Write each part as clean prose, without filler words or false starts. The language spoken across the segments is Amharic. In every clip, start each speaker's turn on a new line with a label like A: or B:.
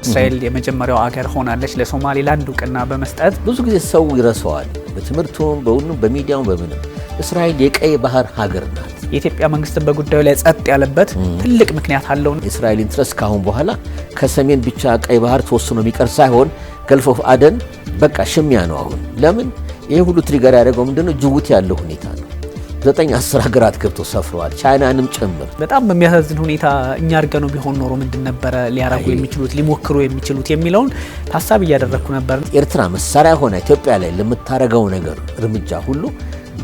A: እስራኤል የመጀመሪያው አገር ሆናለች ለሶማሊላንድ እውቅና በመስጠት
B: ብዙ ጊዜ ሰው ይረሳዋል በትምህርቱም በሁሉም በሚዲያው በምንም እስራኤል የቀይ ባህር ሀገር ናት።
A: የኢትዮጵያ መንግስት በጉዳዩ ላይ ጸጥ ያለበት ትልቅ ምክንያት አለው።
B: እስራኤል ኢንትረስት ካሁን በኋላ ከሰሜን ብቻ ቀይ ባህር ተወስኖ የሚቀር ሳይሆን ገልፍ ኦፍ አደን በቃ ሽሚያ ነው። አሁን ለምን ይሄ ሁሉ ትሪገር ያደረገው ምንድነው? ጅቡቲ ያለው ሁኔታ ነው። 9-10 ሀገራት ገብተው ሰፍረዋል፣ ቻይናንም ጭምር።
A: በጣም በሚያሳዝን ሁኔታ እኛ አርገነው ቢሆን ኖሮ ምንድን ነበረ ሊያረጉ የሚችሉት ሊሞክሩ የሚችሉት የሚለውን ታሳቢ እያደረኩ ነበር።
B: ኤርትራ መሳሪያ ሆነ ኢትዮጵያ ላይ ለምታረገው ነገር እርምጃ ሁሉ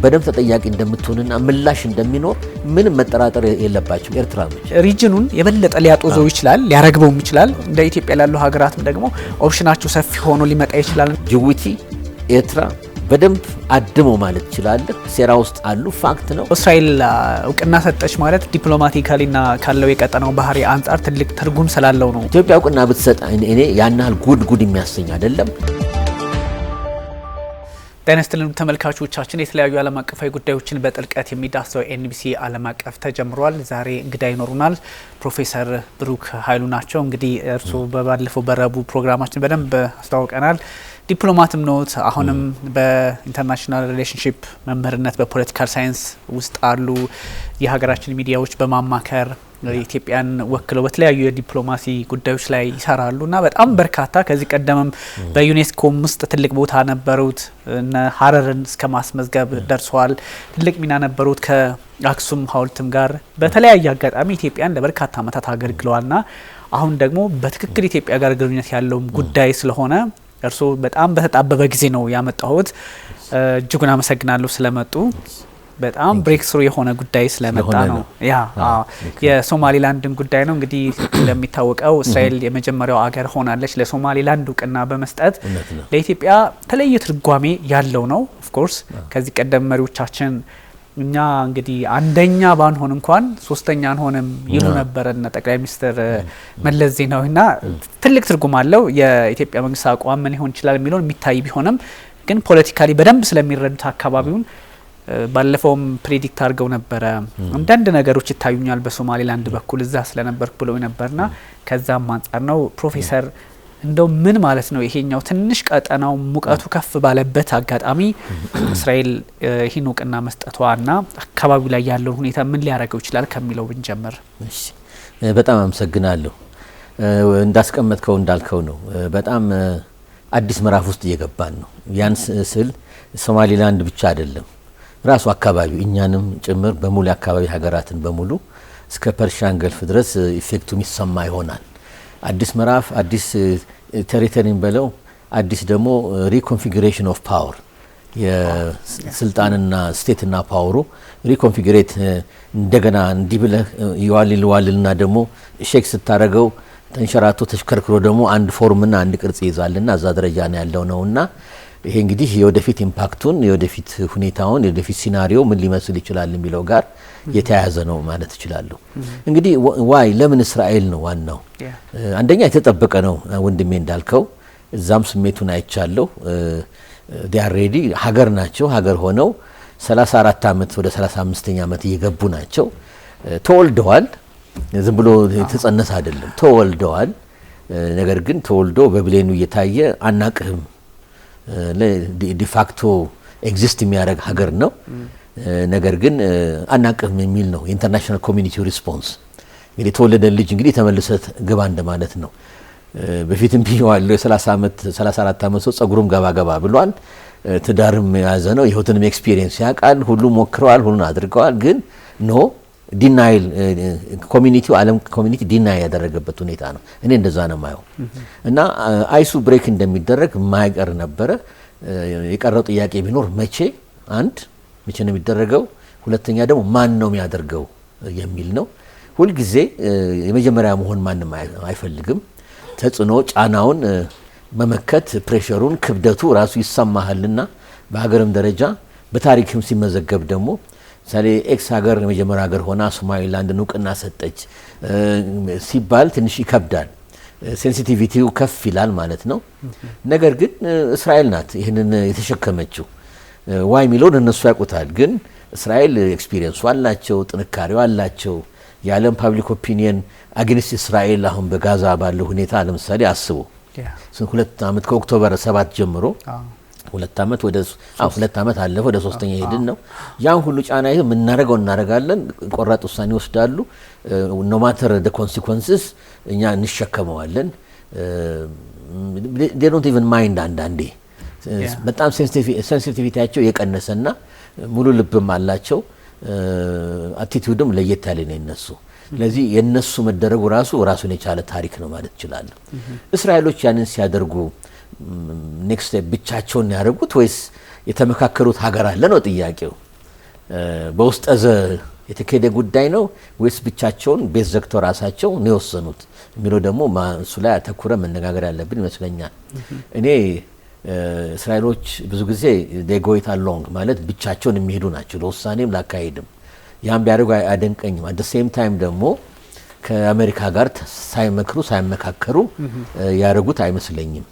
B: በደም ተጠያቂ እንደምትሆንና ምላሽ እንደሚኖር ምንም መጠራጠር የለባቸው ኤርትራኖች።
A: ሪጅኑን የበለጠ ሊያጦዘው ይችላል፣ ሊያረግበው ይችላል። እንደ ኢትዮጵያ ላሉ ሀገራትም ደግሞ ኦፕሽናቸው ሰፊ ሆኖ ሊመጣ ይችላል።
B: ጅቡቲ፣ ኤርትራ በደንብ አድመው ማለት ይችላል። ሴራ ውስጥ አሉ። ፋክት ነው።
A: እስራኤል እውቅና ሰጠች ማለት ዲፕሎማቲካሊና ካለው የቀጠናው ባህሪ አንጻር ትልቅ ትርጉም ስላለው ነው።
B: ኢትዮጵያ እውቅና ብትሰጥ እኔ ያን ያህል ጉድ የሚያሰኝ አይደለም።
A: ጤና ይስጥልን ተመልካቾቻችን፣ የተለያዩ ዓለም አቀፋዊ ጉዳዮችን በጥልቀት የሚዳስሰው ኤንቢሲ ዓለም አቀፍ ተጀምሯል። ዛሬ እንግዳ ይኖሩናል። ፕሮፌሰር ብሩክ ኃይሉ ናቸው። እንግዲህ እርስዎ በባለፈው በረቡዕ ፕሮግራማችን በደንብ አስተዋውቀናል። ዲፕሎማትም ኖት። አሁንም በኢንተርናሽናል ሪሌሽንሺፕ መምህርነት በፖለቲካል ሳይንስ ውስጥ አሉ። የሀገራችን ሚዲያዎች በማማከር ኢትዮጵያን ወክለው በተለያዩ የዲፕሎማሲ ጉዳዮች ላይ ይሰራሉ እና በጣም በርካታ ከዚህ ቀደምም በዩኔስኮም ውስጥ ትልቅ ቦታ ነበሩት። እነ ሀረርን እስከ ማስመዝገብ ደርሰዋል። ትልቅ ሚና ነበሩት ከአክሱም ሐውልትም ጋር በተለያየ አጋጣሚ ኢትዮጵያን ለበርካታ ዓመታት አገልግለዋልና አሁን ደግሞ በትክክል ኢትዮጵያ ጋር ግንኙነት ያለው ጉዳይ ስለሆነ እርስዎ በጣም በተጣበበ ጊዜ ነው ያመጣሁት። እጅጉን አመሰግናለሁ ስለመጡ። በጣም ብሬክ ስሩ የሆነ ጉዳይ ስለመጣ ነው። የሶማሊላንድን ጉዳይ ነው። እንግዲህ እንደሚታወቀው እስራኤል የመጀመሪያው አገር ሆናለች ለሶማሊላንድ እውቅና በመስጠት ለኢትዮጵያ ተለየ ትርጓሜ ያለው ነው። ኦፍ ኮርስ ከዚህ ቀደም መሪዎቻችን እኛ እንግዲህ አንደኛ ባንሆን እንኳን ሶስተኛ አንሆንም ይሉ ነበርና ጠቅላይ ሚኒስትር መለስ ዜናዊና ትልቅ ትርጉም አለው። የኢትዮጵያ መንግስት አቋም ምን ይሆን ይችላል የሚለው የሚታይ ቢሆንም ግን ፖለቲካሊ በደንብ ስለሚረዱት አካባቢውን ባለፈውም ፕሬዲክት አድርገው ነበረ። አንዳንድ ነገሮች ይታዩኛል በሶማሊላንድ በኩል እዛ ስለነበርኩ ብለው ነበርና ከዛም አንጻር ነው። ፕሮፌሰር እንደው ምን ማለት ነው ይሄኛው ትንሽ ቀጠናው ሙቀቱ ከፍ ባለበት አጋጣሚ እስራኤል ይህን እውቅና መስጠቷና አካባቢው ላይ ያለው ሁኔታ ምን ሊያደርገው ይችላል ከሚለው ብንጀምር።
B: እሺ፣ በጣም አመሰግናለሁ። እንዳስቀመጥከው እንዳልከው ነው። በጣም አዲስ ምዕራፍ ውስጥ እየገባን ነው። ያን ስል ሶማሊላንድ ብቻ አይደለም፣ ራሱ አካባቢው እኛንም ጭምር በሙሉ አካባቢ ሀገራትን በሙሉ እስከ ፐርሺያን ገልፍ ድረስ ኢፌክቱ የሚሰማ ይሆናል። አዲስ ምዕራፍ፣ አዲስ ቴሪቶሪን በለው፣ አዲስ ደግሞ ሪኮንፊግሬሽን ኦፍ ፓወር የስልጣንና ስቴትና ፓወሩ ሪኮንፊግሬት እንደገና እንዲህ ብለህ ይዋልልና ደግሞ ሼክ ስታረገው ተንሸራቶ ተሽከርክሮ ደግሞ አንድ ፎርምና አንድ ቅርጽ ይዛልና እዛ ደረጃ ነው ያለው ነውና ይሄ እንግዲህ የወደፊት ኢምፓክቱን የወደፊት ሁኔታውን የወደፊት ሲናሪዮ ምን ሊመስል ይችላል የሚለው ጋር የተያያዘ ነው ማለት እችላለሁ። እንግዲህ ዋይ ለምን እስራኤል ነው ዋናው? አንደኛ የተጠበቀ ነው ወንድሜ እንዳልከው፣ እዛም ስሜቱን አይቻለሁ። they are ready ሀገር ናቸው። ሀገር ሆነው 34 አመት ወደ 35ኛ አመት እየገቡ ናቸው። ተወልደዋል። ዝም ብሎ የተጸነሰ አይደለም፣ ተወልደዋል። ነገር ግን ተወልዶ በብሌኑ እየታየ አናቅህም ዲፋክቶ ኤግዚስት የሚያደርግ ሀገር ነው። ነገር ግን አናቅህም የሚል ነው የኢንተርናሽናል ኮሚኒቲ ሪስፖንስ። እንግዲህ የተወለደ ልጅ እንግዲህ ተመልሰት ግባ እንደማለት ነው። በፊትም ቢዋለው 34 አመት ሰው ጸጉሩም ገባ ብሏል። ትዳርም ያዘ ነው። የህይወትንም ኤክስፒሪየንስ ያውቃል። ሁሉም ሞክረዋል፣ ሁሉን አድርገዋል። ግን ኖ ዲናይል ኮሚኒቲው ዓለም ኮሚኒቲ ዲናይ ያደረገበት ሁኔታ ነው። እኔ እንደዛ ነው ማየው እና አይሱ ብሬክ እንደሚደረግ ማይቀር ነበረ። የቀረው ጥያቄ ቢኖር መቼ ነው የሚደረገው፣ ሁለተኛ ደግሞ ማን ነው የሚያደርገው የሚል ነው። ሁልጊዜ የመጀመሪያ መሆን ማንም አይፈልግም። ተጽዕኖ ጫናውን መመከት ፕሬሸሩን ክብደቱ ራሱ ይሰማሃልና በሀገርም ደረጃ በታሪክም ሲመዘገብ ደግሞ ምሳሌ ኤክስ ሀገር የመጀመሪያ ሀገር ሆና ሶማሊላንድን እውቅና ሰጠች ሲባል ትንሽ ይከብዳል። ሴንሲቲቪቲው ከፍ ይላል ማለት ነው። ነገር ግን እስራኤል ናት ይህንን የተሸከመችው። ዋይ ሚሊዮን እነሱ ያውቁታል። ግን እስራኤል ኤክስፒሪየንሱ አላቸው፣ ጥንካሬው አላቸው። የዓለም ፓብሊክ ኦፒኒየን አጌንስት እስራኤል አሁን በጋዛ ባለው ሁኔታ ለምሳሌ አስቡ 2 ዓመት ከኦክቶበር 7 ጀምሮ 2 ዓመት ወደ 2 ዓመት አለፈ ወደ 3ኛ ሄድን ነው ያን ሁሉ ጫና ይሄ ምናረጋው እናረጋለን ቆራጥ ውሳኔ ወስዳሉ no matter the consequences እኛ እንሸከመዋለን they don't even mind አንዳንዴ በጣም ሴንሲቲቪቲያቸው የቀነሰና ሙሉ ልብም አላቸው አቲቲዩድም ለየት ያለ ነው እነሱ ስለዚህ የነሱ መደረጉ ራሱን የቻለ ታሪክ ነው ማለት ይችላል እስራኤሎች ያንን ሲያደርጉ ኔክስት ብቻቸውን ያደርጉት ወይስ የተመካከሩት ሀገር አለ ነው ጥያቄው በውስጠዘ የተከደ ጉዳይ ነው ወይስ ብቻቸውን ቤት ዘግተው ራሳቸው ነው የወሰኑት የሚለው ደግሞ እሱ ላይ አተኩረ መነጋገር ያለብን ይመስለኛል እኔ እስራኤሎች ብዙ ጊዜ they go it along ማለት ብቻቸውን የሚሄዱ ናቸው ለውሳኔም ላካሄድም ያን ቢያደርጉ አደንቀኝም at the same time ደግሞ ከአሜሪካ ጋር ሳይመክሩ ሳይመካከሩ ያደርጉት አይመስለኝም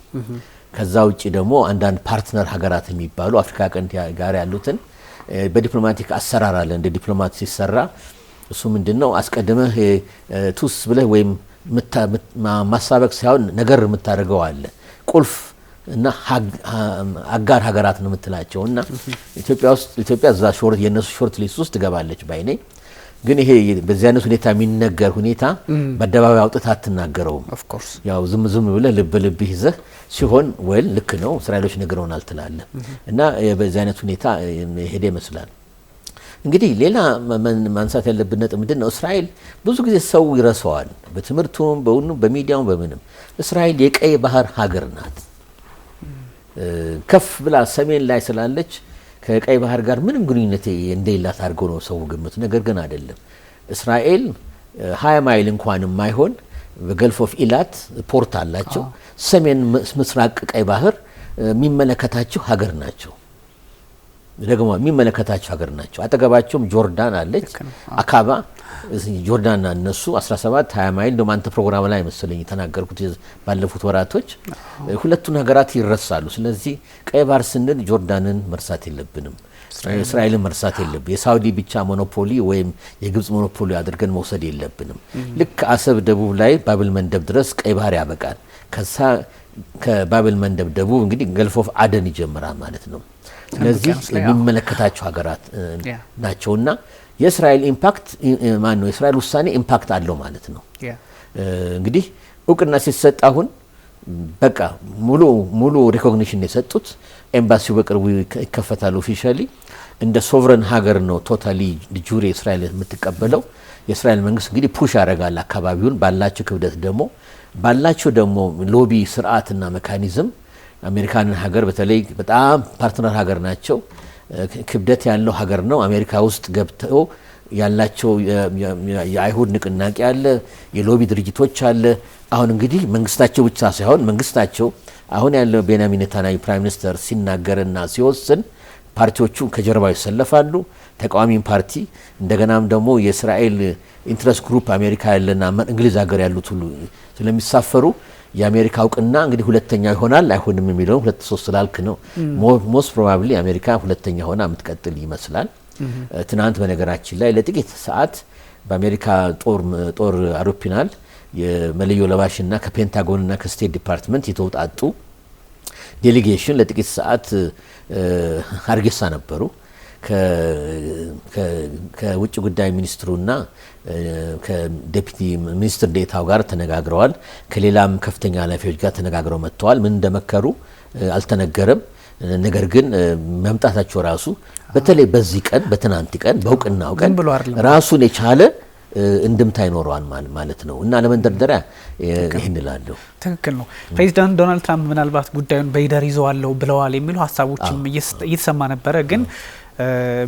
B: ከዛ ውጪ ደግሞ አንዳንድ ፓርትነር ሀገራት የሚባሉ አፍሪካ ቀንድ ጋር ያሉትን በዲፕሎማቲክ አሰራር አለ እንደ ዲፕሎማት ሲሰራ እሱ ምንድነው አስቀድመህ ቱስ ብለህ ወይም ማሳበቅ ሳይሆን ነገር የምታደርገው አለ ቁልፍ እና አጋር ሀገራት ነው የምትላቸውና ኢትዮጵያ እዛ ሾርት የነሱ ሾርት ሊስት ውስጥ ትገባለች ባይኔ ግን ይሄ በዚህ አይነት ሁኔታ የሚነገር ሁኔታ በአደባባይ አውጥታ አትናገረው
A: ኦፍ ኮርስ
B: ያው ዝም ብለህ ልብ ይዘህ ሲሆን ወል ልክ ነው እስራኤሎች ነገሩን አልተላለ እና በዚህ አይነት ሁኔታ ሄደ ይመስላል እንግዲህ ሌላ ማንሳት ያለብን ነጥብ ምንድነው እስራኤል ብዙ ጊዜ ሰው ይረሳዋል በትምርቱም በሚዲያውም በምንም እስራኤል የቀይ ባህር ሀገር ናት ከፍ ብላ ሰሜን ላይ ስላለች ከቀይ ባህር ጋር ምንም ግንኙነት እንደሌላት አድርገው ነው ሰው ግምት ነገር ግን አይደለም እስራኤል 20 ማይል እንኳን የማይሆን በገልፍ ኦፍ ኢላት ፖርት አላቸው ሰሜን ምስራቅ ቀይ ባህር የሚመለከታቸው ሀገር ናቸው ደግሞ የሚመለከታቸው ሀገር ናቸው አጠገባቸውም ጆርዳን አለች አካባ ጆርዳንና እነሱ 17 20 ማይል እንደማንተ ፕሮግራም ላይ መሰለኝ ተናገርኩት ባለፉት ወራቶች ሁለቱን ሀገራት ይረሳሉ ስለዚህ ቀይ ባህር ስንል ጆርዳንን መርሳት የለብንም እስራኤልን መርሳት የለብንም የሳውዲ ብቻ ሞኖፖሊ ወይም የግብጽ ሞኖፖሊ አድርገን መውሰድ የለብንም ልክ አሰብ ደቡብ ላይ ባብል መንደብ ድረስ ቀይ ባህር ያበቃል ከዛ ከባብል መንደብ ደቡብ እንግዲህ ገልፍ ኦፍ አደን ይጀምራል ማለት ነው ስለዚህ የሚመለከታቸው ሀገራት ናቸውና የእስራኤል ኢምፓክት ማን ነው የእስራኤል ውሳኔ ኢምፓክት አለው ማለት ነው እንግዲህ እውቅና ሲሰጥ አሁን በቃ ሙሉ ሪኮግኒሽን የሰጡት ኤምባሲው በቅርቡ ይከፈታል ኦፊሻሊ እንደ ሶቨረን ሀገር ነው ቶታሊ ጁሪ እስራኤል የምትቀበለው የእስራኤል መንግስት እንግዲህ ፑሽ ያደርጋል አካባቢውን ባላቸው ክብደት ደግሞ ሎቢ ስርዓትና ሜካኒዝም አሜሪካን ሀገር በተለይ በጣም ፓርትነር ሀገር ናቸው ክብደት ያለው ሀገር ነው አሜሪካ ውስጥ ገብተው ያላቸው የአይሁድ ንቅናቄ አለ የሎቢ ድርጅቶች አለ አሁን እንግዲህ መንግስታቸው ብቻ ሳይሆን መንግስታቸው አሁን ያለው ቤንያሚን ኔታንያሁ ፕራይም ሚኒስተር ሲናገርና ሲወስን ፓርቲዎቹ ከጀርባው ይሰለፋሉ ተቃዋሚን ፓርቲ እንደገናም ደግሞ የእስራኤል ኢንትረስት ግሩፕ አሜሪካ ያለና እንግሊዝ ሀገር ያሉት ሁሉ ስለሚሳፈሩ የአሜሪካ እውቅና እንግዲህ ሁለተኛ ይሆናል አይሆንም የሚለው 2-3 ስላልክ ነው ሞስት ፕሮባብሊ አሜሪካ ሁለተኛ ሆና የምትቀጥል ይመስላል ትናንት በነገራችን ላይ ለጥቂት ሰዓት በአሜሪካ ጦር አውሮፕላን የመለዮ ለባሽና ከፔንታጎንና ከስቴት ዲፓርትመንት የተውጣጡ ዴሌጌሽን ለጥቂት ሰዓት ሀርጌሳ ነበሩ ከውጭ ጉዳይ ሚኒስትሩና ከዴፒቲ ሚኒስትር ዴታው ጋር ተነጋግረዋል ከሌላም ከፍተኛ ኃላፊዎች ጋር ተነጋግረው መጥተዋል ምን እንደመከሩ አልተነገረም ነገር ግን መምጣታቸው ራሱ በተለይ በዚህ ቀን በትናንት ቀን በእውቅናው ቀን ራሱን የቻለ እንድምታ ይኖረዋል ማለት ነው እና ለመንደርደሪያ ይሄን ይላልው
A: ትክክል ነው ፕሬዚዳንት ዶናልድ ትራምፕ ምናልባት ጉዳዩን በይደር ይዘዋለው ብለዋል የሚሉ ሀሳቦችም እየተሰማ ነበረ ግን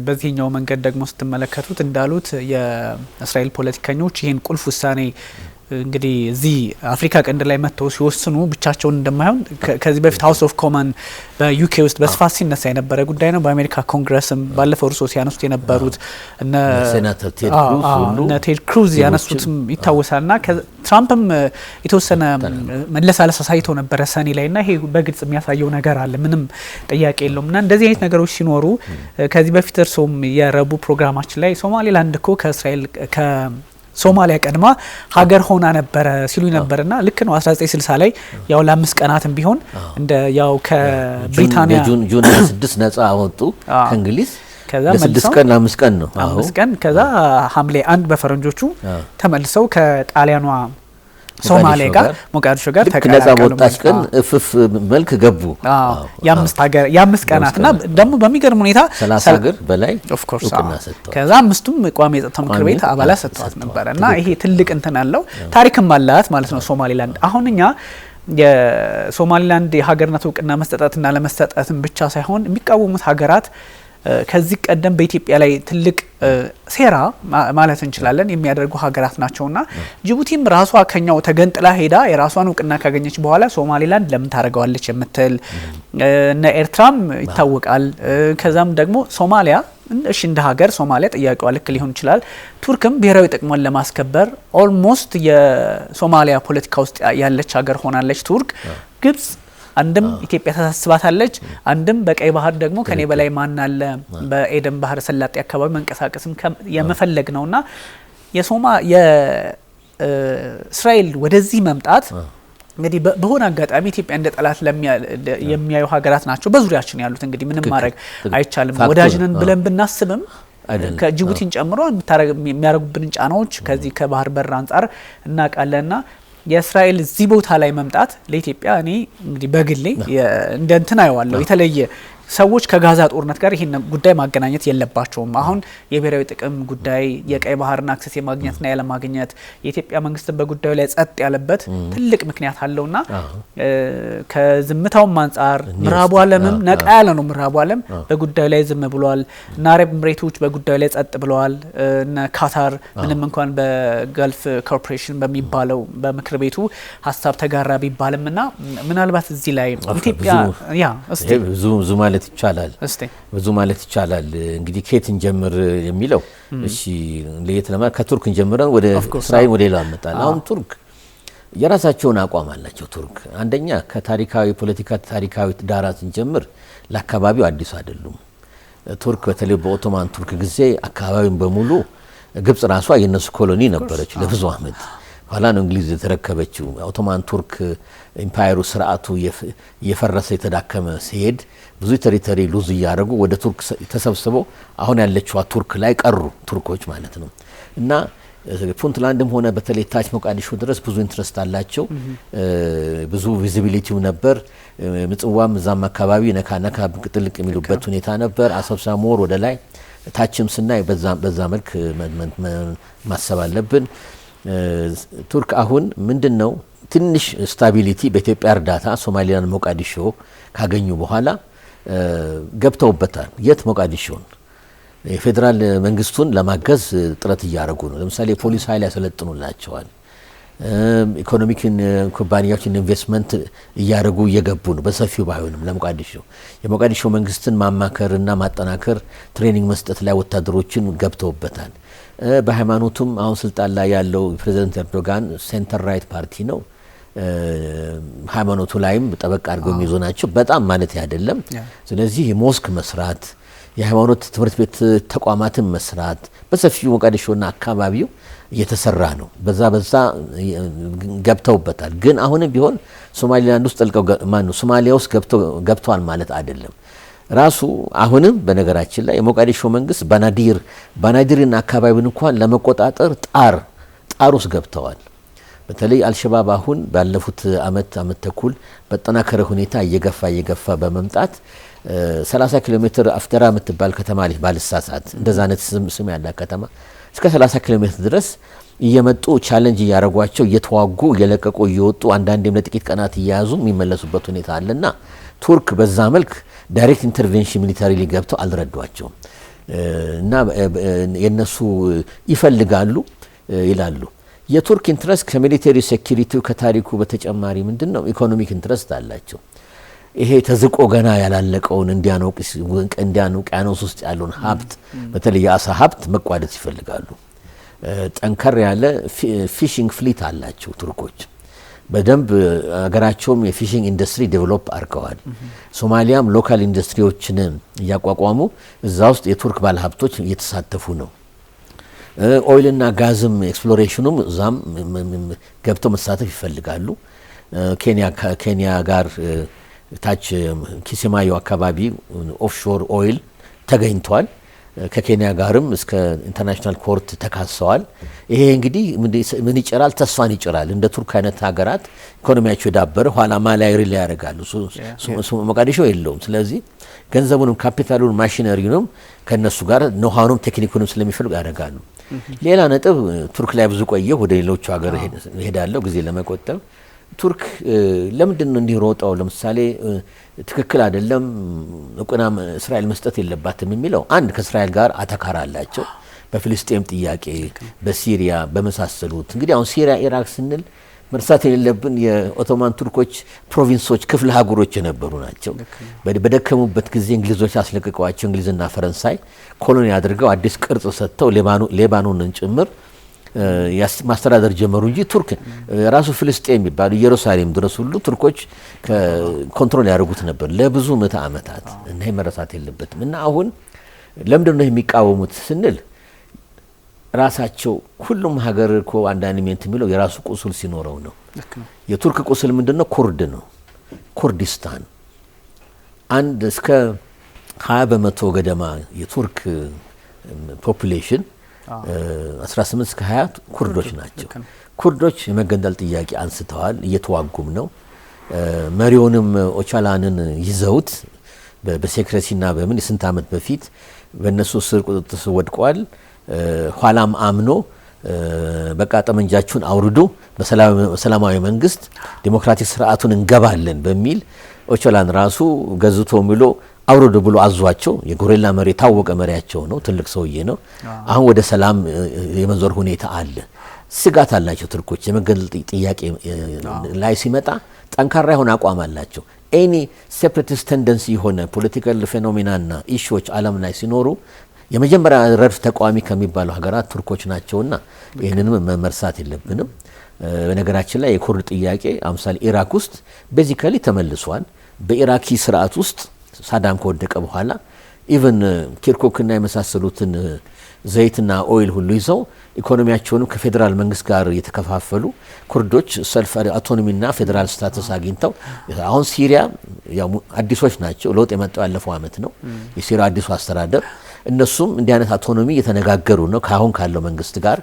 A: በዚህኛው መንገድ ደግሞ ስትመለከቱት እንዳሉት የእስራኤል ፖለቲከኞች ይሄን ቁልፍ ውሳኔ እንግዲህ እዚህ አፍሪካ ቀንድ ላይ መጥተው ሲወስኑ ብቻቸውን እንደማይሆን ከዚህ በፊት ሃውስ ኦፍ ኮመን በዩኬ ውስጥ በስፋት ሲነሳ የነበረ ጉዳይ ነው በአሜሪካ ኮንግረስም ባለፈው ርዕሶ ሲያነሱት የነበሩት እነ
B: ሴናተር
A: ቴድ ክሩዝ ያነሱትም ይታወሳልና ትራምፕም የተወሰነ መለሳለስ አሳይተው ነበረ ሰኔ ላይና ይሄ በግልጽ የሚያሳየው ነገር አለ ምንም ጥያቄ የለውምና እንደዚህ አይነት ነገሮች ሲኖሩ ከዚህ በፊት እርሶም የረቡ ፕሮግራማችን ላይ ሶማሌላንድ እኮ ከእስራኤል ሶማሊያ ቀድማ ሀገር ሆና ነበረ ሲሉ ነበርና ልክ ነው 1960 ላይ ያው ለ5 ቀናትም ቢሆን እንደ ያው ከብሪታንያ
B: ጁን 6 ነፃ አወጡ ከእንግሊዝ
A: ከዛ
B: ለ6 ቀን 5 ቀን ነው
A: 5 ቀን ከዛ ሐምሌ 1 በፈረንጆቹ ተመልሰው ከጣሊያኗ ሶማሌ ጋር ሞቃዲሾ ጋር
B: ተቀላቀሉ ወጣች ቀን እፍፍ መልክ ገቡ
A: የአምስት ቀናትና ደግሞ በሚገርም ሁኔታ
B: 30 ሀገር በላይ እውቅና ሰጥተዋል
A: ከዛ አምስቱም ቋሚ የጸጥታው ምክር ቤት አባላት ሰጥተዋት ነበርና ይሄ ትልቅ እንትን አለው ታሪክም አላት ማለት ነው ሶማሊላንድ አሁን እኛ የሶማሊላንድ የሀገርነት እውቅና መስጠትና ለመስጠትም ብቻ ሳይሆን የሚቃወሙት ሀገራት ከዚህ ቀደም በኢትዮጵያ ላይ ትልቅ ሴራ ማለት እንችላለን የሚያደርጉ ሀገራት ናቸውና ጅቡቲም ራሷ ከኛው ተገንጥላ ሄዳ የራሷን እውቅና ካገኘች በኋላ ሶማሊላንድ ለምን ታረጋዋለች የምትል እና ኤርትራም ይታወቃል ከዛም ደግሞ ሶማሊያ እሺ እንደ ሀገር ሶማሊያ ጥያቄዋ ልክ ሊሆን ይችላል ቱርክም ብሔራዊ ጥቅሟን ለማስከበር ኦልሞስት የሶማሊያ ፖለቲካ ውስጥ ያለች ሀገር ሆናለች ቱርክ ግብጽ አንድም ኢትዮጵያ ተሳስባታለች አንድም በቀይ ባህር ደግሞ ከኔ በላይ ማን አለ በኤደን ባህር ሰላጤ አካባቢ መንቀሳቀስም የመፈለግ ነውና የእስራኤል ወደዚህ መምጣት እንግዲህ በሆነ አጋጣሚ ኢትዮጵያ እንደ ጠላት የሚያዩ ሀገራት ናቸው በዙሪያችን ያሉት እንግዲህ ምንም ማድረግ አይቻልም ወዳጅነን ብለን ብናስብም ከጅቡቲን ጨምሮ የሚያረጉብን ጫናዎች ከዚህ ከባህር በር አንፃር እናቃለና የእስራኤል እዚህ ቦታ ላይ መምጣት ለኢትዮጵያ እኔ እንግዲህ በግሌ እንደ እንትን አይዋለው የተለየ ሰዎች ከጋዛ ጦርነት ጋር ይሄን ጉዳይ ማገናኘት የለባቸውም አሁን የብሔራዊ ጥቅም ጉዳይ የቀይ ባህርና አክሰስ የማግኘትና ያለ ማግኘት የኢትዮጵያ መንግስት በጉዳዩ ላይ ጸጥ ያለበት ትልቅ ምክንያት አለውና ከዝምታው አንፃር ምዕራቡ ዓለምም ነቃ ያለ ነው ምዕራቡ ዓለም በጉዳዩ ላይ ዝም ብሏል እና አረብ ኤምሬቶች በጉዳዩ ላይ ጸጥ ብለዋል እና ካታር ምንም እንኳን በጋልፍ ኮርፖሬሽን በሚባለው በምክር ቤቱ ሐሳብ ተጋራ ቢባልምና ምናልባት እዚህ ላይ ኢትዮጵያ እስቲ
B: ብዙ ማለት ይቻላል እንግዲህ ከየት እንጀምር የሚለው እሺ ለየት ለማለት ከቱርክ እንጀምረን ወደ እስራኤል ወደ ሌላ መጣል አሁን ቱርክ የራሳቸውን አቋም አላቸው ቱርክ አንደኛ ከታሪካዊ ፖለቲካ ታሪካዊ ዳራት እንጀምር ለአካባቢው አዲስ አይደሉም ቱርክ በተለይ በኦቶማን ቱርክ ጊዜ አካባቢውን በሙሉ ግብጽ ራሷ የነሱ ኮሎኒ ነበረች ለብዙ አመት ኋላ ነው እንግሊዝ የተረከበችው ኦቶማን ቱርክ ኢምፓየሩ ስርዓቱ የፈረሰ የተዳከመ ሲሄድ ብዙ ቴሪቶሪ ሉዝ ያደረጉ ወደ ቱርክ ተሰብስበው አሁን ያለችው ቱርክ ላይ ቀሩ ቱርኮች ማለት ነው እና ፑንትላንድም ሆነ በተለይ ታች ሞቃዲሾ ድረስ ብዙ ኢንትረስት አላቸው ብዙ ቪዚቢሊቲው ነበር ምጽዋም ዛም አካባቢ ነካ ጥልቅ የሚሉበት ሁኔታ ነበር አሰብሳሞር ወደ ላይ ታችም ስናይ በዛ መልክ ማሰብ አለብን ቱርክ አሁን ምንድነው ትንሽ ስታቢሊቲ በኢትዮጵያ እርዳታ ሶማሊላንድ ሞቃዲሾ ካገኙ በኋላ ገብተውበታል የት ሞቃዲሾን የፌደራል መንግስቱን ለማገዝ ጥረት ያያረጉ ነው ለምሳሌ ፖሊስ ኃይል ያሰለጥኑላቸዋል ኢኮኖሚክ ኩባንያዎችን ኢንቨስትመንት ያያረጉ እየገቡ ነው በሰፊው ባይሆንም ለሞቃዲሾ የሞቃዲሾ መንግስትን ማማከርና ማጠናከር ትሬኒንግ መስጠት ላይ ወታደሮችን ገብተውበታል በሃይማኖቱም አሁን ስልጣን ላይ ያለው ፕሬዝዳንት ኤርዶጋን ሴንተር ራይት ፓርቲ ነው ሃይማኖቱ ላይም ጠበቅ አድርገው የሚይዙ ናቸው በጣም ማለት አይደለም ስለዚህ ሞስክ መስራት የሃይማኖት ትምህርት ቤት ተቋማትን መስራት በሰፊው ሞቃዲሾና አካባቢው እየተሰራ ነው በዛ ገብተውበታል ግን አሁንም ቢሆን ሶማሊላንድ ውስጥ ጠልቀው ሶማሊያ ውስጥ ገብተዋል ማለት አይደለም ራሱ አሁንም በነገራችን ላይ የሞቃዲሾ መንግስት ባናዲርና አካባቢውን እንኳን ለመቆጣጠር ጣር ውስጥ ገብተዋል በተለይ አልሸባብ አሁን ባለፉት አመት ተኩል በተጠናከረ ሁኔታ እየገፋ በመምጣት 30 ኪሎ ሜትር አፍደራ የምትባል ከተማ ላይ ባልሳሳት እንደዛ አይነት ስም ያለ ከተማ እስከ 30 ኪሎ ሜትር ድረስ እየመጡ ቻሌንጅ ያረጓቸው እየተዋጉ እየለቀቁ እየወጡ አንዳንዴም ለጥቂት ቀናት እያያዙ የሚመለሱበት ሁኔታ አለና ቱርክ በዛ መልክ ዳይሬክት ኢንተርቬንሽን ሚሊታሪ ሊገብተው አልረዷቸውም እና የነሱ ይፈልጋሉ ይላሉ የቱርክ ኢንትረስት ከሚሊታሪ ሴኩሪቲው ከታሪኩ በተጨማሪ ምንድነው ኢኮኖሚክ ኢንትረስት አላቸው ይሄ ተዝቆ ገና ያላለቀውን እንዲያኖቅ ያኖስ ውስጥ ያለውን ሀብት በተለይ የአሳ ሀብት መቋደስ ይፈልጋሉ ጠንከር ያለ ፊሺንግ ፍሊት አላቸው ቱርኮች በደንብ ሀገራቸውም የፊሺንግ ኢንዱስትሪ ዴቨሎፕ አድርገዋል ሶማሊያም ሎካል ኢንዱስትሪዎችን ያቋቋሙ እዛ ውስጥ የቱርክ ባለሀብቶች እየተሳተፉ ነው ኦይልና ጋዝም ኤክስፕሎሬሽኑም እዛም ገብተው መሳተፍ ይፈልጋሉ። ኬንያ ጋር ታች ኪሲማዮ አካባቢ ኦፍሾር ኦይል ተገኝቷል። ከኬንያ ጋርም እስከ ኢንተርናሽናል ኮርት ተካሰዋል። ይሄ እንግዲህ ምን ይጭራል? ተስፋን ይጭራል። እንደ ቱርክ አይነት ሀገራት ኢኮኖሚያቸው የዳበረ ኋላ ማላይ ሪል ያደርጋሉ። ሞቃዲሾ የለውም። ስለዚህ ገንዘቡንም ካፒታሉን ማሽነሪውንም ከነሱ ጋር ኖሃኑም ቴክኒኩንም ስለሚፈልጉ ያደርጋሉ። ሌላ ነጥብ ቱርክ ላይ ብዙ ቆየሁ። ወደ ሌሎቹ ሀገር ሄዳለሁ ጊዜ ለመቆጠብ። ቱርክ ለምንድን ነው እንዲሮጠው? ለምሳሌ ትክክል አይደለም እውቅና እስራኤል መስጠት የለባትም የሚለው አንድ ከእስራኤል ጋር አተካራ አላቸው። በፍልስጤም ጥያቄ፣ በሲሪያ በመሳሰሉት እንግዲህ አሁን ሲሪያ ኢራቅ ስንል መርሳት የሌለብን የኦቶማን ቱርኮች ፕሮቪንሶች ክፍለ ሀገሮች የነበሩ ናቸው። በደከሙበት ጊዜ እንግሊዞች አስለቅቀዋቸው እንግሊዝና ፈረንሳይ ኮሎኒ አድርገው አዲስ ቅርጽ ሰጥተው ሌባኖንን ጭምር ማስተዳደር ጀመሩ እንጂ ቱርክ ራሱ ፍልስጤም የሚባሉ ኢየሩሳሌም ድረስ ሁሉ ቱርኮች ኮንትሮል ያደርጉት ነበር ለብዙ ምዕተ ዓመታት እና ይሄ መረሳት የለበትም። እና አሁን ለምንድን ነው የሚቃወሙት ስንል ራሳቸው ሁሉም ሀገር እኮ አንዳንድ ሜንት የሚለው የራሱ ቁስል ሲኖረው ነው። የቱርክ ቁስል ምንድነው? ኩርድ ነው። ኩርዲስታን አንድ እስከ 20% ገደማ የቱርክ ፖፑሌሽን 18 እስከ 20 ኩርዶች ናቸው። ኩርዶች የመገንጠል ጥያቄ አንስተዋል፣ እየተዋጉም ነው። መሪውንም ኦቻላንን ይዘውት በሴክሬሲና በምን የስንት ዓመት በፊት በእነሱ ስር ቁጥጥር ስር ወድቋል። ኋላም አምኖ በቃ ጠመንጃችሁን አውርዱ፣ በሰላማዊ መንግስት ዲሞክራቲክ ስርዓቱን እንገባለን በሚል ኦቻላን ራሱ ገዝቶ ምሎ አውርዱ ብሎ አዟቸው። የጎሬላ መሪ የታወቀ መሪያቸው ነው፣ ትልቅ ሰውዬ ነው። አሁን ወደ ሰላም የመዞር ሁኔታ አለ። ስጋት አላቸው ቱርኮች። የመገንጠል ጥያቄ ላይ ሲመጣ ጠንካራ የሆነ አቋም አላቸው። ኤኒ ሴፕሬቲስት ቴንደንሲ የሆነ ፖለቲካል ፌኖሜናና ኢሹዎች ዓለም ላይ ሲኖሩ የመጀመሪያ ረድፍ ተቃዋሚ ከሚባሉ ሀገራት ቱርኮች ናቸውና ይህንንም መርሳት የለብንም። በነገራችን ላይ የኩርድ ጥያቄ አምሳሌ ኢራክ ውስጥ ቤዚካሊ ተመልሷል። በኢራኪ ስርዓት ውስጥ ሳዳም ከወደቀ በኋላ ኢቨን ኪርኩክና የመሳሰሉትን ዘይትና ኦይል ሁሉ ይዘው ኢኮኖሚያቸውንም ከፌዴራል መንግስት ጋር የተከፋፈሉ ኩርዶች ሰልፍ አውቶኖሚና ፌዴራል ስታተስ አግኝተው አሁን ሲሪያ ያው አዲሶች ናቸው። ለውጥ የመጣው ያለፈው አመት ነው የሲሪያ አዲሱ አስተዳደር። እነሱም እንዲህ አይነት አውቶኖሚ እየተነጋገሩ ነው ካሁን ካለው መንግስት ጋር።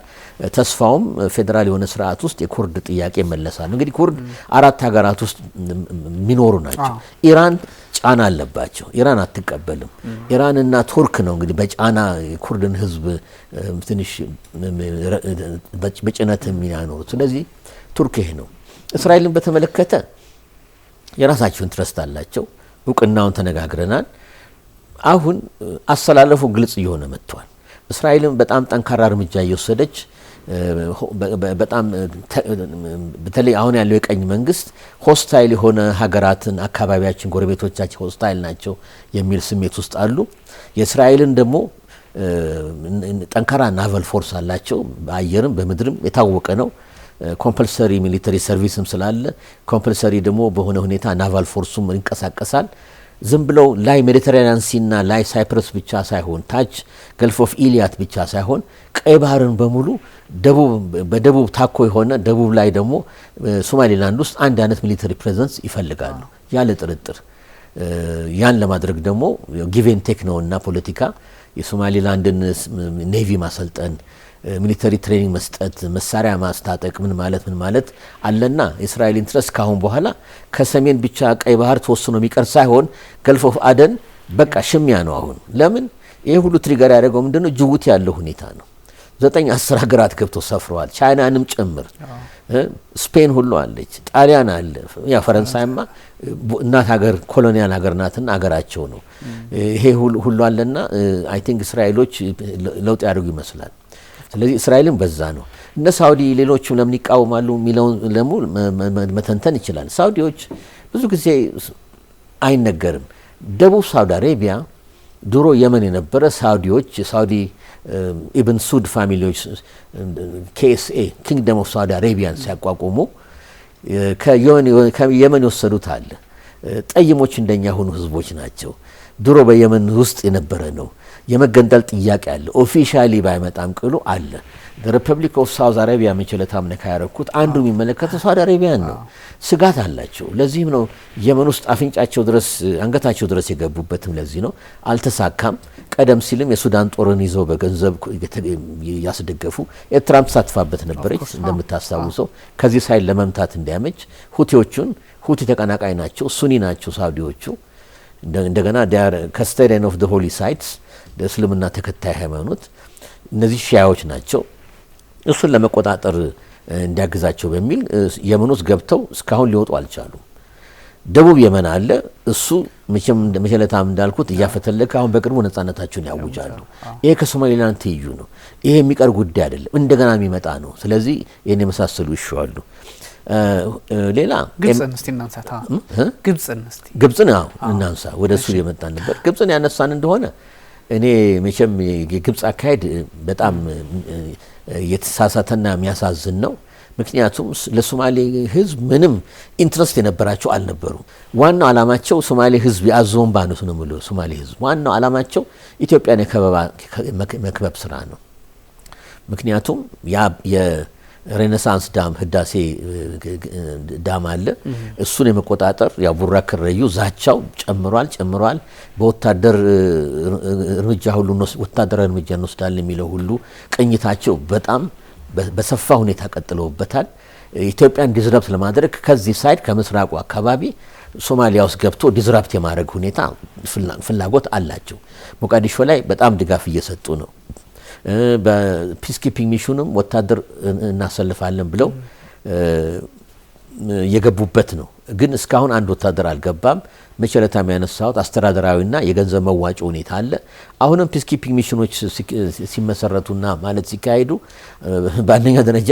B: ተስፋውም ፌዴራል የሆነ ስርዓት ውስጥ የኩርድ ጥያቄ ይመለሳል። እንግዲህ ኩርድ 4 ሀገራት ውስጥ የሚኖሩ ናቸው። ኢራን ጫና አለባቸው። ኢራን አትቀበልም። ኢራንና ቱርክ ነው እንግዲህ በጫና የኩርድን ህዝብ ትንሽ በጭነት የሚያኖሩት። ስለዚህ ቱርክ ይሄ ነው። እስራኤልን በተመለከተ የራሳቸው ኢንትረስት አላቸው። እውቅናውን ተነጋግረናል። አሁን አሰላለፉ ግልጽ እየሆነ መጥቷል። እስራኤልን በጣም ጠንካራ እርምጃ እየወሰደች በጣም በተለይ አሁን ያለው የቀኝ መንግስት ሆስታይል የሆነ ሀገራትን አካባቢያችን ጎረቤቶቻችን ሆስታይል ናቸው የሚል ስሜት ውስጥ አሉ። የእስራኤልን ደግሞ ጠንካራ ናቫል ፎርስ አላቸው። በአየርም በምድርም የታወቀ ነው። ኮምፐልሰሪ ሚሊተሪ ሰርቪስም ስላለ ኮምፐልሰሪ ደግሞ በሆነ ሁኔታ ናቫል ፎርሱም ይንቀሳቀሳል። ዝም ብለው ላይ ሜዲተራኒያን ሲና ላይ ሳይፕረስ ብቻ ሳይሆን ታች ገልፍ ኦፍ ኢሊያት ብቻ ሳይሆን ቀይ ባህርን በሙሉ በደቡብ ታኮ የሆነ ደቡብ ላይ ደግሞ ሶማሌላንድ ውስጥ አንድ አይነት ሚሊተሪ ፕሬዘንስ ይፈልጋሉ ያለ ጥርጥር። ያን ለማድረግ ደግሞ ጊቭ ኤንድ ቴክ ነውና ፖለቲካ የሶማሌላንድን ኔቪ ማሰልጠን፣ ሚሊተሪ ትሬኒንግ መስጠት፣ መሳሪያ ማስታጠቅ ምን ማለት አለና የእስራኤል ኢንትረስት ካሁን በኋላ ከሰሜን ብቻ ቀይ ባህር ተወስኖ የሚቀር ሳይሆን ገልፍ ኦፍ አደን በቃ ሽሚያ ነው። አሁን ለምን ይሄ ሁሉ ትሪገር ያደረገው ምንድነው? ጅቡቲ ያለው ሁኔታ ነው። 9-10 ሀገራት ገብተው ሰፍረዋል፣ ቻይናንም ጭምር። ስፔን ሁሉ አለች፣ ጣሊያን አለ። ያ ፈረንሳይማ እናት ሀገር ኮሎኒያል ሀገር ናትና ሀገራቸው ነው። ይሄ ሁሉ አለና አይ ቲንክ እስራኤሎች ለውጥ ያደርጉ ይመስላል። ስለዚህ እስራኤልን በዛ ነው። እነ ሳውዲ ሌሎችም ለምን ይቃወማሉ የሚለውን ለሙሉ መተንተን ይችላል። ሳውዲዎች ብዙ ጊዜ አይነገርም። ደቡብ ሳውዲ አሬቢያ ድሮ የመን የነበረ ሳውዲዎች ሳውዲ ኢብን ሱድ ፋሚሊዎች KSA ኪንግደም ኦፍ ሳውዲ አሬቢያን ሲያቋቁሙ ከየመን የወሰዱት አለ። ጠይሞች እንደኛ ሆኑ ህዝቦች ናቸው። ድሮ በየመን ውስጥ የነበረ ነው። የመገንጠል ጥያቄ አለ። ኦፊሻሊ ባይመጣም ቅሉ አለ። ሪፐብሊክ ኦፍ ሳውዝ አረቢያ መቸለታም ነካ ያረኩት አንዱ የሚመለከተው ሳውዲ አረቢያን ነው። ስጋት አላቸው። ለዚህም ነው የመን ውስጥ አፍንጫቸው ድረስ አንገታቸው ድረስ የገቡበትም ለዚህ ነው። አልተሳካም። ቀደም ሲልም የሱዳን ጦርን ይዘው በገንዘብ ያስደገፉ ኤርትራም ተሳትፋበት ነበረች እንደምታስታውሰው። ከዚህ ሳይል ለመምታት እንዲያመች ሁቲ ተቀናቃይ ናቸው፣ ሱኒ ናቸው ሳውዲዎቹ። እንደገና ከስተዲያን ኦፍ ዘ ሆሊ ሳይትስ ለእስልምና ተከታይ ሃይማኖት እነዚህ ሺያዎች ናቸው። እሱን ለመቆጣጠር እንዲያግዛቸው በሚል የመን ውስጥ ገብተው እስካሁን ሊወጡ አልቻሉም። ደቡብ የመን አለ። እሱ መቸለታም እንዳልኩት እያፈተለከ አሁን በቅርቡ ነጻነታቸውን ያውጃሉ። ይሄ ከሶማሌላንድ ትይዩ ነው። ይሄ የሚቀር ጉዳይ አይደለም፣ እንደገና የሚመጣ ነው። ስለዚህ ይህን የመሳሰሉ ይሸዋሉ። ሌላ
A: ግብጽን እስቲ እናንሳ።
B: ግብጽን እናንሳ። ወደ እሱ የመጣን ነበር። ግብጽን ያነሳን እንደሆነ እኔ መቼም የግብጽ አካሄድ በጣም የተሳሳተና የሚያሳዝን ነው። ምክንያቱም ለሶማሌ ሕዝብ ምንም ኢንትረስት የነበራቸው አልነበሩም። ዋናው ዓላማቸው ሶማሌ ሕዝብ የአዞውን ባነሱ ነው የሚለው ሶማሌ ሕዝብ ዋናው ዓላማቸው ኢትዮጵያን መክበብ ስራ ነው። ምክንያቱም የሬኔሳንስ ዳም ህዳሴ ዳም አለ። እሱን የመቆጣጠር ያው ቡራ ከረዩ ዛቻው ጨምሯል። በወታደር እርምጃ ሁሉ ወታደራዊ እርምጃ እንወስዳለን የሚለው ሁሉ ቅኝታቸው በጣም በሰፋ ሁኔታ ቀጥለውበታል። ኢትዮጵያን ዲዝራፕት ለማድረግ ከዚህ ሳይድ ከምስራቁ አካባቢ ሶማሊያ ውስጥ ገብቶ ዲዝራፕት የማድረግ ሁኔታ ፍላጎት አላቸው። ሞቃዲሾ ላይ በጣም ድጋፍ እየሰጡ ነው። በፒስ ኪፒንግ ሚሽኑም ወታደር እናሰልፋለን ብለው የገቡበት ነው። ግን እስካሁን አንድ ወታደር አልገባም። መቸለታ የሚያነሳውት አስተዳደራዊና የገንዘብ መዋጮ ሁኔታ አለ። አሁንም ፒስ ኪፒንግ ሚሽኖች ሲመሰረቱና ማለት ሲካሄዱ በአንደኛ ደረጃ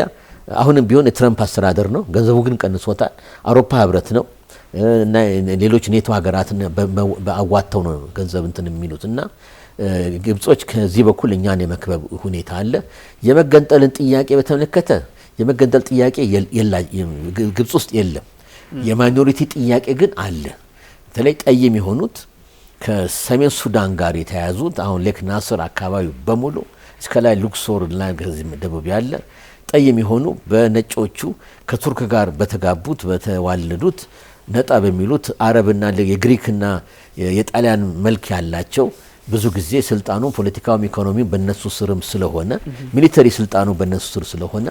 B: አሁንም ቢሆን የትረምፕ አስተዳደር ነው። ገንዘቡ ግን ቀንሶታል። አውሮፓ ህብረት ነው እና ሌሎች ኔቶ ሀገራትን በአዋተው ነው ገንዘብ እንትን የሚሉት እና ግብጾች ከዚህ በኩል እኛን የመክበብ ሁኔታ አለ። የመገንጠልን ጥያቄ በተመለከተ የመገንጠል ጥያቄ ግብጽ ውስጥ የለም። የማይኖሪቲ ጥያቄ ግን አለ። በተለይ ጠይም የሆኑት ከሰሜን ሱዳን ጋር የተያያዙት አሁን ሌክ ናስር አካባቢ በሙሉ እስከ ላይ ሉክሶር እና ከዚህ ደቡብ ያለ ጠይም የሆኑ በነጮቹ ከቱርክ ጋር በተጋቡት በተዋለዱት ነጣ በሚሉት አረብና የግሪክና የጣሊያን መልክ ያላቸው ብዙ ጊዜ ስልጣኑ ፖለቲካውም ኢኮኖሚም በነሱ ስርም ስለሆነ ሚሊተሪ ስልጣኑ በነሱ ስር ስለሆነ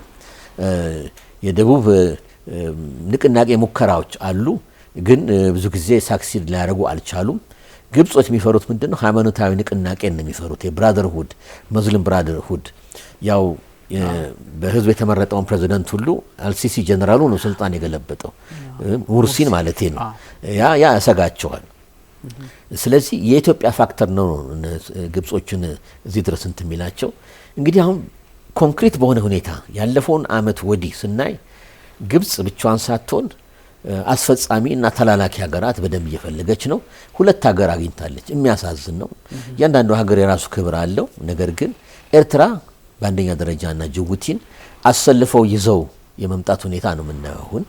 B: የደቡብ ንቅናቄ ሙከራዎች አሉ። ግን ብዙ ጊዜ ሳክሲድ ሊያደርጉ አልቻሉም። ግብጾች የሚፈሩት ምንድነው? ሃይማኖታዊ ንቅናቄ ነው የሚፈሩት። የብራደርሁድ ሙስሊም ብራደርሁድ ያው በህዝብ የተመረጠውን ፕሬዚደንት ሁሉ አልሲሲ ጀነራሉ ነው ስልጣን የገለበጠው ሙርሲን ማለት ነው። ያ ያሰጋቸዋል። ስለዚህ የኢትዮጵያ ፋክተር ነው ግብጾችን እዚህ ድረስ እንትን የሚላቸው። እንግዲህ አሁን ኮንክሪት በሆነ ሁኔታ ያለፈውን አመት ወዲህ ስናይ ግብጽ ብቻዋን ሳትሆን አስፈጻሚ እና ተላላኪ ሀገራት በደንብ እየፈለገች ነው። ሁለት ሀገር አግኝታለች። የሚያሳዝን ነው። እያንዳንዱ ሀገር የራሱ ክብር አለው። ነገር ግን ኤርትራ በአንደኛ ደረጃና ጅቡቲን አሰልፈው ይዘው የመምጣት ሁኔታ ነው የምናየው። አሁን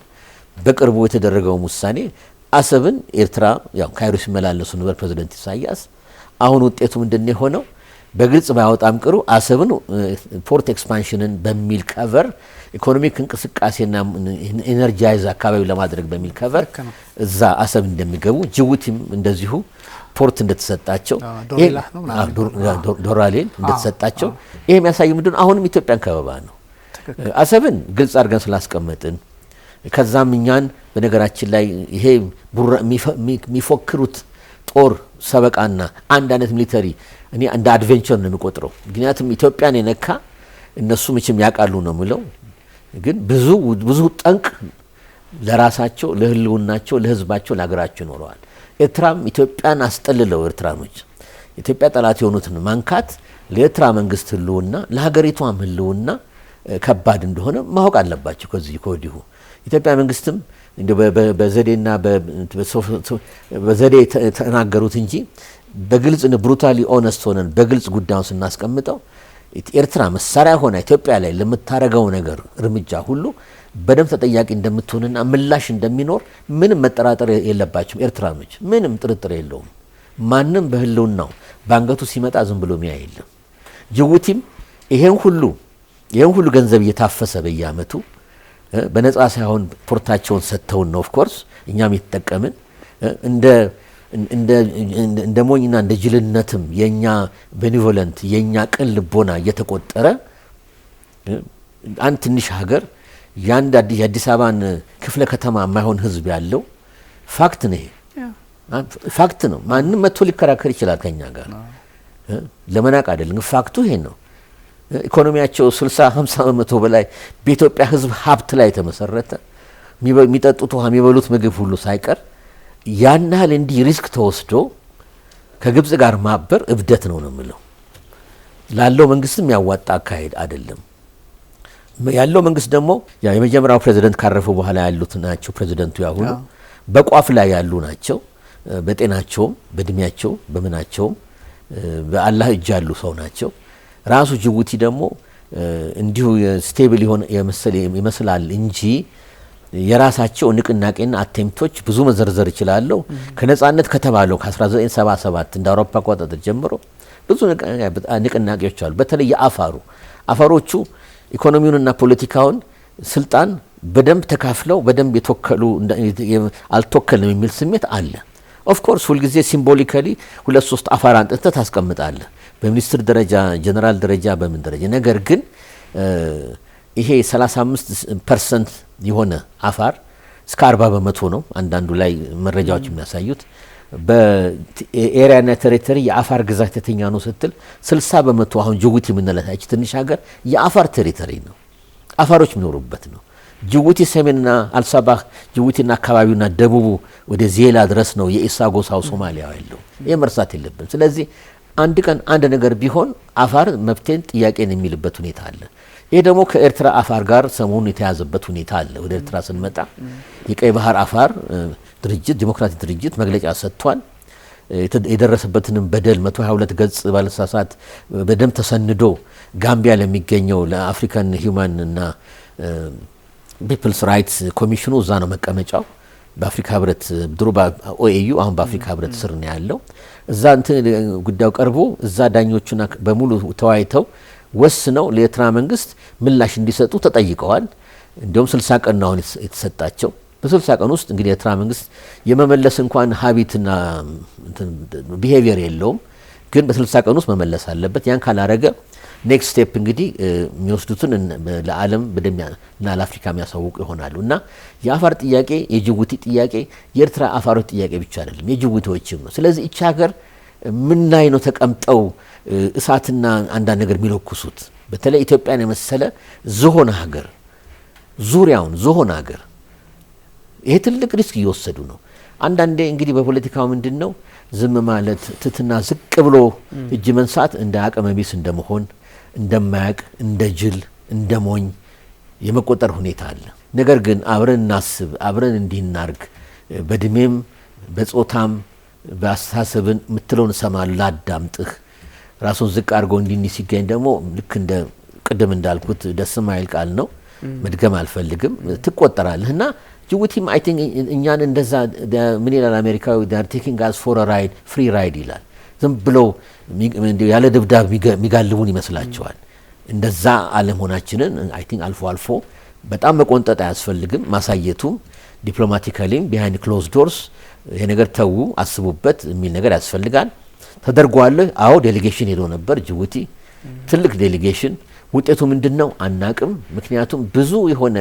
B: በቅርቡ የተደረገው ውሳኔ አሰብን ኤርትራ ያው ካይሮ ሲመላለሱ ነበር ፕሬዝዳንት ኢሳያስ። አሁን ውጤቱ ምንድነው የሆነው? በግልጽ ባያወጣም ቅሩ አሰብን ፖርት ኤክስፓንሽንን በሚል ከቨር ኢኮኖሚክ እንቅስቃሴና ኢነርጂይዝ አካባቢ ለማድረግ በሚል ከቨር እዛ አሰብ እንደሚገቡ ጅቡቲም እንደዚሁ ፖርት እንደተሰጣቸው ዶራሌን እንደተሰጣቸው ይሄ የሚያሳየው ምንድነው? አሁንም ኢትዮጵያን ከበባ ነው። አሰብን ግልጽ አድርገን ስላስቀመጥን ከዛም እኛን በነገራችን ላይ ይሄ የሚፎክሩት ጦር ሰበቃና አንድ አይነት ሚሊተሪ እኔ እንደ አድቬንቸር ነው የሚቆጥረው። ምክንያቱም ኢትዮጵያን የነካ እነሱ ምንም ያቃሉ ነው የሚለው። ግን ብዙ ጠንቅ ለራሳቸው ለህልውናቸው ለህዝባቸው ለሀገራቸው ኖረዋል። ኤርትራም ኢትዮጵያን አስጠልለው ኤርትራኖች ኢትዮጵያ ጠላት የሆኑትን ማንካት ለኤርትራ መንግስት ህልውና ለሀገሪቷም ህልውና ከባድ እንደሆነ ማወቅ አለባቸው። ከዚህ ከወዲሁ ኢትዮጵያ መንግስትም እንደ በዘዴና በዘዴ ተናገሩት እንጂ በግልጽ ብሩታሊ ኦነስት ሆነን በግልጽ ጉዳዩን ስናስቀምጠው ኤርትራ መሳሪያ ሆና ኢትዮጵያ ላይ ለምታረገው ነገር እርምጃ ሁሉ በደም ተጠያቂ እንደምትሆንና ምላሽ እንደሚኖር ምንም መጠራጠር የለባቸውም ኤርትራኖች። ምንም ጥርጥር የለውም። ማንም በህልውናው ባንገቱ ሲመጣ ዝም ብሎ ሚያ የለም። ጅቡቲም ይሄን ሁሉ ገንዘብ እየታፈሰ በየአመቱ በነጻ ሳይሆን ፖርታቸውን ሰጥተውን ነው ኦፍ ኮርስ እኛም የተጠቀምን እንደ ሞኝና እንደ ጅልነትም የኛ ቤኒቮለንት የኛ ቅን ልቦና እየተቆጠረ አንድ ትንሽ ሀገር ያንድ የአዲስ አበባን ክፍለ ከተማ የማይሆን ህዝብ ያለው ፋክት ነው። ፋክት ነው። ማንም መጥቶ ሊከራከር ይችላል ከኛ ጋር ለመናቅ አይደለም። ፋክቱ ይሄ ነው። ኢኮኖሚያቸው 60-50 በመቶ በላይ በኢትዮጵያ ህዝብ ሀብት ላይ የተመሰረተ የሚጠጡት ውሃ የሚበሉት ምግብ ሁሉ ሳይቀር ያን ያህል እንዲህ ሪስክ ተወስዶ ከግብጽ ጋር ማበር እብደት ነው የምለው። ላለው መንግስትም ያዋጣ አካሄድ አይደለም። ያለው መንግስት ደግሞ የመጀመሪያው ፕሬዝዳንት ካረፉ በኋላ ያሉት ናቸው። ፕሬዝዳንቱ ያሁኑ በቋፍ ላይ ያሉ ናቸው። በጤናቸውም በእድሜያቸው በምናቸውም በአላህ እጅ ያሉ ሰው ናቸው። ራሱ ጅቡቲ ደግሞ እንዲሁ ስቴብል የሆነ ይመስላል እንጂ የራሳቸው ንቅናቄና አቴምቶች ብዙ መዘርዘር ይችላል። ከነጻነት ከተባለው ከ1977 እንደ አውሮፓ አቆጣጠር ጀምሮ ብዙ ንቅናቄዎች አሉ። በተለይ አፋሮቹ ኢኮኖሚውንና ፖለቲካውን ስልጣን በደንብ ተካፍለው በደንብ የተወከሉ አልተወከልንም የሚል ስሜት አለ። ኦፍ ኮርስ ሁልጊዜ ሲምቦሊካሊ 2-3 አፋር አንጥተህ ታስቀምጣለህ በሚኒስትር ደረጃ ጀነራል ደረጃ በምን ደረጃ። ነገር ግን ይሄ 35% የሆነ አፋር እስከ 40 በመቶ ነው አንዳንዱ ላይ መረጃዎች የሚያሳዩት። በኤሪያና ቴሪቶሪ የአፋር ግዛት የተኛ ነው ስትል 60 በመቶ አሁን ጅቡቲ የምንላታች ትንሽ ሀገር የአፋር ቴሪቶሪ ነው፣ አፋሮች የሚኖሩበት ነው። ጅቡቲ ሰሜንና አልሳባህ ጅቡቲና አካባቢውና ደቡቡ ወደ ዜላ ድረስ ነው የኢሳ ጎሳው ሶማሊያ ያለው። ይሄ መርሳት የለብን። ስለዚህ አንድ ቀን አንድ ነገር ቢሆን አፋር መብቴን ጥያቄን የሚልበት ሁኔታ አለ። ይሄ ደግሞ ከኤርትራ አፋር ጋር ሰሞኑን የተያዘበት ሁኔታ አለ። ወደ ኤርትራ ስንመጣ የቀይ ባህር አፋር ድርጅት ዲሞክራቲክ ድርጅት መግለጫ ሰጥቷል። የደረሰበትንም በደል 122 ገጽ ባለሳሳት በደንብ ተሰንዶ ጋምቢያ ለሚገኘው ለአፍሪካን ሂውማን እና ፒፕልስ ራይትስ ኮሚሽኑ እዛ ነው መቀመጫው። በአፍሪካ ህብረት ድሮ በኦኤዩ አሁን በአፍሪካ ህብረት ስር ነው ያለው። እዛ ጉዳዩ ቀርቦ እዛ ዳኞቹና በሙሉ ተወያይተው ወስነው ለኤርትራ መንግስት ምላሽ እንዲሰጡ ተጠይቀዋል። እንዲሁም 60 ቀን ነው የተሰጣቸው። በ60 ቀን ውስጥ እንግዲህ የኤርትራ መንግስት የመመለስ እንኳን ሀቢትና ቢሄቪየር የለውም፣ ግን በ60 ቀን ውስጥ መመለስ አለበት። ያን ካላረገ ኔክስት ስቴፕ እንግዲህ የሚወስዱትን ለዓለም እና ለአፍሪካ የሚያሳውቁ ይሆናሉ። እና የአፋር ጥያቄ የጅቡቲ ጥያቄ የኤርትራ አፋሮች ጥያቄ ብቻ አይደለም፣ የጅቡቲዎችም ነው። ስለዚህ እቺ ሀገር ምን ላይ ነው ተቀምጠው እሳትና አንዳንድ ነገር የሚለኩሱት? በተለይ ኢትዮጵያን የመሰለ ዝሆን ሀገር ዙሪያውን ዝሆን ሀገር ይሄ ትልቅ ሪስክ እየወሰዱ ነው። አንዳንዴ እንግዲህ በፖለቲካው ምንድነው ዝም ማለት ትትና ዝቅ ብሎ እጅ መንሳት እንደ አቅመ ቢስ እንደመሆን እንደማያቅ እንደ ጅል እንደ ሞኝ የመቆጠር ሁኔታ አለ። ነገር ግን አብረን እናስብ፣ አብረን እንዲናርግ በእድሜም በጾታም በአስተሳሰብን ምትለውን ሰማሉ ላዳምጥህ ራሱን ዝቅ አድርጎ እንዲህ ሲገኝ ደግሞ ልክ እንደ ቅድም እንዳልኩት ደስ ማይል ቃል ነው፣ መድገም አልፈልግም። ትቆጠራለህና ጅቡቲም አይ ቲንክ እኛን እንደዛ ምን ይላል አሜሪካዊ ዳር ቴኪንግ አስ ፎር አ ራይድ ፍሪ ራይድ ይላል። ዝም ብለው ያለ ድብዳብ የሚጋልቡን ይመስላቸዋል። እንደዛ አለመሆናችንን አይ ቲንክ አልፎ አልፎ በጣም መቆንጠጥ አያስፈልግም። ማሳየቱም ዲፕሎማቲካሊም ቢሃይንድ ክሎዝ ዶርስ ይሄ ነገር ተዉ አስቡበት የሚል ነገር ያስፈልጋል። ተደርጓል። አዎ ዴሌጌሽን ሄዶ ነበር ጅቡቲ፣ ትልቅ ዴሌጌሽን። ውጤቱ ምንድነው አናቅም። ምክንያቱም ብዙ የሆነ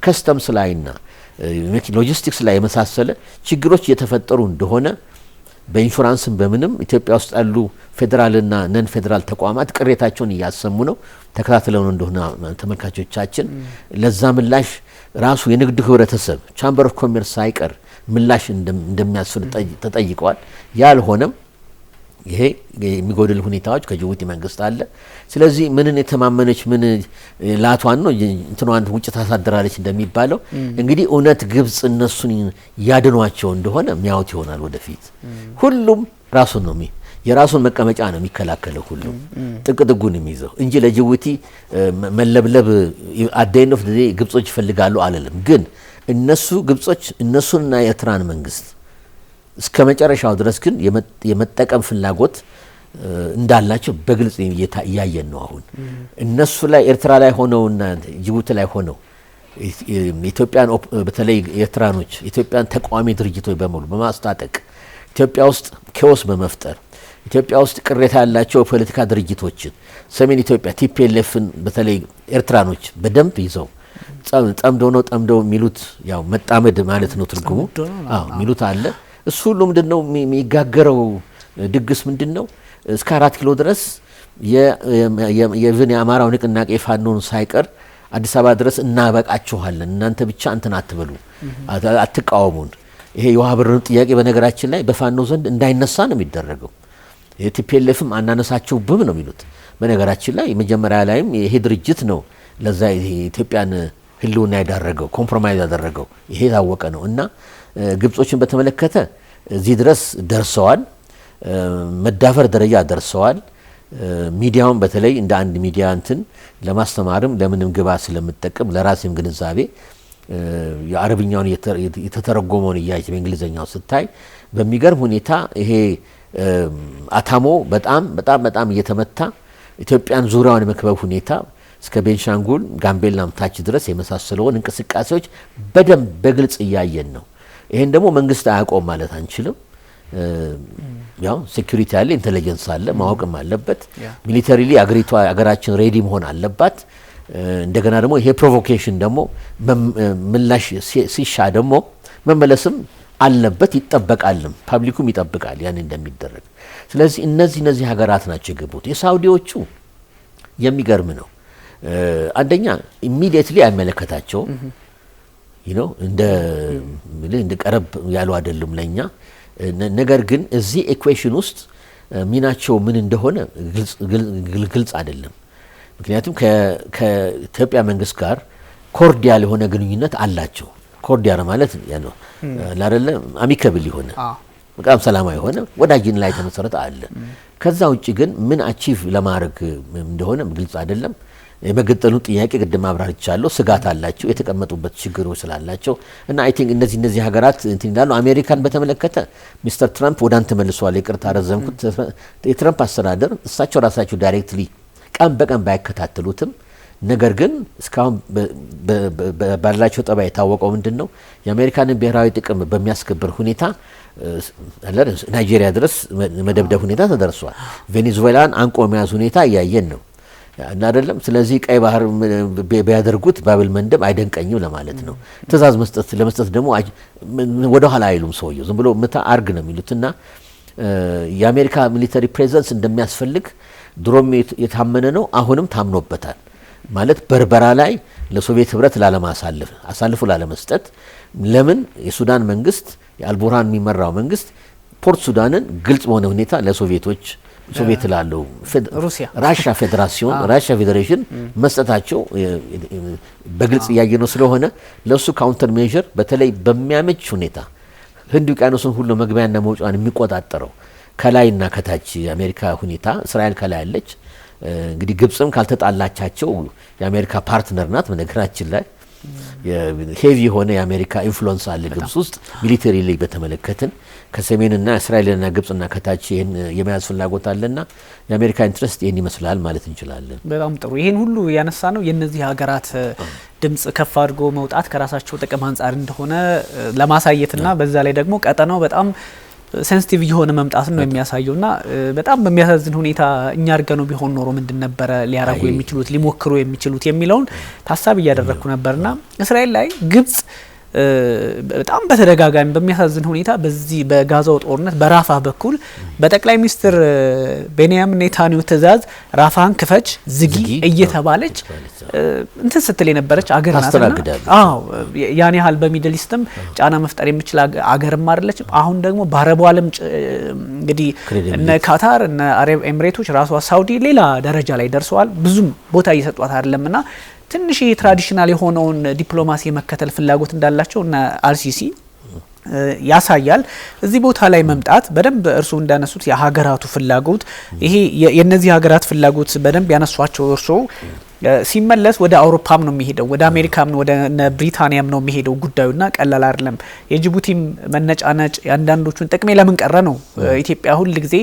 B: ከስተምስ ላይና ሎጂስቲክስ ላይ የመሳሰለ ችግሮች እየተፈጠሩ እንደሆነ በኢንሹራንስም በምንም ኢትዮጵያ ውስጥ ያሉ ፌዴራልና ነን ፌዴራል ተቋማት ቅሬታቸውን እያሰሙ ነው። ተከታትለው እንደሆነ ተመልካቾቻችን ለዛ ምላሽ ራሱ የንግዱ ህብረተሰብ ቻምበር ኦፍ ኮሜርስ ሳይቀር ምላሽ እንደሚያስፈልግ ተጠይቀዋል። ያልሆነም ይሄ የሚጎድል ሁኔታዎች ከጅቡቲ መንግስት አለ። ስለዚህ ምንን የተማመነች ምን ላቷን ነው እንትኗን ውጭ ታሳድራለች እንደሚባለው እንግዲህ እውነት ግብጽ እነሱን ያድኗቸው እንደሆነ የሚያዩት ይሆናል ወደፊት። ሁሉም ራሱን ነው የራሱን መቀመጫ ነው የሚከላከለው፣ ሁሉም ጥቅጥጉን የሚይዘው እንጂ ለጅቡቲ መለብለብ አደይነፍ ግብጾች ይፈልጋሉ አለለም። ግን እነሱ ግብጾች እነሱንና የኤርትራን መንግስት እስከ መጨረሻው ድረስ ግን የመጠቀም ፍላጎት እንዳላቸው በግልጽ እያየን ነው። አሁን እነሱ ላይ ኤርትራ ላይ ሆነውና ጅቡቲ ላይ ሆነው ኢትዮጵያን በተለይ ኤርትራኖች ኢትዮጵያን ተቃዋሚ ድርጅቶች በሙሉ በማስታጠቅ ኢትዮጵያ ውስጥ ኬዎስ በመፍጠር ኢትዮጵያ ውስጥ ቅሬታ ያላቸው ፖለቲካ ድርጅቶችን ሰሜን ኢትዮጵያ ቲፒኤልኤፍን በተለይ ኤርትራኖች በደንብ ይዘው ጠምደው የሚሉት ያው መጣመድ ማለት ነው ትርጉሙ። የሚሉት አለ። እሱ ሁሉ ምንድነው የሚጋገረው ድግስ ምንድነው? እስከ 4 ኪሎ ድረስ የአማራው ንቅናቄ ፋኖን ሳይቀር አዲስ አበባ ድረስ እናበቃችኋለን፣ እናንተ ብቻ እንትን አትበሉ፣ አትቃወሙን። ይሄ የውሃ ብርን ጥያቄ በነገራችን ላይ በፋኖ ዘንድ እንዳይነሳ ነው የሚደረገው። የቲፒኤልኤፍም አናነሳቸው ብም ነው የሚሉት። በነገራችን ላይ መጀመሪያ ላይም ይሄ ድርጅት ነው ለዛ ኢትዮጵያን ህልውና ያዳረገው ኮምፕሮማይዝ ያደረገው። ይሄ ታወቀ ነው። እና ግብጾችን በተመለከተ እዚህ ድረስ ደርሰዋል፣ መዳፈር ደረጃ ደርሰዋል። ሚዲያውን በተለይ እንደ አንድ ሚዲያ እንትን ለማስተማርም ለምንም ግባ ስለምጠቀም ለራሴም ግንዛቤ የአረብኛውን የተተረጎመውን እያየ በእንግሊዘኛው ስታይ በሚገርም ሁኔታ ይሄ አታሞ በጣም እየተመታ ኢትዮጵያን ዙሪያውን የመክበብ ሁኔታ እስከ ቤንሻንጉል ጋምቤላም ታች ድረስ የመሳሰለውን እንቅስቃሴዎች በደንብ በግልጽ እያየን ነው። ይሄን ደግሞ መንግስት አያቆም ማለት አንችልም። ያው ሴኩሪቲ አለ፣ ኢንተለጀንስ አለ፣ ማወቅም አለበት። ሚሊተሪሊ አገራችን ሬዲ መሆን አለባት። እንደገና ደግሞ ይሄ ፕሮቮኬሽን ደግሞ ምላሽ ሲሻ ደግሞ መመለስም አለበት፣ ይጠበቃልም፣ ፓብሊኩም ይጠብቃል ያን እንደሚደረግ። ስለዚህ እነዚህ ሀገራት ናቸው የገቡት። የሳውዲዎቹ የሚገርም ነው። አንደኛ ኢሚዲየትሊ አይመለከታቸው እንደ ቀረብ ያሉ አይደሉም ለኛ። ነገር ግን እዚህ ኢኩዌሽን ውስጥ ሚናቸው ምን እንደሆነ ግልጽ አይደለም። ምክንያቱም ከኢትዮጵያ መንግስት ጋር ኮርዲያል የሆነ ግንኙነት አላቸው። ኮርዲያል ማለት ያለው አይደለ አሚከብል የሆነ በጣም ሰላማዊ የሆነ ወዳጅን ላይ ተመሰረተ አለ። ከዛ ውጪ ግን ምን አቺቭ ለማድረግ እንደሆነ ግልጽ አይደለም። የመገንጠሉ ጥያቄ ቅድም አብራርቻለሁ። ስጋት አላቸው የተቀመጡበት ችግሮች ስላላቸው እና አይ ቲንክ እነዚህ ሀገራት እንትን ይላሉ። አሜሪካን በተመለከተ ሚስተር ትራምፕ ወደ አንተ መልሷል። ይቅርታ ረዘምኩት። የትራምፕ አስተዳደር እሳቸው ራሳቸው ዳይሬክትሊ ቀን በቀን ባይከታተሉትም ነገር ግን እስካሁን ባላቸው ጠባይ የታወቀው ምንድነው የአሜሪካንን ብሔራዊ ጥቅም በሚያስከብር ሁኔታ ናይጄሪያ ድረስ መደብደብ ሁኔታ ተደርሷል። ቬኔዙዌላን አንቆ መያዝ ሁኔታ እያየን ነው እና አይደለም። ስለዚህ ቀይ ባህር ቢያደርጉት ባብል መንደብ አይደንቀኝም ለማለት ነው። ትእዛዝ ለመስጠት ደግሞ ወደ ኋላ አይሉም። ሰውየው ዝም ብሎ ምታ አርግ ነው የሚሉትና የአሜሪካ ሚሊተሪ ፕሬዘንስ እንደሚያስፈልግ ድሮም የታመነ ነው። አሁንም ታምኖበታል ማለት በርበራ ላይ ለሶቪየት ህብረት አሳልፎ ላለመስጠት። ለምን የሱዳን መንግስት የአልቡርሃን የሚመራው መንግስት ፖርት ሱዳንን ግልጽ በሆነ ሁኔታ ለሶቪየቶች ሶቪየት ላለው ራሽያ ፌዴሬሽን መስጠታቸው በግልጽ እያየ ነው። ስለሆነ ለሱ ካውንተር ሜዥር በተለይ በሚያመች ሁኔታ ህንድ ውቅያኖስን ሁሉ መግቢያና መውጫን የሚቆጣጠረው ከላይና ከታች የአሜሪካ ሁኔታ እስራኤል ከላይ አለች። እንግዲህ ግብጽም ካልተጣላቻቸው የአሜሪካ ፓርትነር ናት። በነገራችን ላይ ሄቪ የሆነ የአሜሪካ ኢንፍሉዌንስ አለ ግብጽ ውስጥ ሚሊተሪ ላይ በተመለከትን ከሰሜንና እስራኤልና ግብጽና ከታች ይሄን የመያዝ ፍላጎት አለና የአሜሪካ ኢንትረስት ይሄን ይመስላል ማለት እንችላለን።
A: በጣም ጥሩ። ይሄን ሁሉ ያነሳ ነው የነዚህ ሀገራት ድምጽ ከፍ አድርጎ መውጣት ከራሳቸው ጥቅም አንጻር እንደሆነ ለማሳየትና በዛ ላይ ደግሞ ቀጠናው በጣም ሴንሲቲቭ የሆነ መምጣት ነው የሚያሳየውና በጣም በሚያሳዝን ሁኔታ እኛ አድርገነው ቢሆን ኖሮ ምንድን ነበረ ሊያረጉ የሚችሉት ሊሞክሩ የሚችሉት የሚለውን ታሳቢ እያደረኩ ነበርና እስራኤል ላይ ግብጽ በጣም በተደጋጋሚ በሚያሳዝን ሁኔታ በዚህ በጋዛው ጦርነት በራፋ በኩል በጠቅላይ ሚኒስትር ቤንያሚን ኔታንያሁ ትእዛዝ ራፋን ክፈች ዝጊ እየተባለች እንትን ስትል የነበረች አገር ናትና አዎ ያን ያህል በሚድል ኢስትም ጫና መፍጠር የሚችል አገርም አይደለችም። አሁን ደግሞ በአረቡ ዓለም እንግዲህ እነ ካታር እነ አረብ ኤሚሬቶች ራሷ ሳውዲ ሌላ ደረጃ ላይ ደርሰዋል። ብዙም ቦታ እየሰጧት አይደለምና ትንሽ ትራዲሽናል የሆነውን ዲፕሎማሲ የመከተል ፍላጎት እንዳላቸው እና አልሲሲ ያሳያል። እዚህ ቦታ ላይ መምጣት በደንብ እርሱ እንዳነሱት የሀገራቱ ፍላጎት ይሄ የነዚህ ሀገራት ፍላጎት በደንብ ያነሷቸው እርሱ ሲመለስ ወደ አውሮፓም ነው የሚሄደው፣ ወደ አሜሪካም ነው፣ ወደ ብሪታንያም ነው የሚሄደው። ጉዳዩና ቀላል አይደለም። የጅቡቲም መነጫነጭ የአንዳንዶቹን ጥቅሜ ለምን ቀረ ነው። ኢትዮጵያ ሁል ጊዜ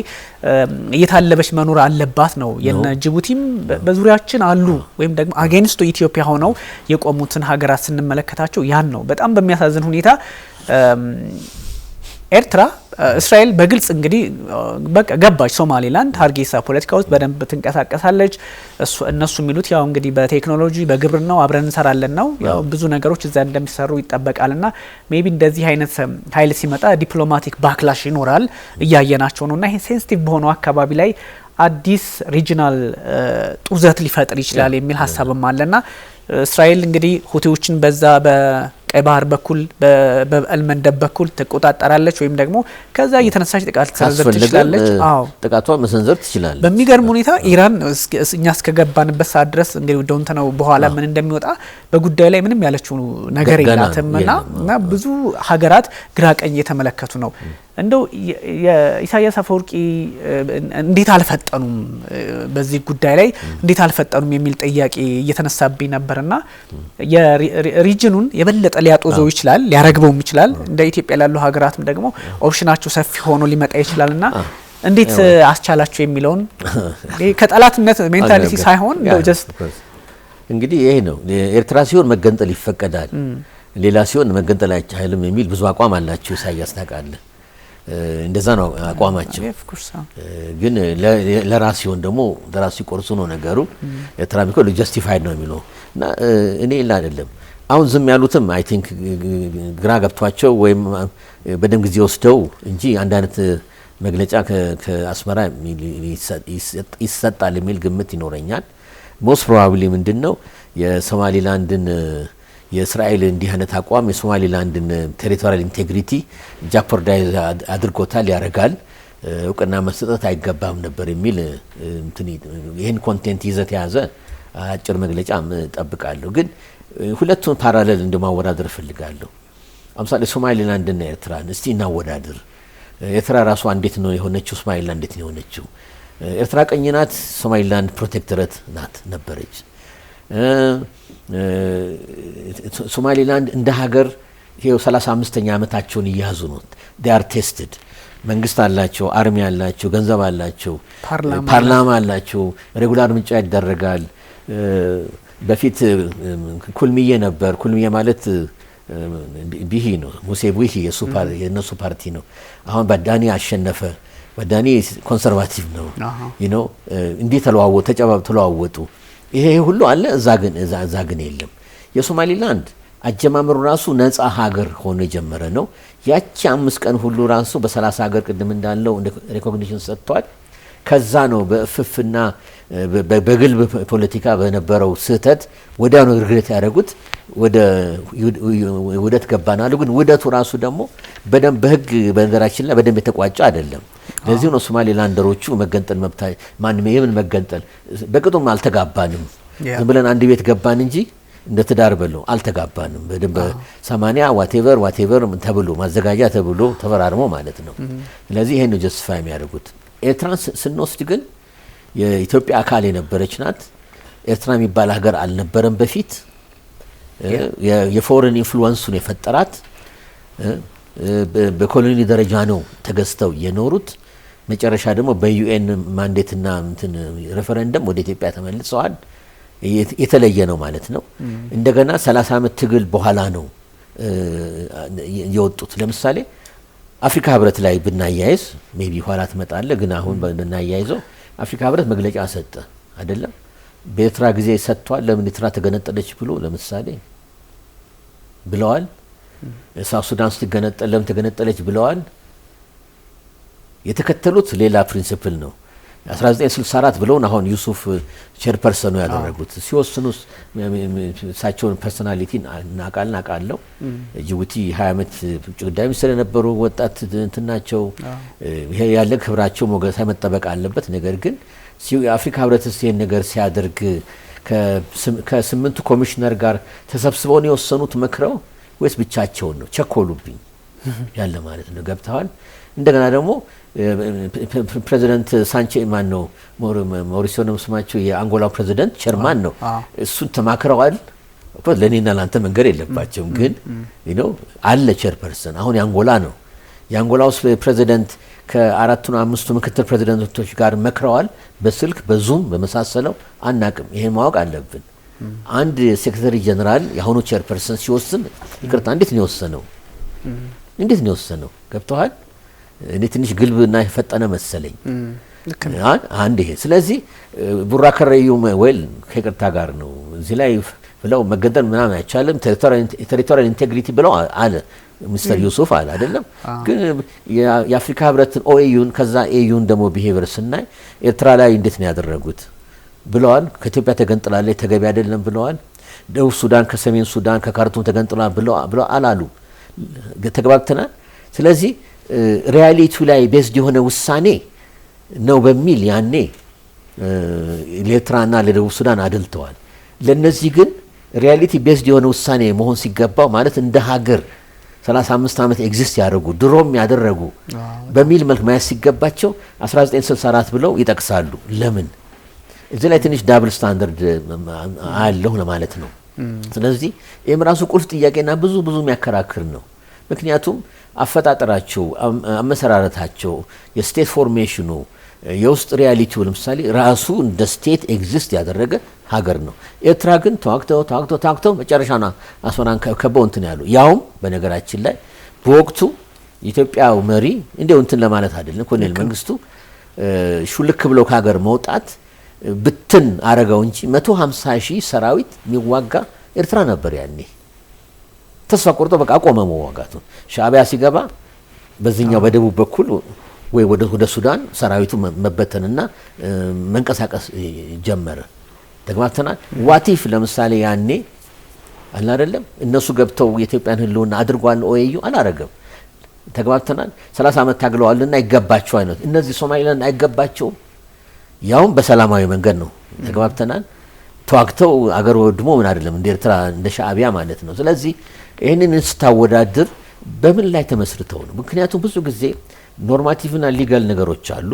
A: እየታለበች መኖር አለባት ነው። የነ ጅቡቲም በዙሪያችን አሉ ወይም ደግሞ አጌንስቶ ኢትዮጵያ ሆነው የቆሙትን ሀገራት ስንመለከታቸው ያን ነው። በጣም በሚያሳዝን ሁኔታ ኤርትራ እስራኤል በግልጽ እንግዲህ በቃ ገባች ሶማሌላንድ ሀርጌሳ ፖለቲካ ውስጥ በደንብ ትንቀሳቀሳለች። እነሱ የሚሉት ያው እንግዲህ በቴክኖሎጂ በግብርናው አብረን እንሰራለን ነው። ያው ብዙ ነገሮች እዛ እንደሚሰሩ ይጠበቃልና ሜቢ እንደዚህ አይነት ኃይል ሲመጣ ዲፕሎማቲክ ባክላሽ ይኖራል፣ እያየናቸው ነውና ይሄ ሴንሲቲቭ በሆነው አካባቢ ላይ አዲስ ሪጂናል ጡዘት ሊፈጥር ይችላል የሚል ሀሳብም አለና እስራኤል እንግዲህ ሁቲዎችን በዛ በቀይ ባህር በኩል በአልመንደብ በኩል ትቆጣጠራለች ወይም ደግሞ ከዛ እየተነሳች ጥቃት ልትሰነዝር ትችላለች። አዎ ጥቃቷን መሰንዘር ትችላለች። በሚገርም ሁኔታ ኢራን እኛ እስከገባንበት ሰዓት ድረስ እንግዲህ ወደውንተ ነው በኋላ ምን እንደሚወጣ በጉዳዩ ላይ ምንም ያለችው ነገር የላትምና ብዙ ሀገራት ግራቀኝ እየተመለከቱ ነው። እንደው የኢሳያስ አፈወርቂ እንዴት አልፈጠኑም በዚህ ጉዳይ ላይ እንዴት አልፈጠኑም የሚል ጥያቄ እየተነሳብኝ ነበርና የሪጅኑን የበለጠ ሊያጦዘው ይችላል፣ ሊያረግበውም ይችላል። እንደ ኢትዮጵያ ላሉ ሀገራትም ደግሞ ኦፕሽናቸው ሰፊ ሆኖ ሊመጣ ይችላልና እንዴት አስቻላቸው የሚለውን ከጠላትነት ሜንታሊቲ ሳይሆን እንደው ጀስት እንግዲህ ይሄ ነው። ኤርትራ ሲሆን መገንጠል ይፈቀዳል፣ ሌላ ሲሆን መገንጠል አይቻልም የሚል ብዙ አቋም አላቸው። ኢሳያስ ታውቃለህ፣ እንደዛ ነው አቋማቸው። ግን ለራስ ሲሆን ደግሞ ለራስ ሲቆርሱ ነው ነገሩ። ኤርትራ ቢኮ ጀስቲፋይድ ነው የሚለው እና እኔ ላ አይደለም አሁን ዝም ያሉትም አይ ቲንክ ግራ ገብቷቸው ወይም በደም ጊዜ ወስደው እንጂ አንድ አይነት መግለጫ ከአስመራ ይሰጣል የሚል ግምት ይኖረኛል። ሞስት ፕሮባብሊ ምንድነው የሶማሊላንድን የእስራኤል እንዲህ አይነት አቋም የሶማሊላንድን ቴሪቶሪያል ኢንቴግሪቲ ጃፖርዳይዝ አድርጎታል፣ ያረጋል፣ እውቅና መስጠት አይገባም ነበር የሚል ይህን ኮንቴንት ይዘት የያዘ አጭር መግለጫ ጠብቃለሁ። ግን ሁለቱን ፓራሌል እንደማወዳደር እፈልጋለሁ። ለምሳሌ ሶማሊላንድና ኤርትራን እስቲ እናወዳድር። ኤርትራ ራሷ እንዴት ነው የሆነችው? ሶማሊላንድ እንዴት ነው የሆነችው? ኤርትራ ቀኝ ናት፣ ሶማሊላንድ ፕሮቴክተሬት ናት ነበረች። ሶማሊላንድ እንደ ሀገር ይሄው 35ኛ ዓመታቸውን እያዙ ነው። they are tested መንግስት አላቸው፣ አርሚ አላቸው፣ ገንዘብ አላቸው፣ ፓርላማ አላቸው፣ ሬጉላር ምርጫ ይደረጋል። በፊት ኩልሚዬ ነበር። ኩልሚዬ ማለት ቢሂ ነው፣ ሙሴ ቢሂ የነሱ ፓርቲ ነው። አሁን ባዳኒ አሸነፈ። ባዳኒ ኮንሰርቫቲቭ ነው። እንዲህ ተለዋወጡ። ይሄ ሁሉ አለ። እዛ ግን የለም። የሶማሊላንድ አጀማመሩ ራሱ ነጻ ሀገር ሆኖ የጀመረ ነው። ያቺ 5 ቀን ሁሉ ራሱ በ30 ሀገር ቅድም እንዳለው ሪኮግኒሽን ሰጥቷል። ከዛ ነው በእፍፍና በግልብ ፖለቲካ በነበረው ስህተት ወዲያው ነው ሪግሬት ያደረጉት፣ ወደ ውህደት ገባናሉ። ግን ውህደቱ ራሱ ደግሞ በደንብ በህግ በነገራችን ላይ በደንብ የተቋጨ አይደለም። ለዚህ ነው ሶማሊላንደሮቹ መገንጠል መብታ ማንም የምን መገንጠል በቅጡም አልተጋባንም። ዝም ብለን አንድ ቤት ገባን እንጂ እንደ ትዳር በለው አልተጋባንም። በደንብ 80 ዋቴቨር ተብሎ ማዘጋጃ ተብሎ ተፈራርሞ ማለት ነው። ስለዚህ ይሄን ነው ጀስቲፋይ የሚያደርጉት። ኤርትራን ስንወስድ ግን የኢትዮጵያ አካል የነበረች ናት። ኤርትራ የሚባል ሀገር አልነበረም በፊት። የፎሬን ኢንፍሉዌንሱን የፈጠራት በኮሎኒ ደረጃ ነው ተገዝተው የኖሩት። መጨረሻ ደግሞ በዩኤን ማንዴትና ሬፈረንደም ወደ ኢትዮጵያ ተመልሰዋል። የተለየ ነው ማለት ነው። እንደገና 30 ዓመት ትግል በኋላ ነው የወጡት። ለምሳሌ አፍሪካ ህብረት ላይ ብናያይዝ ሜቢ ኋላ ትመጣለ፣ ግን አሁን ብናያይዘው አፍሪካ ህብረት መግለጫ ሰጠ አይደለም? በኤርትራ ጊዜ ሰጥቷል። ለምን ኤርትራ ተገነጠለች ብሎ ለምሳሌ ብለዋል። ሳውት ሱዳን ስትገነጠል ለምን ተገነጠለች ብለዋል። የተከተሉት ሌላ ፕሪንሲፕል ነው። 1964 ብለውን አሁን ዩሱፍ ቼርፐርሰኑ ያደረጉት ሲወስኑስ እሳቸውን ፐርሶናሊቲ እናቃለው። ጅቡቲ 20 ዓመት ውጭ ጉዳይ ሚኒስትር የነበሩ ወጣት እንትናቸው ይሄ ያለ ክብራቸው ሞገሳ መጠበቅ አለበት። ነገር ግን የአፍሪካ ህብረት ይሄን ነገር ሲያደርግ ከ8 ኮሚሽነር ጋር ተሰብስበው ነው የወሰኑት መክረው ወይስ ብቻቸውን ነው? ቸኮሉብኝ።
B: ያለ ማለት ነው። ገብተዋል። እንደገና ደግሞ ፕሬዚደንት ሳንቼ ማን ነው ሞሪሲዮ ነው ስማቸው የአንጎላው ፕሬዚደንት ቸርማን ነው። እሱን ተማክረዋል። ለኔና ላንተ መንገር የለባቸውም ግን አለ ቼርፐርሰን አሁን የአንጎላ ነው። የአንጎላው ፕሬዚደንት ከ4ቱና 5ቱ ምክትል ፕሬዚደንቶች ጋር መክረዋል። በስልክ በዙም በመሳሰለው አናቅም። ይሄን ማወቅ አለብን። አንድ ሴክሬታሪ ጀነራል የአሁኑ ቼርፐርሰን ሲወስን ይቅርታ እንዴት ነው የወሰነው? ገብተዋል። እኔ ትንሽ ግልብና የፈጠነ መሰለኝ አንድ ይሄ። ስለዚህ ቡራ ከረዩ ወይል ከይቅርታ ጋር ነው እዚህ ላይ ብለው መገደል ምናምን አይቻልም። ቴሪቶሪያል ኢንቴግሪቲ ብለው አለ ሚስተር ዩሱፍ አለ አይደለም። ግን የአፍሪካ ህብረትን ኦኤዩን ከዛ ኤዩን ደግሞ ቢሄቨር ስናይ ኤርትራ ላይ እንዴት ነው ያደረጉት ብለዋል። ከኢትዮጵያ ተገንጥላለች ተገቢ አይደለም ብለዋል። ደቡብ ሱዳን ከሰሜን ሱዳን ከካርቱም ተገንጥላ ብለው አላሉ። ተግባብተናል። ስለዚህ ሪያሊቲው ላይ ቤዝድ የሆነ ውሳኔ ነው በሚል ያኔ ለኤርትራና ለደቡብ ሱዳን አድልተዋል። ለነዚህ ግን ሪያሊቲ ቤዝድ የሆነ ውሳኔ መሆን ሲገባው ማለት እንደ ሀገር 35 ዓመት ኤግዚስት ያደረጉ ድሮም ያደረጉ በሚል መልክ ማየት ሲገባቸው 1964 ብለው ይጠቅሳሉ። ለምን እዚህ ላይ ትንሽ ዳብል ስታንዳርድ አለው ለማለት ነው። ስለዚህ ይህም ራሱ ቁልፍ ጥያቄና ብዙ የሚያከራክር ነው። ምክንያቱም አፈጣጠራቸው፣ አመሰራረታቸው፣ የስቴት ፎርሜሽኑ፣ የውስጥ ሪያሊቲው ለምሳሌ ራሱ እንደ ስቴት ኤግዚስት ያደረገ ሀገር ነው። ኤርትራ ግን ተዋግተው መጨረሻና አስመራን ከበው እንትን ያሉ ያውም በነገራችን ላይ በወቅቱ የኢትዮጵያው መሪ እንደው እንትን ለማለት አይደለም ኮሎኔል መንግስቱ ሹልክ ብለው ከሀገር መውጣት ብትን አረጋው እንጂ 150,000 ሰራዊት የሚዋጋ ኤርትራ ነበር ያኔ። ተስፋ ቆርጦ በቃ ቆመ መዋጋቱ። ሻዕቢያ ሲገባ በዚህኛው በደቡብ በኩል ወይ ወደ ሱዳን ሰራዊቱ መበተንና መንቀሳቀስ ጀመረ። ተግባብተናል። ዋቲፍ ለምሳሌ ያኔ አለ አይደለም እነሱ ገብተው የኢትዮጵያን ህልውና አድርጓል ኦኤዩ አላረገም። ተግባብተናል። 30 ዓመት ታግለዋልና ይገባቸው አይነት እነዚህ ሶማሊላንድ አይገባቸውም። ያውም በሰላማዊ መንገድ ነው። ተግባብተናል። ተዋግተው አገር ወድሞ ምን አይደለም እንደ ኤርትራ እንደ ሻዕቢያ ማለት ነው። ስለዚህ ይህንን ስታወዳድር በምን ላይ ተመስርተው ነው? ምክንያቱም ብዙ ጊዜ ኖርማቲቭና ሊጋል ነገሮች አሉ።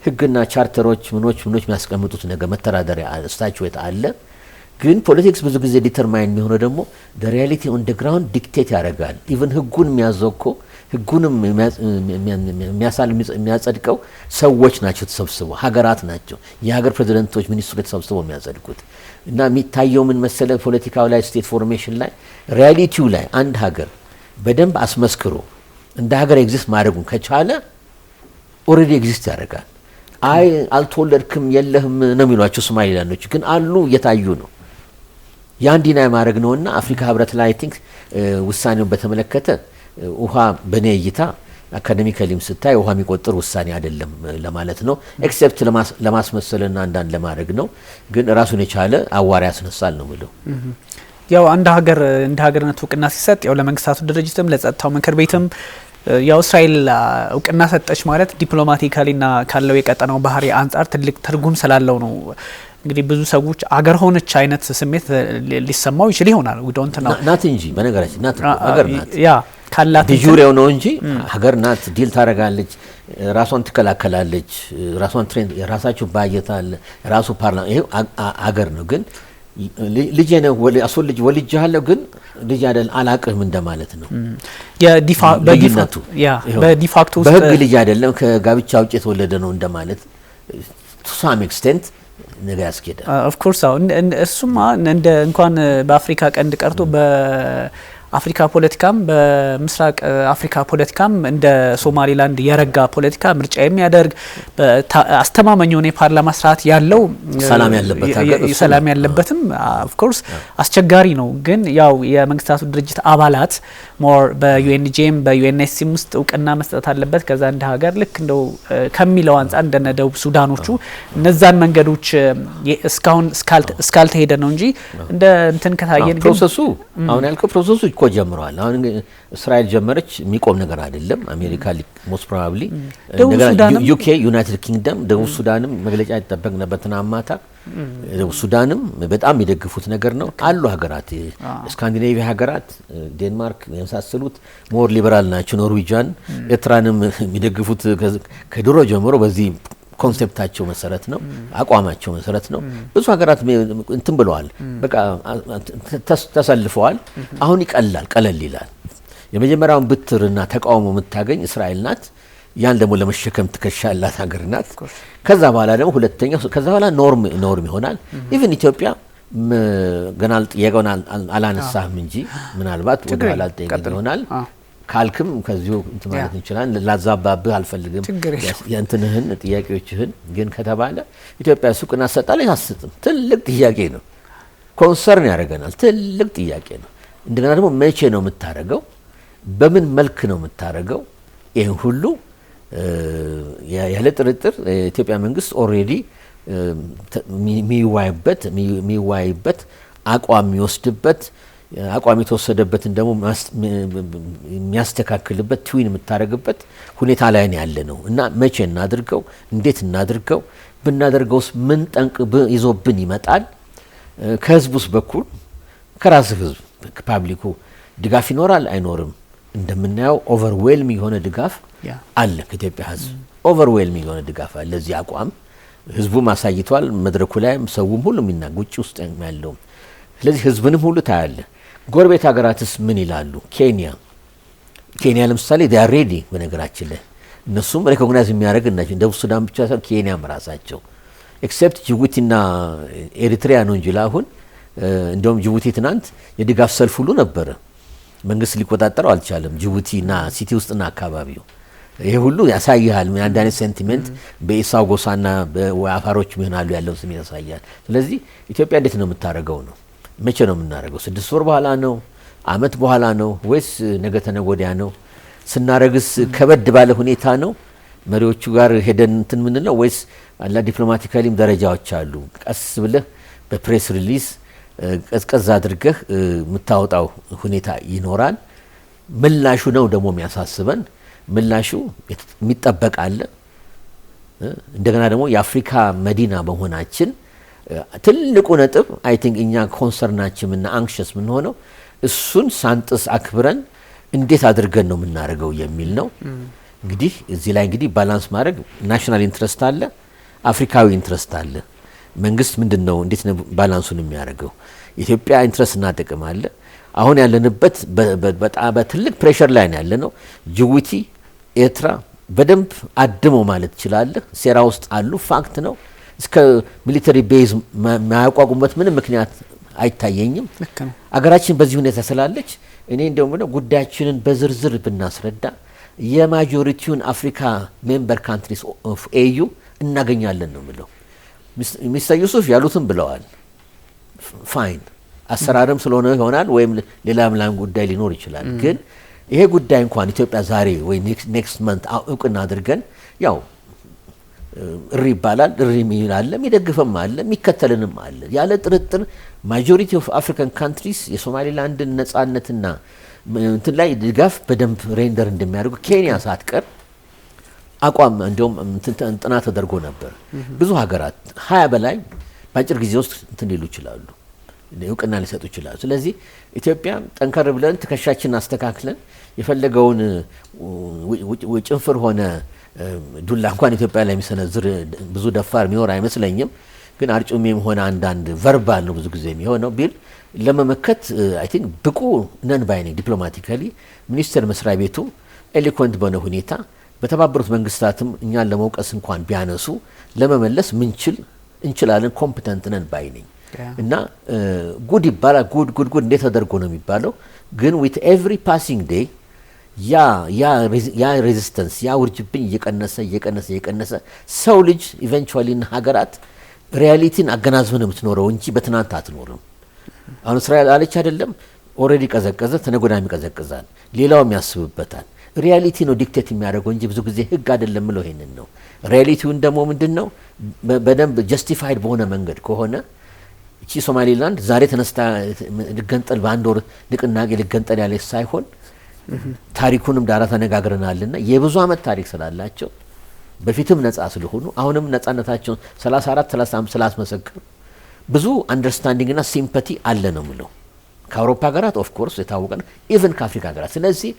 B: ህግና ቻርተሮች ምኖች የሚያስቀምጡት ነገር መተዳደሪያ ስታቹዌት አለ። ግን ፖለቲክስ ብዙ ጊዜ ዲተርማይን የሚሆነው ደግሞ the reality on the ground ዲክቴት ያደርጋል። ኢቭን ህጉን የሚያዘው እኮ ህጉንም የሚያጸድቀው ሰዎች ናቸው ተሰብስበው፣ ሀገራት ናቸው። የሀገር ፕሬዚደንቶች፣ ሚኒስትሮች ተሰብስበው የሚያጸድቁት እና የሚታየው ምን መሰለ ፖለቲካው ላይ ስቴት ፎርሜሽን ላይ ሪያሊቲው ላይ አንድ ሀገር በደንብ አስመስክሮ እንደ ሀገር ኤግዚስት ማድረጉን ከቻለ ኦልሬዲ ኤግዚስት ያደርጋል። አይ አልተወለድክም የለህም ነው የሚሏቸው ሶማሊላንዶች፣ ግን አሉ እየታዩ ነው። ያንዲና ማድረግ ነውና አፍሪካ ህብረት ላይ አይ ቲንክ ውሳኔውን በተመለከተ ውሃ በኔ እይታ አካዴሚካሊም ስታይ ውሃ የሚቆጥር ውሳኔ አይደለም ለማለት ነው። ኤክሴፕት ለማስመሰልና አንዳንድ ለማድረግ ነው። ግን ራሱን የቻለ አዋሪ ያስነሳል ነው ብለው
A: ያው አንድ ሀገር እንደ ሀገርነት እውቅና ሲሰጥ ያው ለመንግስታቱ ድርጅትም ለጸጥታው ምክር ቤትም ያው እስራኤል እውቅና ሰጠች ማለት ዲፕሎማቲካሊና ካለው የቀጠናው ባህሪ አንጻር ትልቅ ትርጉም ስላለው ነው። እንግዲህ ብዙ ሰዎች አገር ሆነች አይነት ስሜት ሊሰማው ይችል ይሆናል። ዶንት ነው
B: ናት እንጂ በነገራችን ናት ሀገር ናት
A: ያ ካላት
B: ዲጁሪው ነው እንጂ ሀገር ናት። ዲል ታረጋለች፣ ራሷን ትከላከላለች፣ ራሷን ትሬን የራሳቸው ባጀታል ራሱ ፓርላማ ይሄ ሀገር ነው። ግን ልጅ ነው አሶል ልጅ ወልጃለሁ ግን ልጅ አይደል አላቅህም እንደማለት ነው። በዲፋክቶ በህግ ልጅ አይደለም ከጋብቻ ውጭ የተወለደ ነው እንደማለት to some extent ነገር ያስኬዳል።
A: ኦፍ ኮርስ እሱማ እንደ እንኳን በአፍሪካ ቀንድ ቀርቶ በአፍሪካ ፖለቲካም በምስራቅ አፍሪካ ፖለቲካም እንደ ሶማሊላንድ የረጋ ፖለቲካ ምርጫ የሚያደርግ አስተማማኝ የሆነ የፓርላማ ስርዓት ያለው ሰላም ያለበትም ኦፍ ኮርስ አስቸጋሪ ነው። ግን ያው የመንግስታቱ ድርጅት አባላት ሞር በዩኤንጂኤም በዩኤንኤስሲም ውስጥ እውቅና መስጠት አለበት። ከዛ እንደ ሀገር ልክ እንደው ከሚለው አንጻር እንደነ ደቡብ ሱዳኖቹ እነዛን መንገዶች እስካሁን እስካልተሄደ ነው እንጂ እንደ እንትን ከታየን
B: ፕሮሰሱ አሁን ያልከው ፕሮሰሱ ጀምረዋል። አሁን እስራኤል ጀመረች የሚቆም ነገር አይደለም። አሜሪካ ሞስት ፕሮባብሊ ዩኬ፣ ዩናይትድ ኪንግደም፣ ደቡብ ሱዳንም መግለጫ ይጠበቅነበትና አማታ ደቡብ ሱዳንም በጣም የሚደግፉት ነገር ነው አሉ ሀገራት ስካንዲኔቪያ ሀገራት ዴንማርክ የመሳሰሉት ሞር ሊበራል ናቸው። ኖርዌጂያን ኤርትራንም የሚደግፉት ከድሮ ጀምሮ በዚህ ኮንሴፕታቸው መሰረት ነው፣ አቋማቸው መሰረት ነው። ብዙ ሀገራት እንትን ብለዋል፣ በቃ ተሰልፈዋል። አሁን ይቀላል፣ ቀለል ይላል። የመጀመሪያውን ብትርና ተቃውሞ የምታገኝ እስራኤል ናት። ያን ደግሞ ለመሸከም ትከሻ ያላት ሀገር ናት። ከዛ በኋላ ደግሞ ሁለተኛው ከዛ በኋላ ኖርም ይሆናል። ኢቭን ኢትዮጵያ ገና ጥያቄውን አላነሳህም እንጂ ምናልባት ወደ ኋላ ጠይቀን ይሆናል ካልክም ከዚሁ እንትን ማለት እንችላለን። ላዛባብህ አልፈልግም የእንትንህን ጥያቄዎችህን። ግን ከተባለ ኢትዮጵያ ሱቅና ሰጣለች አትሰጥም፣ ትልቅ ጥያቄ ነው። ኮንሰርን ያደርገናል፣ ትልቅ ጥያቄ ነው። እንደገና ደግሞ መቼ ነው የምታደርገው? በምን መልክ ነው የምታደርገው? ይህን ሁሉ ያለ ጥርጥር የኢትዮጵያ መንግስት ኦልሬዲ የሚዋይበት አቋም የሚወስድበት አቋም የተወሰደበትን ደግሞ የሚያስተካክልበት ትዊን የምታደርግበት ሁኔታ ላይ ነው ያለ ነው እና መቼ እናድርገው? እንዴት እናድርገው? ብናደርገውስ ምን ጠንቅ ይዞብን ይመጣል? ከህዝቡስ በኩል ከራስህ ህዝብ ፓብሊኩ ድጋፍ ይኖራል አይኖርም? እንደምናየው ኦቨርዌልሚንግ የሆነ ድጋፍ አለ ከኢትዮጵያ ህዝብ። ኦቨርዌልሚንግ የሆነ ድጋፍ አለ ለዚህ አቋም። ህዝቡም አሳይቷል መድረኩ ላይም ሰውም ሁሉ የሚናገር ውጭ ውስጥ ያለው። ስለዚህ ህዝብንም ሁሉ ታያለ። ጎረቤት ሀገራትስ ምን ይላሉ? ኬንያ ለምሳሌ ዲያር ሬዲ በነገራችን ላይ እነሱም ሬኮግናይዝ የሚያደርግ ናቸው። ደቡብ ሱዳን ብቻ ሳይሆን ኬንያም ራሳቸው ኤክሴፕት ጅቡቲና ኤሪትሪያ ነው እንጂ አሁን እንደውም ጅቡቲ ትናንት የድጋፍ ሰልፍ ሁሉ ነበረ። መንግስት ሊቆጣጠረው አልቻለም። ጅቡቲና ሲቲ ውስጥና አካባቢው ይሄ ሁሉ ያሳያል። አንድ አይነት ሴንቲሜንት በኢሳው ጎሳና በአፋሮች ይሆናሉ ያለው ስሜት ያሳያል። ስለዚህ ኢትዮጵያ እንዴት ነው የምታደርገው ነው? መቼ ነው የምናደርገው? 6 ወር በኋላ ነው? አመት በኋላ ነው? ወይስ ነገ ተነገ ወዲያ ነው? ስናረግስ ከበድ ባለ ሁኔታ ነው መሪዎቹ ጋር ሄደን እንትን ምንለው ወይስ አላ ዲፕሎማቲካሊም ደረጃዎች አሉ? ቀስ ብለህ በፕሬስ ሪሊዝ ቀዝቀዝ አድርገህ የምታወጣው ሁኔታ ይኖራል። ምላሹ ነው ደግሞ የሚያሳስበን። ምላሹ የሚጠበቅ አለ። እንደገና ደግሞ የአፍሪካ መዲና በመሆናችን ትልቁ ነጥብ አይ ቲንክ እኛ ኮንሰርናችን እና አንክሸስ ምን ሆነው እሱን ሳንጥስ አክብረን እንዴት አድርገን ነው የምናደርገው የሚል ነው። እንግዲህ እዚህ ላይ እንግዲህ ባላንስ ማድረግ ናሽናል ኢንትረስት አለ፣ አፍሪካዊ ኢንትረስት አለ። መንግስት ምንድነው እንዴት ነው ባላንሱን የሚያደርገው? ኢትዮጵያ ኢንትረስት እና ጥቅም አለ። አሁን ያለንበት በጣም በትልቅ ፕሬሸር ላይ ነው ያለነው። ጅቡቲ፣ ኤርትራ በደንብ አድመው ማለት ይችላል ሴራ ውስጥ አሉ። ፋክት ነው። እስከ ሚሊተሪ ቤዝ ማያቋቁሙበት ምንም ምክንያት አይታየኝም። አገራችን በዚህ ሁኔታ ስላለች እኔ እንደውም ነው ጉዳያችንን በዝርዝር ብናስረዳ የማጆሪቲውን አፍሪካ ሜምበር ካንትሪስ ኦፍ ኤዩ እናገኛለን ነው ምለው። ሚስተር ዩሱፍ ያሉትን ብለዋል። ፋይን አሰራርም ስለሆነ ይሆናል ወይም ሌላም ጉዳይ ሊኖር ይችላል። ግን ይሄ ጉዳይ እንኳን ኢትዮጵያ ዛሬ ወይ ኔክስት መንት እውቅና አድርገን ያው እሪ ይባላል። እሪ የሚላል የሚደግፍም አለ የሚከተልንም አለ። ያለ ጥርጥር ማጆሪቲ ኦፍ አፍሪካን ካንትሪስ የሶማሊላንድን ነጻነትና እንትን ላይ ድጋፍ በደንብ ሬንደር እንደሚያደርጉ ኬንያ ሳትቀር አቋም እንደውም ጥናት ተደርጎ ነበር። ብዙ ሀገራት 20 በላይ በአጭር ጊዜ ውስጥ እንትን ሊሉ ይችላሉ፣ እውቅና ሊሰጡ ይችላሉ። ስለዚህ ኢትዮጵያ ጠንከር ብለን ትከሻችን አስተካክለን የፈለገውን ጭንፍር ሆነ ዱላ እንኳን ኢትዮጵያ ላይ የሚሰነዝር ብዙ ደፋር የሚኖር አይመስለኝም። ግን አርጩሜም ሆነ አንዳንድ ቨርባል ነው ብዙ ጊዜ የሚሆነው ቢል ለመመከት አይ ቲንክ ብቁ ነን ባይ ነኝ። ዲፕሎማቲካሊ ሚኒስቴር መስሪያ ቤቱ ኤሊኮንት በሆነ ሁኔታ በተባበሩት መንግስታትም እኛን ለመውቀስ እንኳን ቢያነሱ ለመመለስ እንችላለን፣ ኮምፒተንት ነን ባይ ነኝ። እና ጉድ ይባላል። ጉድ እንዴት ተደርጎ ነው የሚባለው? ግን ዊት ኤቭሪ ፓሲንግ ዴይ ያ ሬዚስተንስ ያ ውርጅብኝ እየቀነሰ ሰው ልጅ ኢቨንቹዋሊ ሀገራት ሪያሊቲን አገናዝበን ነው የምትኖረው እንጂ በትናንት አትኖርም። አሁን እስራኤል አለች አይደለም፣ ኦልሬዲ ቀዘቀዘ፣ ተነጎዳሚ ይቀዘቅዛል፣ ሌላውም ያስብበታል። ሪያሊቲ ነው ዲክቴት የሚያደርገው እንጂ ብዙ ጊዜ ህግ አይደለም ብለው ይሄንን ነው። ሪያሊቲውን ደግሞ ምንድነው በደንብ ጀስቲፋይድ በሆነ መንገድ ከሆነ እቺ ሶማሌላንድ ዛሬ ተነስታ ልገንጠል በአንድ ወር ንቅናቄ ልገንጠል ያለች ሳይሆን ታሪኩንም ዳራ ተነጋግረናልና የብዙ አመት ታሪክ ስላላቸው በፊትም ነጻ ስለሆኑ አሁንም ነጻነታቸውን 34 35 ስላስመሰከሩ ብዙ አንደርስታንዲንግና ሲምፓቲ አለ ነው ምለው ከአውሮፓ ሀገራት ኦፍ ኮርስ የታወቀ ነው ኢቭን ከአፍሪካ ሀገራት። ስለዚህ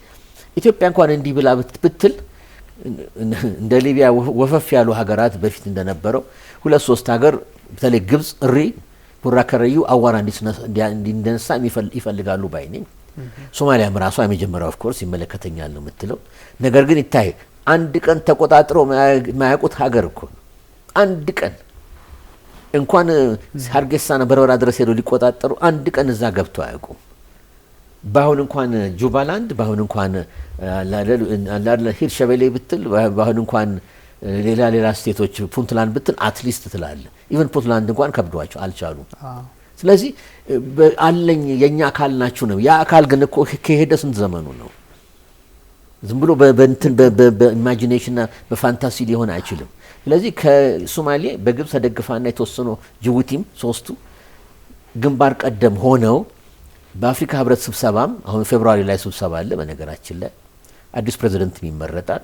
B: ኢትዮጵያ እንኳን እንዲህ ብላ ብትል እንደ ሊቢያ ወፈፍ ያሉ ሀገራት በፊት እንደነበረው 2-3 ሀገር በተለይ ግብጽ ቡራ ከረዩ አዋራ እንዲነሳ ይፈልጋሉ ባይ ነኝ። ሶማሊያም ራሷ የመጀመሪያው ኦፍ ኮርስ ይመለከተኛል ነው የምትለው። ነገር ግን ይታይ አንድ ቀን ተቆጣጥሮ ማያውቁት ሀገር እኮ አንድ ቀን እንኳን ሀርጌሳና በርበራ ድረስ ሄደው ሊቆጣጠሩ አንድ ቀን እዛ ገብቶ አያውቁም። ባሁን እንኳን ጁባላንድ ባሁን እንኳን ሂርሸቤሌ ብትል ባሁን እንኳን ሌላ ስቴቶች ፑንትላንድ ብትል አትሊስት ትላለ። ኢቨን ፑንትላንድ እንኳን ከብዷቸው አልቻሉም። ስለዚህ አለኝ የኛ አካል ናችሁ ነው። ያ አካል ግን እኮ ከሄደ ስንት ዘመኑ ነው። ዝም ብሎ በእንትን በኢማጂኔሽንና በፋንታሲ ሊሆን አይችልም። ስለዚህ ከሶማሌ በግብጽ ተደግፋና የተወሰኑ ጅቡቲም ሶስቱ ግንባር ቀደም ሆነው በአፍሪካ ህብረት ስብሰባም አሁን ፌብሩዋሪ ላይ ስብሰባ አለ። በነገራችን ላይ አዲስ ፕሬዚደንት ይመረጣል።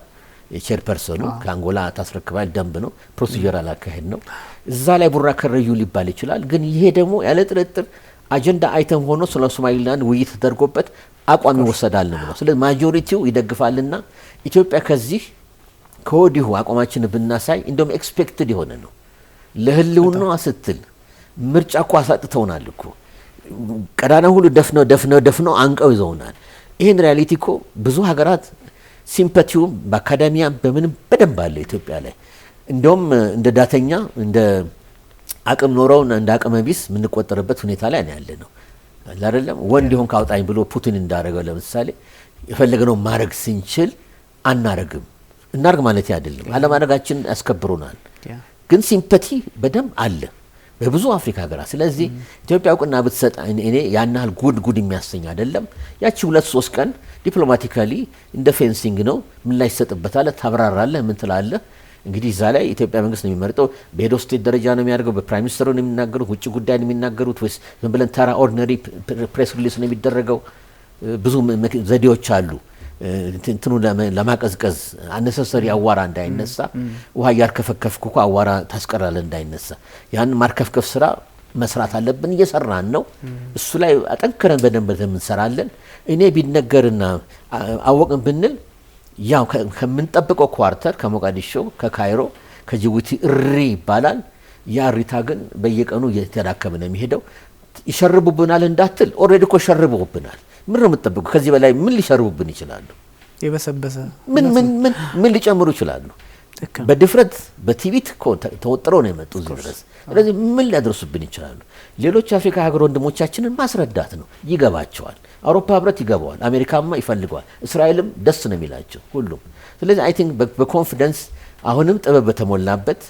B: የቼርፐርሰኑ ከአንጎላ ታስረክባል። ደንብ ነው፣ ፕሮሲጀራል አካሄድ ነው። እዛ ላይ ቡራ ከረዩ ሊባል ይችላል። ግን ይሄ ደግሞ ያለ ጥርጥር አጀንዳ አይተም ሆኖ ስለ ሶማሊላንድ ውይይት ተደርጎበት አቋም ይወሰዳል ነው። ስለዚህ ማጆሪቲው ይደግፋልና ኢትዮጵያ ከዚህ ከወዲሁ አቋማችን ብናሳይ እንደውም ኤክስፔክትድ የሆነ ነው። ለህልውናዋ ስትል ምርጫ እኮ አሳጥተውናል እኮ ቀዳና ሁሉ ደፍነው አንቀው ይዘውናል። ይህን ሪያሊቲ እኮ ብዙ ሀገራት ሲምፓቲውም በአካዳሚያም በምንም በደንብ አለ ኢትዮጵያ ላይ። እንደውም እንደ ዳተኛ እንደ አቅም ኖረው እንደ አቅመ ቢስ የምንቆጠርበት ሁኔታ ላይ ያለ ነው አይደለም። ወንድ ይሆን ካውጣኝ ብሎ ፑቲን እንዳረገው ለምሳሌ የፈለገነው ማድረግ ስንችል አናረግም። እናርግ ማለት አይደለም፣ አለማድረጋችን ያስከብሩናል። ግን ሲምፓቲ በደንብ አለ በብዙ አፍሪካ ሀገራት። ስለዚህ ኢትዮጵያ እውቅና ብትሰጥ እኔ ያን ያህል ጉድ የሚያሰኝ አይደለም። ያቺ 2-3 ቀን ዲፕሎማቲካሊ እንደ ፌንሲንግ ነው። ምን ላይ ይሰጥበታል፣ ታብራራለህ፣ ምን ትላለህ። እንግዲህ እዛ ላይ ኢትዮጵያ መንግስት ነው የሚመርጠው። በሄድ ኦፍ ስቴት ደረጃ ነው የሚያደርገው፣ በፕራይም ሚኒስትሩ ነው የሚናገሩት፣ ውጭ ጉዳይ ነው የሚናገሩት፣ ወይስ ዝም ብለን ተራ ኦርዲነሪ ፕሬስ ሪሊስ ነው የሚደረገው? ብዙ ዘዴዎች አሉ እንትኑ ለማቀዝቀዝ አነሰሰሪ አዋራ እንዳይነሳ ውሃ ያርከፈከፍኩ እኮ አዋራ ታስቀራለህ እንዳይነሳ። ያን ማርከፍከፍ ስራ መስራት አለብን፣ እየሰራን ነው። እሱ ላይ አጠንክረን በደንብ እንሰራለን። እኔ ቢነገርና አወቅን ብንል ያው ከምንጠብቀው ኳርተር ከሞቃዲሾ ከካይሮ ከጅቡቲ እሪ ይባላል። ያ እሪታ ግን በየቀኑ እየተዳከመ ነው የሚሄደው። ይሸርቡብናል እንዳትል ኦልሬዲ እኮ ሸርቡብናል። ምን ነው የምትጠብቁ? ከዚህ በላይ ምን ሊሸርቡብን ይችላሉ?
A: የበሰበሰ
B: ምን ሊጨምሩ ይችላሉ? በድፍረት በቲቪት ተወጥረው ነው የመጡ እዚህ ድረስ። ስለዚህ ምን ሊያደርሱብን ይችላሉ? ሌሎች የአፍሪካ ሀገር ወንድሞቻችንን ማስረዳት ነው። ይገባቸዋል። አውሮፓ ህብረት ይገባዋል። አሜሪካማ ይፈልገዋል። እስራኤልም ደስ ነው የሚላቸው ሁሉም። ስለዚህ አይ ቲንክ በኮንፊደንስ አሁንም ጥበብ በተሞላበት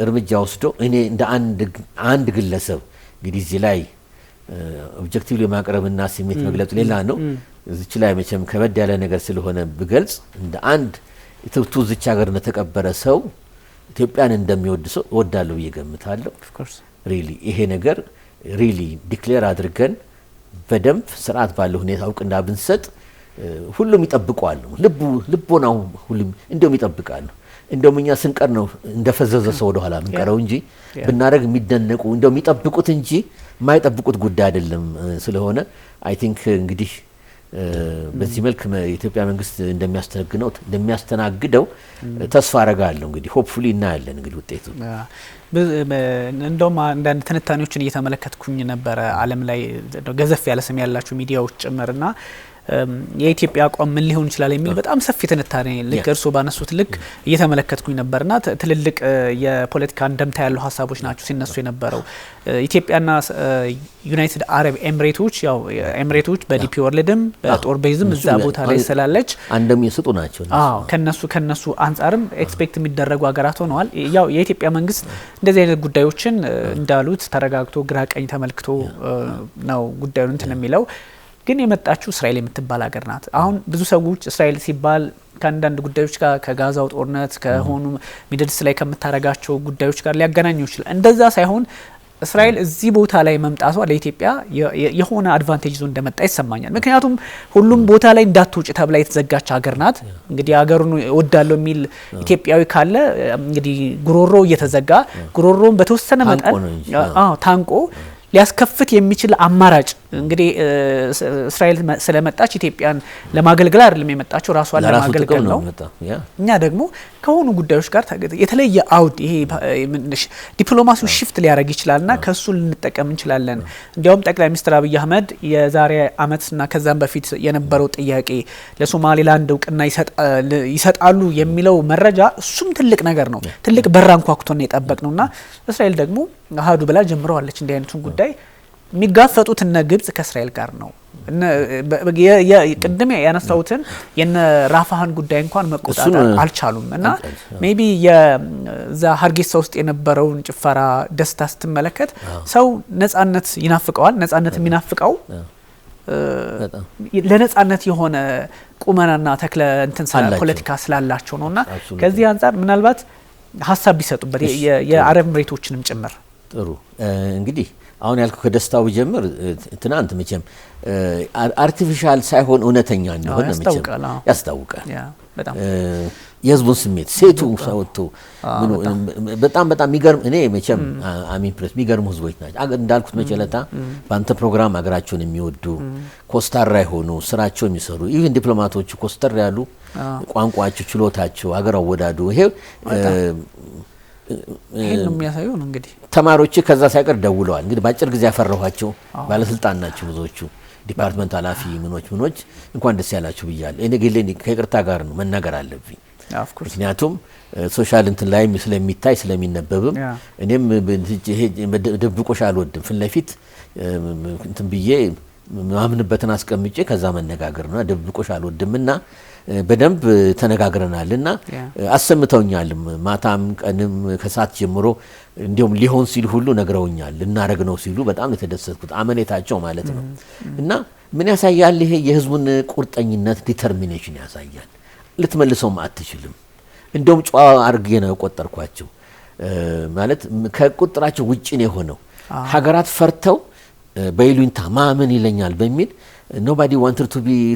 B: እርምጃ ወስዶ እኔ እንደ አንድ ግለሰብ እንግዲህ እዚህ ላይ ኦብጀክቲቭሊ ማቅረብና ስሜት መግለጽ ሌላ ነው። እዚች ላይ መቼም ከበድ ያለ ነገር ስለሆነ ብገልጽ እንደ አንድ ኢትዮጵቱ እዚች ሀገር እንደተቀበረ ሰው ኢትዮጵያን እንደሚወድ ሰው እወዳለሁ ብዬ ገምታለሁ። ሪሊ ይሄ ነገር ሪሊ ዲክሌር አድርገን በደንብ ስርዓት ባለው ሁኔታ እውቅና ብንሰጥ ሁሉም ይጠብቀዋል። ልቦናው ሁሉም እንደውም ይጠብቃሉ። እንደውም እኛ ስንቀር ነው እንደፈዘዘ ሰው ወደ ኋላ ምንቀረው እንጂ ብናረግ የሚደነቁ እንደውም የሚጠብቁት እንጂ የማይጠብቁት ጉዳይ አይደለም። ስለሆነ አይ ቲንክ እንግዲህ በዚህ መልክ የኢትዮጵያ መንግስት እንደሚያስተናግደው ተስፋ አረጋለሁ። እንግዲህ ሆፕፉሊ እናያለን እንግዲህ ውጤቱ።
A: እንደውም አንዳንድ ትንታኔዎችን እየተመለከትኩኝ ነበረ ዓለም ላይ ገዘፍ ያለ ስም ያላቸው ሚዲያዎች ጭምርና የኢትዮጵያ አቋም ምን ሊሆን ይችላል የሚል በጣም ሰፊ ትንታኔ ልክ እርስዎ ባነሱት ልክ እየተመለከትኩኝ ነበርና ትልልቅ የፖለቲካ እንደምታ ያለው ሀሳቦች ናቸው ሲነሱ የነበረው። ኢትዮጵያና ዩናይትድ አረብ ኤምሬቶች ያው ኤምሬቶች በዲፒ ወርልድም በጦር ቤዝም እዛ ቦታ ላይ ስላለች
B: እንደሚሰጡ ናቸው።
A: አዎ ከነሱ አንጻርም ኤክስፔክት የሚደረጉ ሀገራት ሆነዋል። ያው የኢትዮጵያ መንግስት እንደዚህ አይነት ጉዳዮችን እንዳሉት ተረጋግቶ ግራ ቀኝ ተመልክቶ ነው ጉዳዩን እንትን የሚለው። ግን የመጣችው እስራኤል የምትባል ሀገር ናት። አሁን ብዙ ሰዎች እስራኤል ሲባል ከአንዳንድ ጉዳዮች ጋር ከጋዛው ጦርነት ከሆኑ ሚድልስ ላይ ከምታረጋቸው ጉዳዮች ጋር ሊያገናኙ ይችላል። እንደዛ ሳይሆን እስራኤል እዚህ ቦታ ላይ መምጣቷ ለኢትዮጵያ የሆነ አድቫንቴጅ ዞ እንደመጣ ይሰማኛል። ምክንያቱም ሁሉም ቦታ ላይ እንዳትውጭ ተብላ የተዘጋች ሀገር ናት። እንግዲህ ሀገሩን ወዳለው የሚል ኢትዮጵያዊ ካለ እንግዲህ ጉሮሮ እየተዘጋ ጉሮሮን በተወሰነ መጠን ታንቆ ሊያስከፍት የሚችል አማራጭ እንግዲህ እስራኤል ስለመጣች ኢትዮጵያን ለማገልገል አይደለም የመጣችው ራሷን ለማገልገል ነው። እኛ ደግሞ ከሆኑ ጉዳዮች ጋር የተለየ አውድ ይሄ ዲፕሎማሲው ሽፍት ሊያደርግ ይችላልና ከሱ ልንጠቀም እንችላለን። እንዲያውም ጠቅላይ ሚኒስትር አብይ አህመድ የዛሬ አመትና ከዛም በፊት የነበረው ጥያቄ ለሶማሌላንድ እውቅና ይሰጣሉ የሚለው መረጃ እሱም ትልቅ ነገር ነው። ትልቅ በር አንኳኩቶን የጠበቅነውና እስራኤል ደግሞ አሃዱ ብላ ጀምረዋለች። እንዲህ አይነቱን ጉዳይ የሚጋፈጡት እነ ግብጽ ከእስራኤል ጋር ነው። ቅድም ያነሳሁትን የነ ራፋሃን ጉዳይ እንኳን መቆጣጠር አልቻሉም እና ሜቢ የዛ ሀርጌሳ ውስጥ የነበረውን ጭፈራ ደስታ ስትመለከት ሰው ነጻነት ይናፍቀዋል። ነጻነት የሚናፍቀው ለነጻነት የሆነ ቁመናና ተክለ እንትን ፖለቲካ ስላላቸው ነውና ከዚህ አንፃር ምናልባት ሀሳብ ቢሰጡበት የአረብ ኤሚሬቶችንም ጭምር።
B: ጥሩ እንግዲህ አሁን ያልኩ ከደስታው ጀምር ትናንት መቼም አርቲፊሻል ሳይሆን እውነተኛ እንደሆነ መቼም ያስታውቃል። የህዝቡን ስሜት ሴቱ ሰውቱ በጣም የሚገርም እኔ መቼም ኢምፕረስ የሚገርሙ ህዝቦች ናቸው። እንዳልኩት መጨለታ በአንተ ፕሮግራም ሀገራቸውን የሚወዱ ኮስታራ የሆኑ ስራቸውን የሚሰሩ ኢቭን ዲፕሎማቶቹ ኮስተር ያሉ ቋንቋቸው፣ ችሎታቸው፣ ሀገር አወዳዱ ይሄን
A: ነው የሚያሳየው። እንግዲህ
B: ተማሪዎች ከዛ ሳይቀር ደውለዋል። እንግዲህ በአጭር ጊዜ ያፈራኋቸው ባለስልጣን ናቸው ብዙዎቹ ዲፓርትመንት ኃላፊ ምኖች እንኳን ደስ ያላችሁ ብያለሁ። እኔ ግን ከይቅርታ ጋር ነው መናገር አለብኝ። ምክንያቱም ሶሻል እንትን ላይ ስለሚታይ ስለሚነበብም እኔም ድብቆሽ አልወድም። ፊት ለፊት እንትን ብዬ ማምንበትን አስቀምጬ ከዛ መነጋገር ነው። ድብቆሽ አልወድምና በደንብ ተነጋግረናልና አሰምተውኛል። ማታም ቀንም ከሰዓት ጀምሮ እንዲሁም ሊሆን ሲል ሁሉ ነግረውኛል። ልናረግ ነው ሲሉ በጣም የተደሰትኩት አመኔታቸው ማለት ነው። እና ምን ያሳያል? ይሄ የህዝቡን ቁርጠኝነት ዲተርሚኔሽን ያሳያል። ልትመልሰውም አትችልም። እንደውም ጨዋ አርጌ ነው የቆጠርኳቸው። ማለት ከቁጥራቸው ውጪ ነው የሆነው። ሀገራት ፈርተው በይሉኝታ ማመን ይለኛል በሚል nobody wanted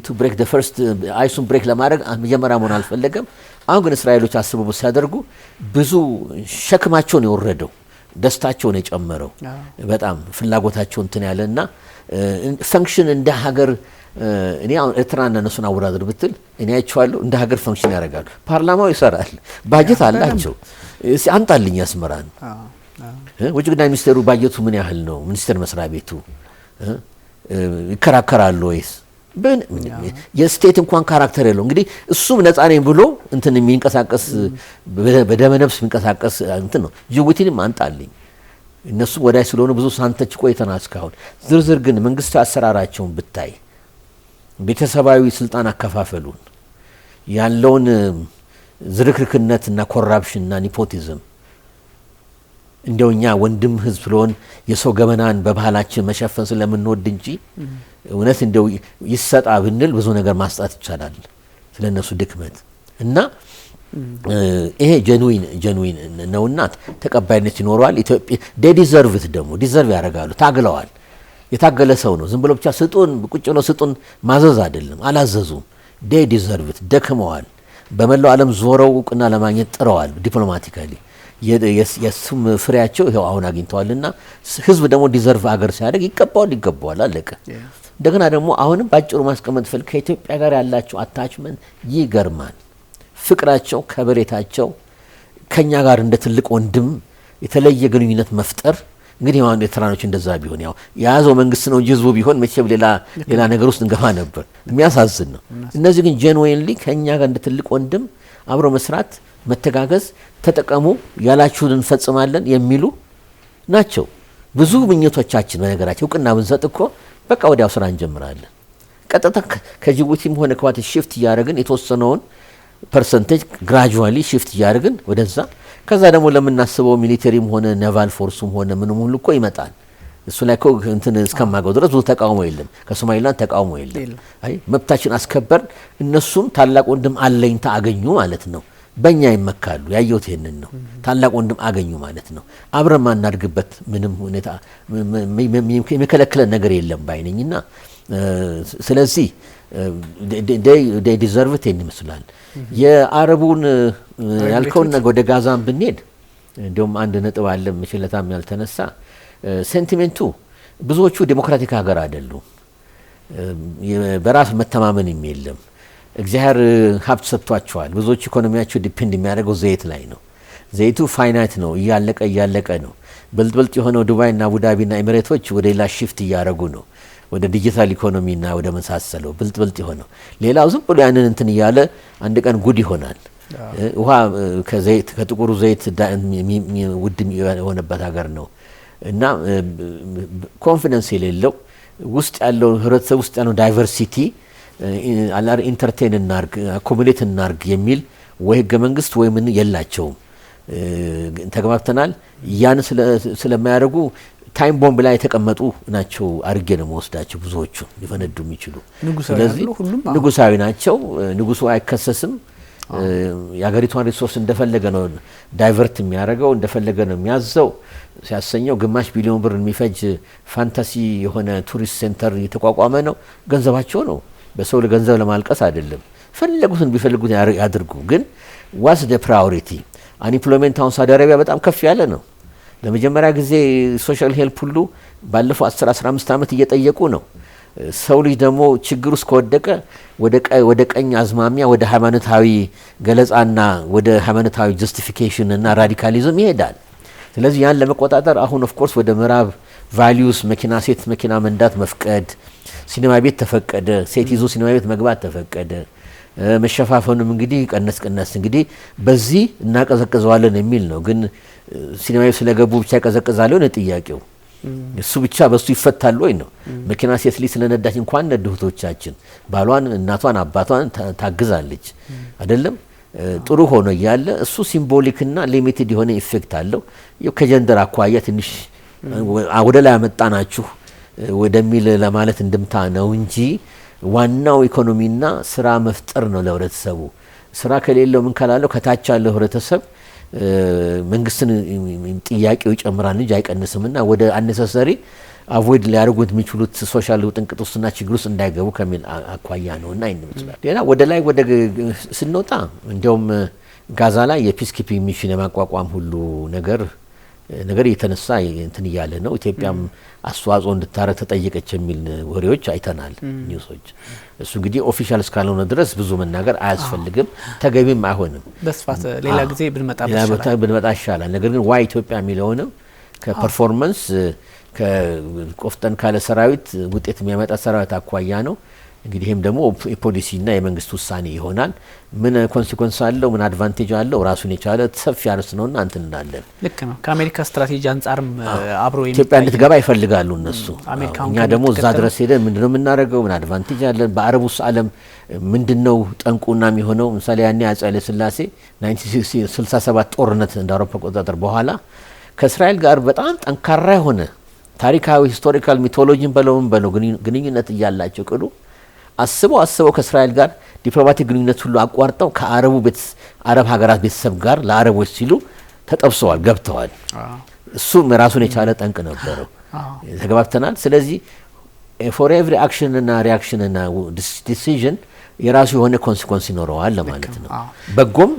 B: to break the first አይሱን ብሬክ ለማድረግ መጀመሪያ መሆን አልፈለገም። አሁን ግን እስራኤሎች አስበው ሲያደርጉ ብዙ ሸክማቸውን የወረደው ደስታቸውን የጨመረው በጣም ፍላጎታቸው እንትን ያለና ፈንክሽን እንደ ሀገር እኔ አሁን ኤርትራና እነሱን አወዳድር ብትል እኔ አይቼዋለሁ። እንደ ሀገር ፈንክሽን ያደርጋሉ። ፓርላማው ይሰራል፣ ባጀት አላቸው። አንጣልኝ ያስመራን ውጭ ጉዳይ ሚኒስቴሩ ባጀቱ ምን ያህል ነው? ሚኒስቴር መስሪያ ቤቱ ይከራከራሉ ወይስ የስቴት እንኳን ካራክተር የለው? እንግዲህ እሱም ነፃ ነኝ ብሎ እንትን የሚንቀሳቀስ በደመ ነፍስ የሚንቀሳቀስ እንትን ነው። ጅቡቲንም አንጣልኝ እነሱ ወዳይ ስለሆነ ብዙ ሳንተች ቆይተናል እስካሁን። ዝርዝር ግን መንግስት አሰራራቸውን ብታይ ቤተሰባዊ ስልጣን አከፋፈሉን ያለውን ዝርክርክነትና ኮራፕሽንና ኒፖቲዝም እንደውኛ ወንድም ህዝብ ስለሆን የሰው ገመናን በባህላችን መሸፈን ስለምንወድ እንጂ እውነት እንደው ይሰጣ ብንል ብዙ ነገር ማስጣት ይቻላል ስለነሱ ድክመት እና ይሄ ጀንዊን ነውና ተቀባይነት ይኖረዋል። ኢትዮጵያ ዲዘርቭት ደግሞ ዲዘርቭ ያደርጋሉ። ታግለዋል። የታገለ ሰው ነው። ዝም ብሎ ብቻ ስጡን ቁጭ ብሎ ስጡን ማዘዝ አይደለም። አላዘዙም። ዲዘርቭት ደክመዋል። በመላው ዓለም ዞረው እውቅና ለማግኘት ጥረዋል ዲፕሎማቲካሊ። የሱም ፍሬያቸው ይሄው አሁን አግኝተዋልና ህዝብ ደግሞ ዲዘርቭ አገር ሲያደርግ ይገባዋል አለቀ። እንደገና ደግሞ አሁንም ባጭሩ ማስቀመጥ ፈልክ ከኢትዮጵያ ጋር ያላቸው አታችመንት ይገርማል። ፍቅራቸው፣ ከበሬታቸው ከኛ ጋር እንደ ትልቅ ወንድም የተለየ ግንኙነት መፍጠር እንግዲህ አሁን ኤርትራኖች እንደዛ ቢሆን ያው የያዘው መንግስት ነው እንጂ ህዝቡ ቢሆን መቼም ሌላ ነገር ውስጥ እንገባ ነበር። የሚያሳዝን ነው። እነዚህ ግን ጄንዌንሊ ከኛ ጋር እንደ ትልቅ ወንድም አብሮ መስራት፣ መተጋገዝ፣ ተጠቀሙ ያላችሁን እንፈጽማለን የሚሉ ናቸው። ብዙ ምኞቶቻችን በነገራችን እውቅና ብንሰጥ እኮ በቃ ወዲያው ስራ እንጀምራለን። ቀጥታ ከጅቡቲም ሆነ ከዋት ሽፍት እያደረግን የተወሰነውን ፐርሰንቴጅ ግራጁዋሊ ሽፍት እያደረግን ወደዛ ከዛ ደግሞ ለምናስበው ሚሊተሪም ሆነ ኔቫል ፎርስም ሆነ ምንም ሁሉ እኮ ይመጣል። እሱ ላይ እኮ እንትን እስከማገው ድረስ ብዙ ተቃውሞ የለም። ከሶማሊላንድ ተቃውሞ የለም። አይ መብታችን አስከበር፣ እነሱም ታላቅ ወንድም አለኝታ አገኙ ማለት ነው። በእኛ ይመካሉ። ያየሁት ይሄንን ነው። ታላቅ ወንድም አገኙ ማለት ነው። አብረን ማናድግበት ምንም ሁኔታ የሚከለክለን ነገር የለም ባይነኝና ስለዚህ they deserve it ይመስላል። የአረቡን ያልከውን ነገር ወደ ጋዛም ብንሄድ እንደውም አንድ ነጥብ አለ መችለታም ያልተነሳ ሴንቲሜንቱ ብዙዎቹ ዴሞክራቲክ ሀገር አይደሉም። በራስ መተማመን የለም። እግዚአብሔር ሀብት ሰጥቷቸዋል። ብዙዎቹ ኢኮኖሚያቸው ዲፔንድ የሚያደርገው ዘይት ላይ ነው። ዘይቱ ፋይናይት ነው፣ እያለቀ ነው። ብልጥ የሆነው ዱባይና አቡዳቢና ኤሚሬቶች ወደ ሌላ ሽፍት እያደረጉ ነው፣ ወደ ዲጂታል ኢኮኖሚና ወደ መሳሰለው ብልጥ የሆነው። ሌላው ዝም ብሎ ያንን እንትን እያለ አንድ ቀን ጉድ ይሆናል። ውሃ ከጥቁሩ ዘይት ውድ የሆነበት ሀገር ነው እና ኮንፊደንስ የሌለው ውስጥ ያለው ህብረተሰብ ውስጥ ያለው ዳይቨርሲቲ አላር ኢንተርቴን እናርግ አኮሞዴት እናርግ የሚል ወይ ህገ መንግስት ወይ ምን የላቸውም። ተግባብተናል። ያን ስለማያደርጉ ታይም ቦምብ ላይ የተቀመጡ ናቸው አርጌ ነው መወስዳቸው ብዙዎቹ ሊፈነዱ የሚችሉ። ስለዚህ ንጉሳዊ ናቸው። ንጉሱ አይከሰስም። የሀገሪቷን ሪሶርስ እንደፈለገ ነው ዳይቨርት የሚያደርገው፣ እንደፈለገ ነው የሚያዘው። ሲያሰኘው ግማሽ ቢሊዮን ብር የሚፈጅ ፋንታሲ የሆነ ቱሪስት ሴንተር የተቋቋመ ነው። ገንዘባቸው ነው። በሰው ለገንዘብ ለማልቀስ አይደለም። ፈለጉትን ቢፈልጉት ያድርጉ። ግን ዋስ ደ ፕራዮሪቲ አንኢምፕሎይመንት አሁን ሳውዲ አረቢያ በጣም ከፍ ያለ ነው። ለመጀመሪያ ጊዜ ሶሻል ሄልፕ ሁሉ ባለፈው 10-15 ዓመት እየጠየቁ ነው። ሰው ልጅ ደግሞ ችግር ውስጥ ከወደቀ ወደ ቀኝ አዝማሚያ ወደ ሃይማኖታዊ ገለጻና ወደ ሃይማኖታዊ ጀስቲፊኬሽን እና ራዲካሊዝም ይሄዳል። ስለዚህ ያን ለመቆጣጠር አሁን ኦፍ ኮርስ ወደ ምዕራብ ቫልዩስ ሴት መኪና መንዳት መፍቀድ፣ ሲኒማ ቤት ተፈቀደ፣ ሴት ይዞ ሲኒማ ቤት መግባት ተፈቀደ። መሸፋፈኑም እንግዲህ ቀነስ እንግዲህ በዚህ እናቀዘቅዘዋለን የሚል ነው። ግን ሲኒማ ቤት ስለገቡ ብቻ ይቀዘቅዛል ነው ጥያቄው። እሱ ብቻ በሱ ይፈታል ወይ ነው? መኪና ሴት ልጅ ስለነዳች እንኳን ነድሁቶቻችን ባሏን፣ እናቷን፣ አባቷን ታግዛለች አይደለም? ጥሩ ሆኖ እያለ እሱ ሲምቦሊክና ሊሚትድ የሆነ ኢፌክት አለው። ከጀንደር አኳያ ትንሽ ወደ ላይ አመጣናችሁ ወደሚል ለማለት እንድምታ ነው እንጂ ዋናው ኢኮኖሚና ስራ መፍጠር ነው ለህብረተሰቡ። ስራ ከሌለው ምን ካላለው ከታች ያለው ህብረተሰብ መንግስትን ጥያቄው ይጨምራል እንጂ አይቀንስምና ወደ አነሳሰሪ አቮይድ ሊያደርጉት የሚችሉት ሶሻል ጥንቅጥ ውስጥና ችግር ውስጥ እንዳይገቡ ከሚል አኳያ ነውና ይመስላል። ሌላ ወደ ላይ ወደ ስንወጣ እንዲያውም ጋዛ ላይ የፒስ ኪፒንግ ሚሽን የማቋቋም ሁሉ ነገር እየተነሳ እንትን እያለ ነው። ኢትዮጵያም አስተዋጽኦ እንድታረግ ተጠየቀች የሚል ወሬዎች አይተናል ኒውሶች። እሱ እንግዲህ ኦፊሻል እስካልሆነ ድረስ ብዙ መናገር አያስፈልግም፣ ተገቢም አይሆንም።
A: በስፋት ሌላ ጊዜ ብንመጣ
B: ይሻላል። ነገር ግን ዋይ ኢትዮጵያ የሚለውንም ከፐርፎርማንስ ከቆፍጠን ካለ ሰራዊት ውጤት የሚያመጣ ሰራዊት አኳያ ነው። እንግዲህ ይሄም ደግሞ የፖሊሲና የመንግስት ውሳኔ ይሆናል። ምን ኮንሲኩዌንስ አለው፣ ምን አድቫንቴጅ አለው ራሱን የቻለ ሰፊ አርስ ነውና እንትን እንዳለን
A: ልክ ነው። ከአሜሪካ ስትራቴጂ አንጻርም አብሮ
B: ኢትዮጵያ እንድትገባ ይፈልጋሉ እነሱ። እኛ ደግሞ እዛ ድረስ ሄደን ምንድነው የምናደርገው፣ ምን አድቫንቴጅ አለን፣ በአረቡ ዓለም ምንድነው ጠንቁና የሚሆነው። ምሳሌ ያኔ አፄ ኃይለ ሥላሴ 1967 ጦርነት እንደ አውሮፓ አቆጣጠር በኋላ ከእስራኤል ጋር በጣም ጠንካራ የሆነ ታሪካዊ ሂስቶሪካል ሚቶሎጂን በለው ግንኙነት እያላቸው ቅሉ አስበው ከእስራኤል ጋር ዲፕሎማቲክ ግንኙነት ሁሉ አቋርጠው አረብ ሀገራት ቤተሰብ ጋር ለአረቦች ሲሉ ተጠብሰዋል፣ ገብተዋል። እሱም ራሱን የቻለ ጠንቅ ነበረው። ተግባብተናል። ስለዚህ ፎር ኤቭሪ አክሽን እና ሪአክሽን እና ዲሲዥን የራሱ የሆነ ኮንሲኩዌንስ ይኖረዋል ለማለት ነው። በጎም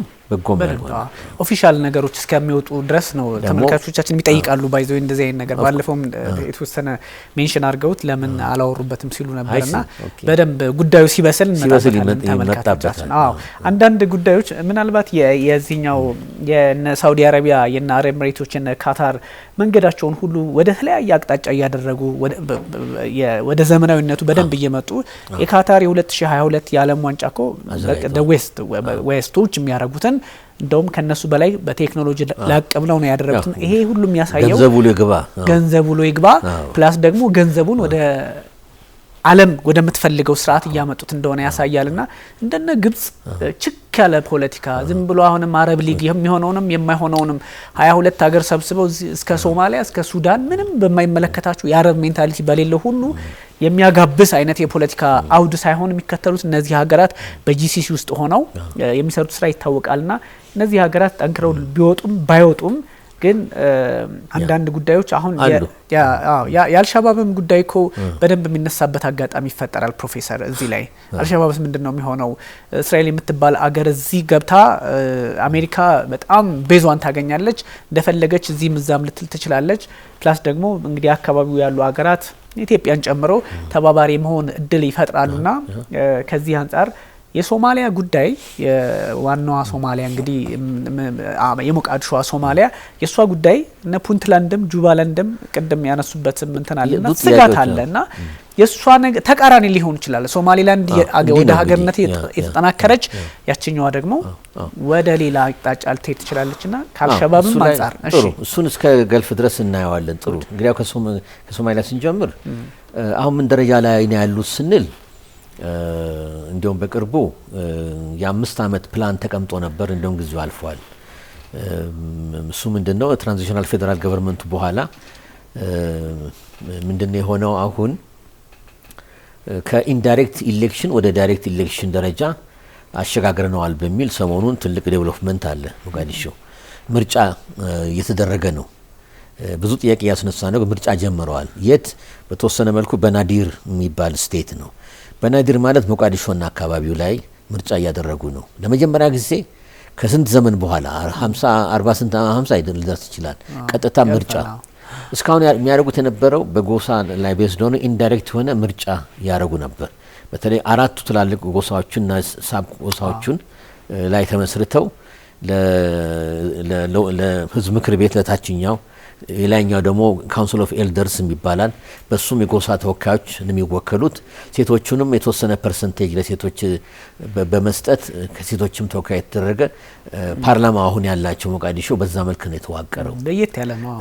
A: ኦፊሻል ነገሮች እስከሚወጡ ድረስ ነው ተመልካቾቻችን የሚጠይቃሉ። ባይዘው እንደዚህ አይነት ነገር ባለፈውም የተወሰነ ሜንሽን አድርገውት ለምን አላወሩበትም ሲሉ ነበርና በደንብ ጉዳዩ ሲበስል ተመልካቾቻችን አንዳንድ ጉዳዮች ምናልባት የዚህኛው የነ ሳውዲ አረቢያ የነ አረብ ኤሚሬቶች የነ ካታር መንገዳቸውን ሁሉ ወደ ተለያየ አቅጣጫ እያደረጉ ወደ ዘመናዊነቱ በደንብ እየመጡ የካታር የ2022 የዓለም ዋንጫ ኮ ዌስቶች የሚያደርጉትን እንደውም ከነሱ በላይ በቴክኖሎጂ ላቀብለው ነው ያደረጉት። ይሄ ሁሉ የሚያሳየው ገንዘቡ ሎ ይግባ ፕላስ ደግሞ ገንዘቡን ወደ ዓለም ወደምትፈልገው ስርዓት እያመጡት እንደሆነ ያሳያልና እንደነ ግብጽ ችክ ያለ ፖለቲካ ዝም ብሎ አሁንም አረብ ሊግ የሚሆነውንም የማይሆነውንም 22 ሀገር ሰብስበው እስከ ሶማሊያ እስከ ሱዳን ምንም በማይመለከታቸው የአረብ ሜንታሊቲ በሌለው ሁሉ የሚያጋብስ አይነት የፖለቲካ አውድ ሳይሆን የሚከተሉት እነዚህ ሀገራት በጂሲሲ ውስጥ ሆነው የሚሰሩት ስራ ይታወቃልና እነዚህ ሀገራት ጠንክረው ቢወጡም ባይወጡም ግን አንዳንድ ጉዳዮች አሁን የአልሻባብም ጉዳይ እኮ በደንብ የሚነሳበት አጋጣሚ ይፈጠራል። ፕሮፌሰር እዚህ ላይ አልሻባብስ ምንድነው የሚሆነው? እስራኤል የምትባል አገር እዚህ ገብታ አሜሪካ በጣም ቤዟን ታገኛለች፣ እንደፈለገች እዚህም እዛም ልትል ትችላለች። ፕላስ ደግሞ እንግዲህ አካባቢው ያሉ ሀገራት ኢትዮጵያን ጨምሮ ተባባሪ መሆን እድል ይፈጥራሉና ከዚህ አንጻር የሶማሊያ ጉዳይ የዋናዋ ሶማሊያ እንግዲህ የሞቃዲሾዋ ሶማሊያ የሷ ጉዳይ እነ ፑንትላንድም ጁባላንድም ቅድም ያነሱበትም እንትን አለና ስጋት አለና የሷ ነገር ተቃራኒ ሊሆን ይችላል። ሶማሊላንድ ወደ ሀገርነት የተጠናከረች ያችኛዋ ደግሞ ወደ ሌላ አቅጣጫ ልትሄድ ትችላለችና ከአልሸባብም አንጻር
B: ጥሩ እሱን እስከ ገልፍ ድረስ እናየዋለን። ጥሩ እንግዲያው ከሶማሊያ ስንጀምር አሁን ምን ደረጃ ላይ ነው ያሉት ስንል እንዲያውም በቅርቡ የ5 አመት ፕላን ተቀምጦ ነበር። እንዲያውም ጊዜው አልፏል። እሱ ምንድነው ትራንዚሽናል ፌደራል ገቨርንመንቱ በኋላ ምንድነው የሆነው? አሁን ከኢንዳይሬክት ኢሌክሽን ወደ ዳይሬክት ኢሌክሽን ደረጃ አሸጋግረነዋል በሚል ሰሞኑን ትልቅ ዴቨሎፕመንት አለ። ሞቃዲሾ ምርጫ እየተደረገ ነው። ብዙ ጥያቄ ያስነሳ ነው። ምርጫ ጀምረዋል። የት? በተወሰነ መልኩ በናዲር የሚባል ስቴት ነው። በናዲር ማለት ሞቃዲሾና አካባቢው ላይ ምርጫ እያደረጉ ነው። ለመጀመሪያ ጊዜ ከስንት ዘመን በኋላ 50 40 ስንት 50 ሊደርስ ይችላል። ቀጥታ ምርጫ እስካሁን የሚያደርጉት የነበረው በጎሳ ላይ ቤዝ ሆነ ኢንዳይሬክት የሆነ ምርጫ ያደርጉ ነበር። በተለይ አራቱ ትላልቅ ጎሳዎችና ሳብ ጎሳዎችን ላይ ተመስርተው ለህዝብ ምክር ቤት ለታችኛው የላይኛው ደግሞ ካውንስል ኦፍ ኤልደርስ ይባላል። በሱም የጎሳ ተወካዮች የሚወከሉት ሴቶቹንም የተወሰነ ፐርሰንቴጅ ለሴቶች በመስጠት ከሴቶችም ተወካይ የተደረገ ፓርላማ አሁን ያላቸው ሞቃዲሾ በዛ መልክ ነው የተዋቀረው።
A: ለየት ያለ ነው።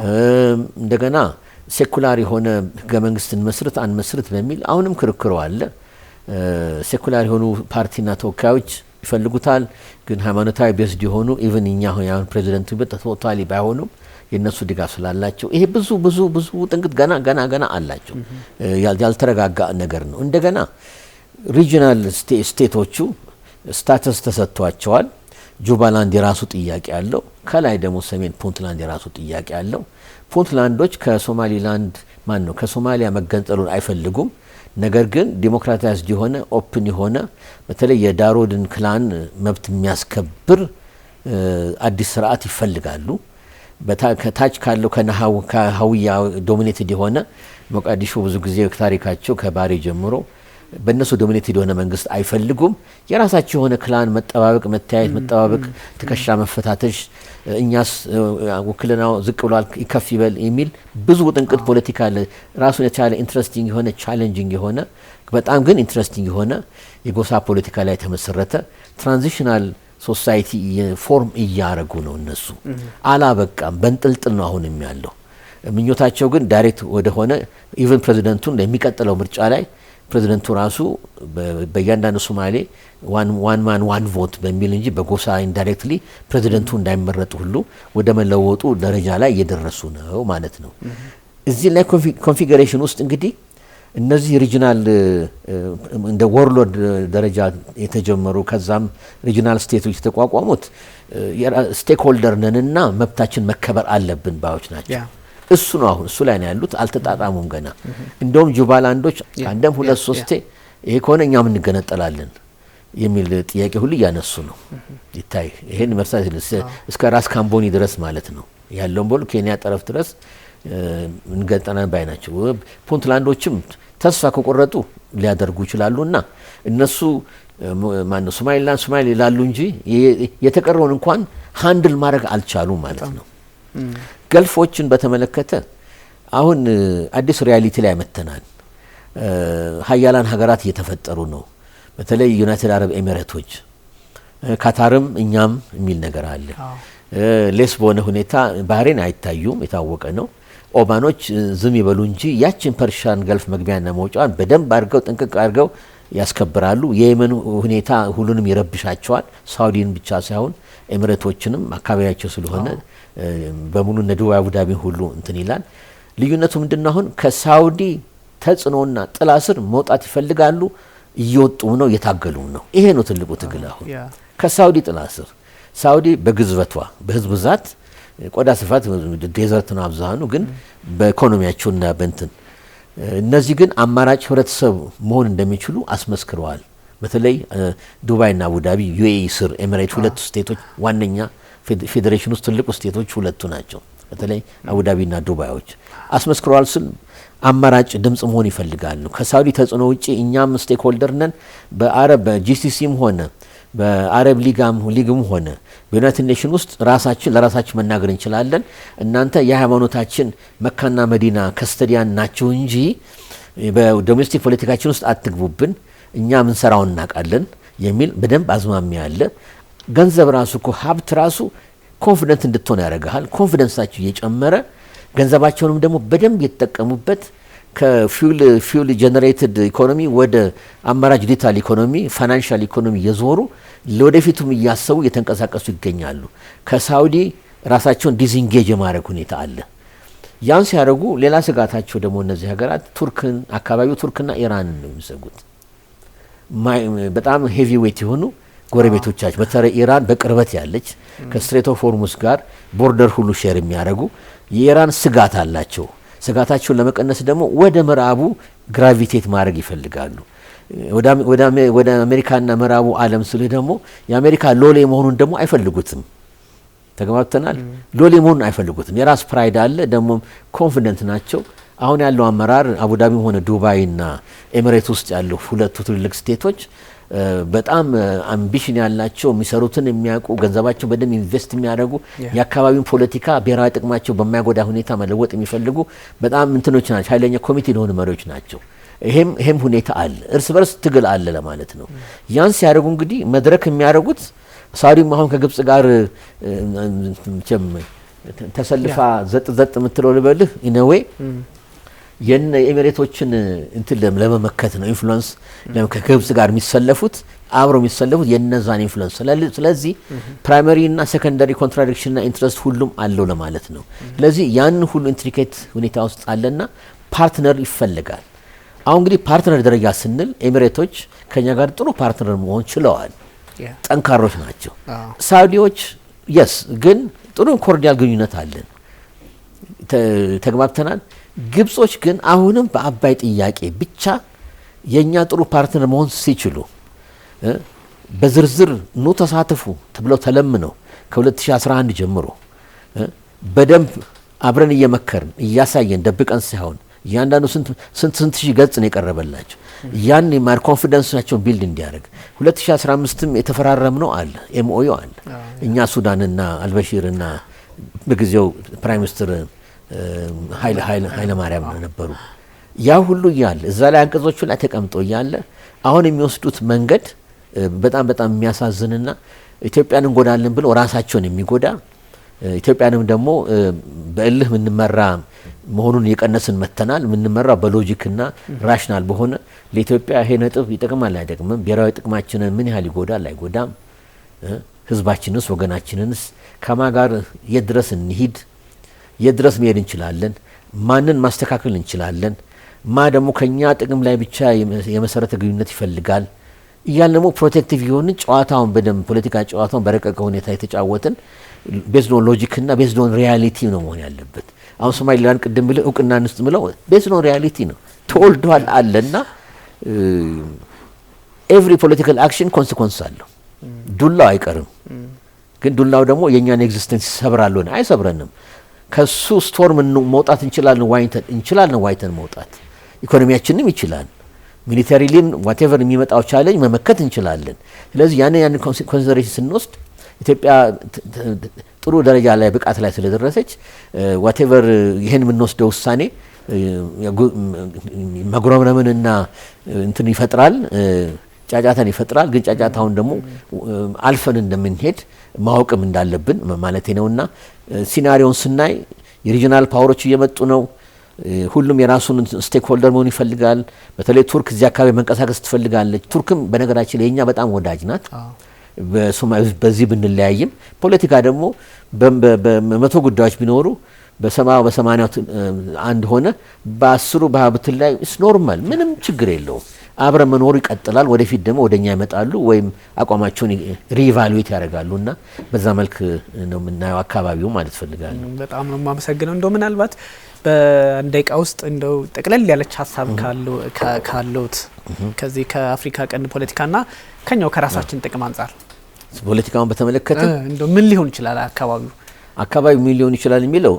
B: እንደገና ሴኩላር የሆነ ህገ መንግስትን መስርት አንመስርት በሚል አሁንም ክርክሩ አለ። ሴኩላር የሆኑ ፓርቲና ተወካዮች ይፈልጉታል። ግን ሃይማኖታዊ ቤዝድ የሆኑ ኢቭን እኛ አሁን ፕሬዚደንቱ ቶታሊ ባይሆኑም የነሱ ድጋፍ ስላላቸው ይሄ ብዙ ጥንቅት ገና አላቸው። ያልተረጋጋ ነገር ነው። እንደገና ሪጂናል ስቴቶቹ ስታተስ ተሰጥቷቸዋል። ጁባላንድ የራሱ ጥያቄ አለው። ከላይ ደግሞ ሰሜን ፑንትላንድ የራሱ ጥያቄ አለው። ፑንትላንዶች ከሶማሊላንድ ከሶማሊያ መገንጠሉን አይፈልጉም። ነገር ግን ዲሞክራታይዝድ የሆነ ኦፕን የሆነ በተለይ የዳሮድን ክላን መብት የሚያስከብር አዲስ ስርዓት ይፈልጋሉ። ከታች ካለው ከሀውያ ዶሚኔትድ የሆነ ሞቃዲሾ ብዙ ጊዜ ታሪካቸው ከባሬ ጀምሮ በእነሱ ዶሚኔትድ የሆነ መንግስት አይፈልጉም። የራሳቸው የሆነ ክላን መጠባበቅ፣ መተያየት፣ መጠባበቅ፣ ትከሻ መፈታተሽ፣ እኛስ ውክልናው ዝቅ ብሏል ይከፍ ይበል የሚል ብዙ ጥንቅት ፖለቲካ ራሱን የቻለ ኢንትረስቲንግ የሆነ ቻሌንጂንግ የሆነ በጣም ግን ኢንትረስቲንግ የሆነ የጎሳ ፖለቲካ ላይ የተመሰረተ ትራንዚሽናል ሶሳይቲ ፎርም እያረጉ ነው። እነሱ አላበቃም፣ በንጥልጥል ነው አሁንም ያለው። ምኞታቸው ግን ዳይሬክት ወደ ሆነ ኢቨን ፕሬዚደንቱን ለሚቀጥለው ምርጫ ላይ ፕሬዚደንቱ ራሱ በእያንዳንዱ ሶማሌ ዋን ማን ዋን ቮት በሚል እንጂ በጎሳ ኢንዳይሬክትሊ ፕሬዚደንቱ እንዳይመረጡ ሁሉ ወደ መለወጡ ደረጃ ላይ እየደረሱ ነው ማለት ነው። እዚህ ላይ ኮንፊግሬሽን ውስጥ እንግዲህ እነዚህ ሪጂናል እንደ ወርሎድ ደረጃ የተጀመሩ ከዛም ሪጂናል ስቴቶች የተቋቋሙት ስቴክ ሆልደር ነንና መብታችን መከበር አለብን ባዮች ናቸው። እሱ ነው አሁን እሱ ላይ ነው ያሉት። አልተጣጣሙም ገና። እንደውም ጁባላንዶች አንደም 2-3 ይሄ ከሆነ እኛም እንገነጠላለን የሚል ጥያቄ ሁሉ እያነሱ ነው። ይታይ ይሄን መርሳት እስከ ራስ ካምቦኒ ድረስ ማለት ነው ያለውን በሉ ኬንያ ጠረፍ ድረስ እንገነጠላለን ባይ ናቸው። ፑንትላንዶችም ተስፋ ከቆረጡ ሊያደርጉ ይችላሉና እነሱ ሶማሌ ላሉ እንጂ የተቀረውን እንኳን ሃንድል ማድረግ አልቻሉም ማለት ነው። ገልፎችን በተመለከተ አሁን አዲስ ሪያሊቲ ላይ መተናል። ሀያላን ሀገራት እየተፈጠሩ ነው። በተለይ ዩናይትድ አረብ ኤሚሬቶች፣ ካታርም እኛም የሚል ነገር አለ። ሌስ በሆነ ሁኔታ ባህሬን አይታዩም፣ የታወቀ ነው። ኦማኖች ዝም ይበሉ እንጂ ያችን ፐርሻን ገልፍ መግቢያና መውጫዋን በደንብ አድርገው ጥንቅቅ አድርገው ያስከብራሉ። የየመን ሁኔታ ሁሉንም ይረብሻቸዋል። ሳውዲን ብቻ ሳይሆን ኤሚሬቶችንም አካባቢያቸው ስለሆነ በሙሉ እነ ዱባይ አቡዳቢ ሁሉ እንትን ይላል። ልዩነቱ ምንድነው? አሁን ከሳውዲ ተጽዕኖና ጥላ ስር መውጣት ይፈልጋሉ። እየወጡም ነው፣ እየታገሉም ነው። ይሄ ነው ትልቁ ትግል አሁን ከሳውዲ ጥላ ስር። ሳውዲ በግዝበቷ በህዝብ ብዛት ቆዳ ስፋት ዴዘርት ነው አብዛኑ፣ ግን በኢኮኖሚያቸውና በእንትን እነዚህ ግን አማራጭ ህብረተሰብ መሆን እንደሚችሉ አስመስክረዋል። በተለይ ዱባይና አቡዳቢ ዩኤኢ ስር ኤሚሬት ሁለቱ ስቴቶች ዋነኛ ፌዴሬሽን ውስጥ ትልቁ ስቴቶች ሁለቱ ናቸው። በተለይ አቡዳቢና ዱባዮች አስመስክረዋል ስል አማራጭ ድምጽ መሆን ይፈልጋሉ። ከሳውዲ ተጽዕኖ ውጪ እኛም ስቴክ ሆልደር ነን። በአረብ በጂሲሲም ሆነ በአረብ ሊግም ሆነ በዩናይትድ ኔሽን ውስጥ ራሳችን ለራሳችን መናገር እንችላለን። እናንተ የሃይማኖታችን መካና መዲና ከስተዲያን ናቸው እንጂ በዶሜስቲክ ፖለቲካችን ውስጥ አትግቡብን፣ እኛ ምን ሰራውን እናውቃለን የሚል በደንብ አዝማሚያ አለ። ገንዘብ ራሱ እኮ ሀብት ራሱ ኮንፊደንስ እንድትሆን ያደርጋል። ኮንፊደንሳቸው እየጨመረ ገንዘባቸውንም ደግሞ በደንብ የተጠቀሙበት ከፊውል ጀነሬትድ ኢኮኖሚ ወደ አማራጭ ዲጂታል ኢኮኖሚ ፋይናንሻል ኢኮኖሚ እየዞሩ ለወደፊቱም እያሰቡ እየተንቀሳቀሱ ይገኛሉ። ከሳውዲ ራሳቸውን ዲዝንጌጅ የማድረግ ሁኔታ አለ። ያን ሲያደርጉ ሌላ ስጋታቸው ደግሞ እነዚህ ሀገራት ቱርክን አካባቢው ቱርክና ኢራንን ነው የሚሰጉት። በጣም ሄቪ ዌት የሆኑ ጎረቤቶቻቸው በተለይ ኢራን በቅርበት ያለች ከስትሬት ኦፍ ሆርሙዝ ጋር ቦርደር ሁሉ ሼር የሚያደርጉ የኢራን ስጋት አላቸው። ስጋታቸውን ለመቀነስ ደግሞ ወደ ምዕራቡ ግራቪቴት ማድረግ ይፈልጋሉ። ወደ አሜሪካና ምዕራቡ ዓለም ስልህ ደግሞ የአሜሪካ ሎሌ መሆኑን ደግሞ አይፈልጉትም። ተገማተናል። ሎሌ መሆኑን አይፈልጉትም። የራስ ፕራይድ አለ። ደግሞ ኮንፊደንት ናቸው። አሁን ያለው አመራር አቡዳቢም ሆነ ዱባይና ኤሚሬት ውስጥ ያለው ሁለቱ ትልልቅ ስቴቶች በጣም አምቢሽን ያላቸው የሚሰሩትን የሚያውቁ ገንዘባቸው በደንብ ኢንቨስት የሚያደርጉ የአካባቢውን ፖለቲካ ብሔራዊ ጥቅማቸው በማይጎዳ ሁኔታ መለወጥ የሚፈልጉ በጣም እንትኖች ናቸው። ኃይለኛ ኮሚቴ የሆኑ መሪዎች ናቸው። ይሄም ሁኔታ አለ። እርስ በርስ ትግል አለ ለማለት ነው። ያን ሲያደርጉ እንግዲህ መድረክ የሚያደርጉት ሳውዲም አሁን ከግብጽ ጋር ተሰልፋ ዘጥ የምትለው ልበልህ ኢነዌ የነ ኤሚሬቶችን እንትን ለመመከት ነው። ኢንፍሉዌንስ ከግብጽ ጋር የሚሰለፉት አብረው የሚሰለፉት የነዛን ኢንፍሉዌንስ። ስለዚህ ፕራይመሪ እና ሴኮንዳሪ ኮንትራዲክሽን እና ኢንትረስት ሁሉም አለው ለማለት ነው። ስለዚህ ያን ሁሉ ኢንትሪኬት ሁኔታ ውስጥ አለና ፓርትነር ይፈልጋል። አሁን እንግዲህ ፓርትነር ደረጃ ስንል ኤሚሬቶች ከኛ ጋር ጥሩ ፓርትነር መሆን ችለዋል። ጠንካሮች ናቸው። ሳውዲዎች የስ ግን ጥሩ ኮርዲያል ግንኙነት አለን፣ ተግባብተናል። ግብጾች ግን አሁንም በአባይ ጥያቄ ብቻ የኛ ጥሩ ፓርትነር መሆን ሲችሉ በዝርዝር ኑ ተሳተፉ ተብለው ተለምነው ከ2011 ጀምሮ በደንብ አብረን እየመከርን እያሳየን ደብቀን ሳይሆን እያንዳንዱ ስንት ሺህ ገጽ ነው የቀረበላቸው። ያን የማር ኮንፊደንሳቸውን ቢልድ እንዲያደርግ 2015ም የተፈራረምነው አለ፣ ኤምኦዩ አለ። እኛ ሱዳንና አልበሺርና በጊዜው ፕራይም ሚኒስትር ኃይለ ማርያም ነበሩ። ያ ሁሉ እያለ እዛ ላይ አንቀጾቹ ላይ ተቀምጦ እያለ አሁን የሚወስዱት መንገድ በጣም የሚያሳዝንና ኢትዮጵያን እንጎዳለን ብለው ራሳቸውን የሚጎዳ ኢትዮጵያንም ደግሞ በእልህ ምንመራ መሆኑን የቀነስን መተናል። ምንመራ በሎጂክና ራሽናል በሆነ ለኢትዮጵያ ይሄ ነጥብ ይጠቅማል አይጠቅምም፣ ብሔራዊ ጥቅማችንን ምን ያህል ይጎዳል አይጎዳም፣ ህዝባችንስ ወገናችንንስ ከማ ጋር የት ድረስ እንሂድ፣ የት ድረስ መሄድ እንችላለን፣ ማንን ማስተካከል እንችላለን፣ ማ ደግሞ ከኛ ጥቅም ላይ ብቻ የመሰረተ ግንኙነት ይፈልጋል እያልን ደግሞ ፕሮቴክቲቭ የሆንን ጨዋታውን በደንብ ፖለቲካ ጨዋታውን በረቀቀ ሁኔታ የተጫወትን ቤዝድ ኦን ሎጂክና ቤዝድ ኦን ሪያሊቲ ነው መሆን ያለበት። አሁን ሶማሊላንድ ቅድም ብለህ እውቅና እንስጥ ምለው ቤዝድ ኦን ሪያሊቲ ነው። ተወልዷል አለና ኤቭሪ ፖለቲካል አክሽን ኮንሲኮንስ አለው። ዱላው አይቀርም፣ ግን ዱላው ደግሞ የእኛን ኤግዚስተንስ ይሰብራል ሆነ አይሰብረንም። ከሱ ስቶርም መውጣት እንችላለን ዋይተን መውጣት ኢኮኖሚያችንም ይችላል። ሚሊታሪሊም ዋቴቨር የሚመጣው ቻሌንጅ መመከት እንችላለን። ስለዚህ ያን ኮንሲደሬሽን ስንወስድ ኢትዮጵያ ጥሩ ደረጃ ላይ ብቃት ላይ ስለደረሰች ዋቴቨር ይሄን የምንወስደው ውሳኔ መጉረምረምንና እንትን ይፈጥራል፣ ጫጫታን ይፈጥራል። ግን ጫጫታውን ደግሞ አልፈን እንደምንሄድ ማወቅም እንዳለብን ማለት ነውና ሲናሪዮን ስናይ የሪጂናል ፓወሮች እየመጡ ነው። ሁሉም የራሱን ስቴክ ሆልደር መሆን ይፈልጋል። በተለይ ቱርክ እዚህ አካባቢ መንቀሳቀስ ትፈልጋለች። ቱርክም በነገራችን ላይ የኛ በጣም ወዳጅ ናት። በዚህ ብንለያይም ፖለቲካ ደግሞ በመቶ ጉዳዮች ቢኖሩ በ70 አንድ ሆነ በ10 በሀብትን ላይ ኢስ ኖርማል ምንም ችግር የለውም። አብረ መኖሩ ይቀጥላል። ወደፊት ደግሞ ወደኛ ይመጣሉ ወይም አቋማቸውን ሪቫሉዌት ያደርጋሉና በዛ መልክ ነው የምናየው አካባቢው ማለት ፈልጋለሁ።
A: በጣም ነው የማመሰግነው። እንደው ምናልባት በደቂቃ ውስጥ እንደው ጠቅለል ያለች ሀሳብ ካሉት ከዚህ ከአፍሪካ ቀንድ ፖለቲካና ከኛው ከራሳችን ጥቅም አንጻር
B: ፖለቲካውን በተመለከተ
A: እንደው ምን ሊሆን ይችላል
B: አካባቢ ምን ሊሆን ይችላል የሚለው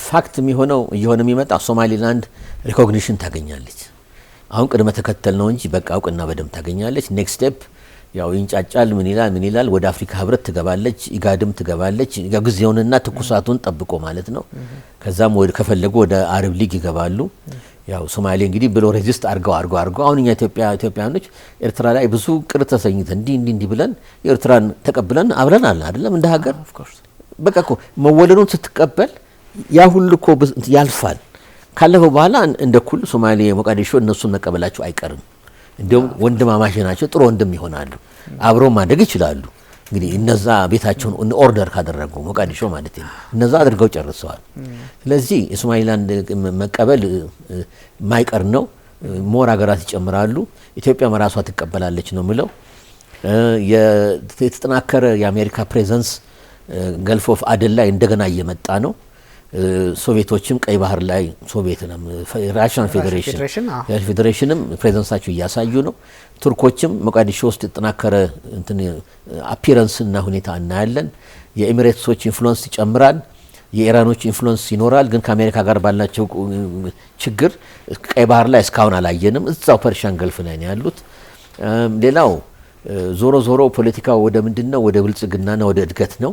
B: ፋክት የሚሆነው እየሆነ የሚመጣ ሶማሊላንድ ሪኮግኒሽን ታገኛለች። አሁን ቅድመ ተከተል ነው እንጂ በቃ አውቅና በደም ታገኛለች። ኔክስት ስቴፕ ያው ይንጫጫል ምን ይላል ወደ አፍሪካ ህብረት ትገባለች፣ ኢጋድም ትገባለች። ጊዜውንና ትኩሳቱን ጠብቆ ማለት ነው። ከዛም ከፈለጉ ወደ አረብ ሊግ ይገባሉ። ያው ሶማሌ እንግዲህ ብሎ ሬዚስት አርገው አሁን እኛ ኢትዮጵያኖች ኤርትራ ላይ ብዙ ቅር ተሰኝተን እንዲህ ብለን ኤርትራን ተቀብለን አብረናል አይደለም እንደ ሀገር። በቃ እኮ መወለዱን ስትቀበል ያ ሁሉ እኮ ያልፋል። ካለፈው በኋላ እንደ ኩል ሶማሌ ሞቃዲሾ እነሱን መቀበላቸው አይቀርም። እንደውም ወንድማማች ናቸው፣ ጥሩ ወንድም ይሆናሉ፣ አብሮ ማደግ ይችላሉ። እንግዲህ እነዛ ቤታቸውን ኦርደር ካደረጉ ሞቃዲሾ ማለት ነው እነዛ አድርገው ጨርሰዋል። ስለዚህ የሶማሊላንድ መቀበል ማይቀር ነው። ሞር ሀገራት ይጨምራሉ። ኢትዮጵያ መራሷ ትቀበላለች ነው ምለው። የተጠናከረ የአሜሪካ ፕሬዘንስ ገልፍ ኦፍ አደን ላይ እንደገና እየመጣ ነው። ሶቪየቶችም ቀይ ባህር ላይ ራሽያን ፌዴሬሽንም ፕሬዘንሳቸው እያሳዩ ነው። ቱርኮችም ሞቃዲሾ ውስጥ የተጠናከረ አፒረንስ እና ሁኔታ እናያለን። የኤሚሬትሶች ኢንፍሉዌንስ ይጨምራል። የኢራኖች ኢንፍሉዌንስ ይኖራል። ግን ከአሜሪካ ጋር ባላቸው ችግር ቀይ ባህር ላይ እስካሁን አላየንም። እዛው ፐርሺያን ገልፍ ላይ ነው ያሉት። ሌላው ዞሮ ፖለቲካው ወደ ምንድነው? ወደ ብልጽግናና ወደ እድገት ነው።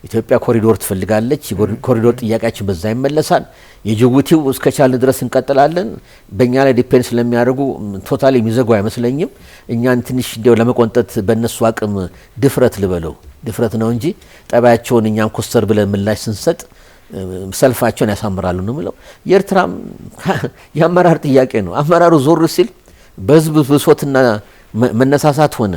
B: ኢትዮጵያ ኮሪዶር ትፈልጋለች። ኮሪዶር ጥያቄያችን በዛ ይመለሳል። የጅቡቲው እስከቻልን ድረስ እንቀጥላለን። በእኛ ላይ ዲፔንድ ስለሚያደርጉ ቶታሊ የሚዘጉ አይመስለኝም። እኛን ትንሽ እንዲያው ለመቆንጠጥ በእነሱ አቅም ድፍረት ነው እንጂ ጠባያቸውን እኛን ኮስተር ብለን ምላሽ ስንሰጥ ሰልፋቸውን ያሳምራሉ ነው ምለው። የኤርትራም የአመራር ጥያቄ ነው። አመራሩ ዞር ሲል በህዝብ ብሶትና መነሳሳት ሆነ።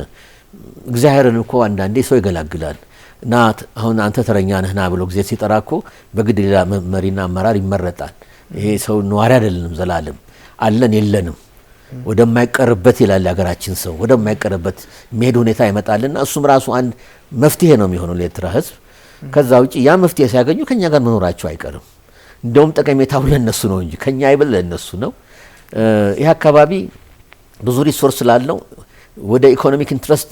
B: እግዚአብሔርን እኮ አንዳንዴ ሰው ይገላግላል። እና አሁን አንተ ተረኛ ነህና ብሎ ጊዜ ሲጠራኮ በግድ ሌላ መሪና አመራር ይመረጣል። ይሄ ሰው ነዋሪ አይደለም፣ ዘላለም አለን የለንም ወደማይቀርበት ይላል ሀገራችን ሰው ወደማይቀርበት መሄድ ሁኔታ ይመጣልና እሱም ራሱ አንድ መፍትሄ ነው የሚሆነው ለኤርትራ ህዝብ። ከዛ ውጪ ያ መፍትሄ ሲያገኙ ከኛ ጋር መኖራቸው አይቀርም። እንደውም ጠቀሜታው ለነሱ ነው እንጂ ከኛ አይበል ለነሱ ነው። ይሄ አካባቢ ብዙ ሪሶርስ ስላለው ወደ ኢኮኖሚክ ኢንትረስት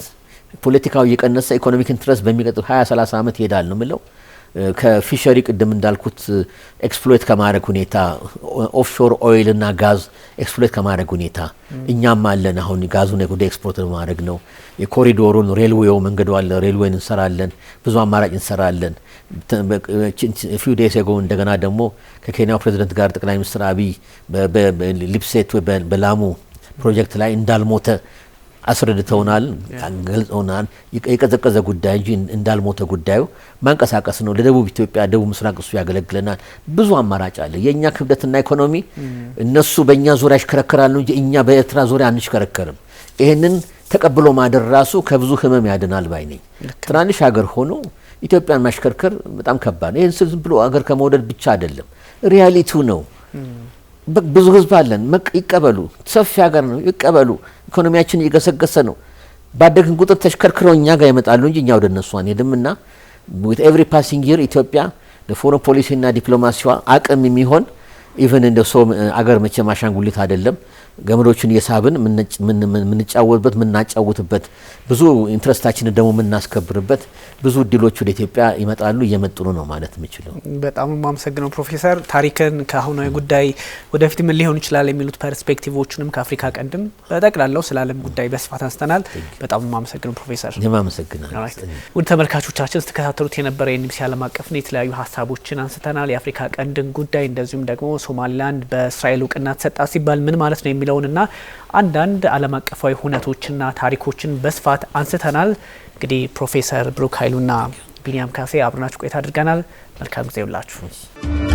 B: ፖለቲካው እየቀነሰ ኢኮኖሚክ ኢንትረስት በሚቀጥለው 20-30 ዓመት ይሄዳል ነው ምለው። ከፊሸሪ ቅድም እንዳልኩት ኤክስፕሎይት ከማድረግ ሁኔታ ኦፍሾር ኦይል እና ጋዝ ኤክስፕሎይት ከማድረግ ሁኔታ እኛም አለን። አሁን ጋዙን ወደ ኤክስፖርት ማድረግ ነው። የኮሪዶሩን ሬልዌው መንገዱ አለ፣ ሬልዌን እንሰራለን፣ ብዙ አማራጭ እንሰራለን። ፊው ዴይስ አጎ እንደገና ደግሞ ከኬንያው ፕሬዚደንት ጋር ጠቅላይ ሚኒስትር አብይ በሊፕሴት በላሙ ፕሮጀክት ላይ እንዳልሞተ አስረድተውናል፣ ገልጸውናል። የቀዘቀዘ ጉዳይ እንጂ እንዳልሞተ ጉዳዩ ማንቀሳቀስ ነው። ለደቡብ ኢትዮጵያ ደቡብ ምስራቅ እሱ ያገለግለናል። ብዙ አማራጭ አለ። የኛ ክብደትና ኢኮኖሚ እነሱ በእኛ ዙሪያ ይሽከረከራሉ እንጂ እኛ በኤርትራ ዙሪያ አንሽከረከርም። ይሄንን ተቀብሎ ማደር ራሱ ከብዙ ህመም ያድናል ባይ ነኝ። ትናንሽ ሀገር ሆኖ ኢትዮጵያን ማሽከርከር በጣም ከባድ ነው። ይሄን ዝም ብሎ ሀገር ከመውደድ ብቻ አይደለም፣ ሪያሊቲው ነው። ብዙ ህዝብ አለን፣ ይቀበሉ። ሰፊ ሀገር ነው፣ ይቀበሉ። ኢኮኖሚያችን እየገሰገሰ ነው። ባደግን ቁጥር ተሽከርክረው እኛ ጋር ይመጣሉ እንጂ እኛ ወደ እነሱ አንሄድምና with every passing year ኢትዮጵያ ለፎረን ፖሊሲና ዲፕሎማሲዋ አቅም የሚሆን ኢቨን እንደ ሰው አገር መቼም አሻንጉሊት አይደለም። ገመዶችን እየሳብን ምንጫወትበት ብዙ ኢንትረስታችንን ደግሞ ምናስከብርበት ብዙ እድሎች ወደ ኢትዮጵያ ይመጣሉ፣ እየመጡ ነው ማለት የምችለው።
A: በጣም ማመሰግነው ፕሮፌሰር። ታሪክን ከአሁናዊ ጉዳይ ወደፊት ምን ሊሆን ይችላል የሚሉት ፐርስፔክቲቮችንም ከአፍሪካ ቀንድም በጠቅላላው ስላለም ጉዳይ በስፋት አንስተናል። በጣም ማመሰግነው ፕሮፌሰር።
B: ማመሰግናለሁ።
A: ውድ ተመልካቾቻችን ስትከታተሉት የነበረ የኤንቢሲ ዓለም አቀፍ የተለያዩ ሀሳቦችን አንስተናል። የአፍሪካ ቀንድን ጉዳይ እንደዚሁም ደግሞ ሶማሊላንድ በእስራኤል እውቅና ተሰጣ ሲባል ምን ማለት ነው የሚለውንና አንዳንድ ዓለም አቀፋዊ ሁነቶችና ታሪኮችን በስፋት አንስተናል። እንግዲህ ፕሮፌሰር ብሩክ ኃይሉና ቢኒያም ካሴ አብረናችሁ ቆይታ አድርገናል። መልካም ጊዜ ይሁንላችሁ።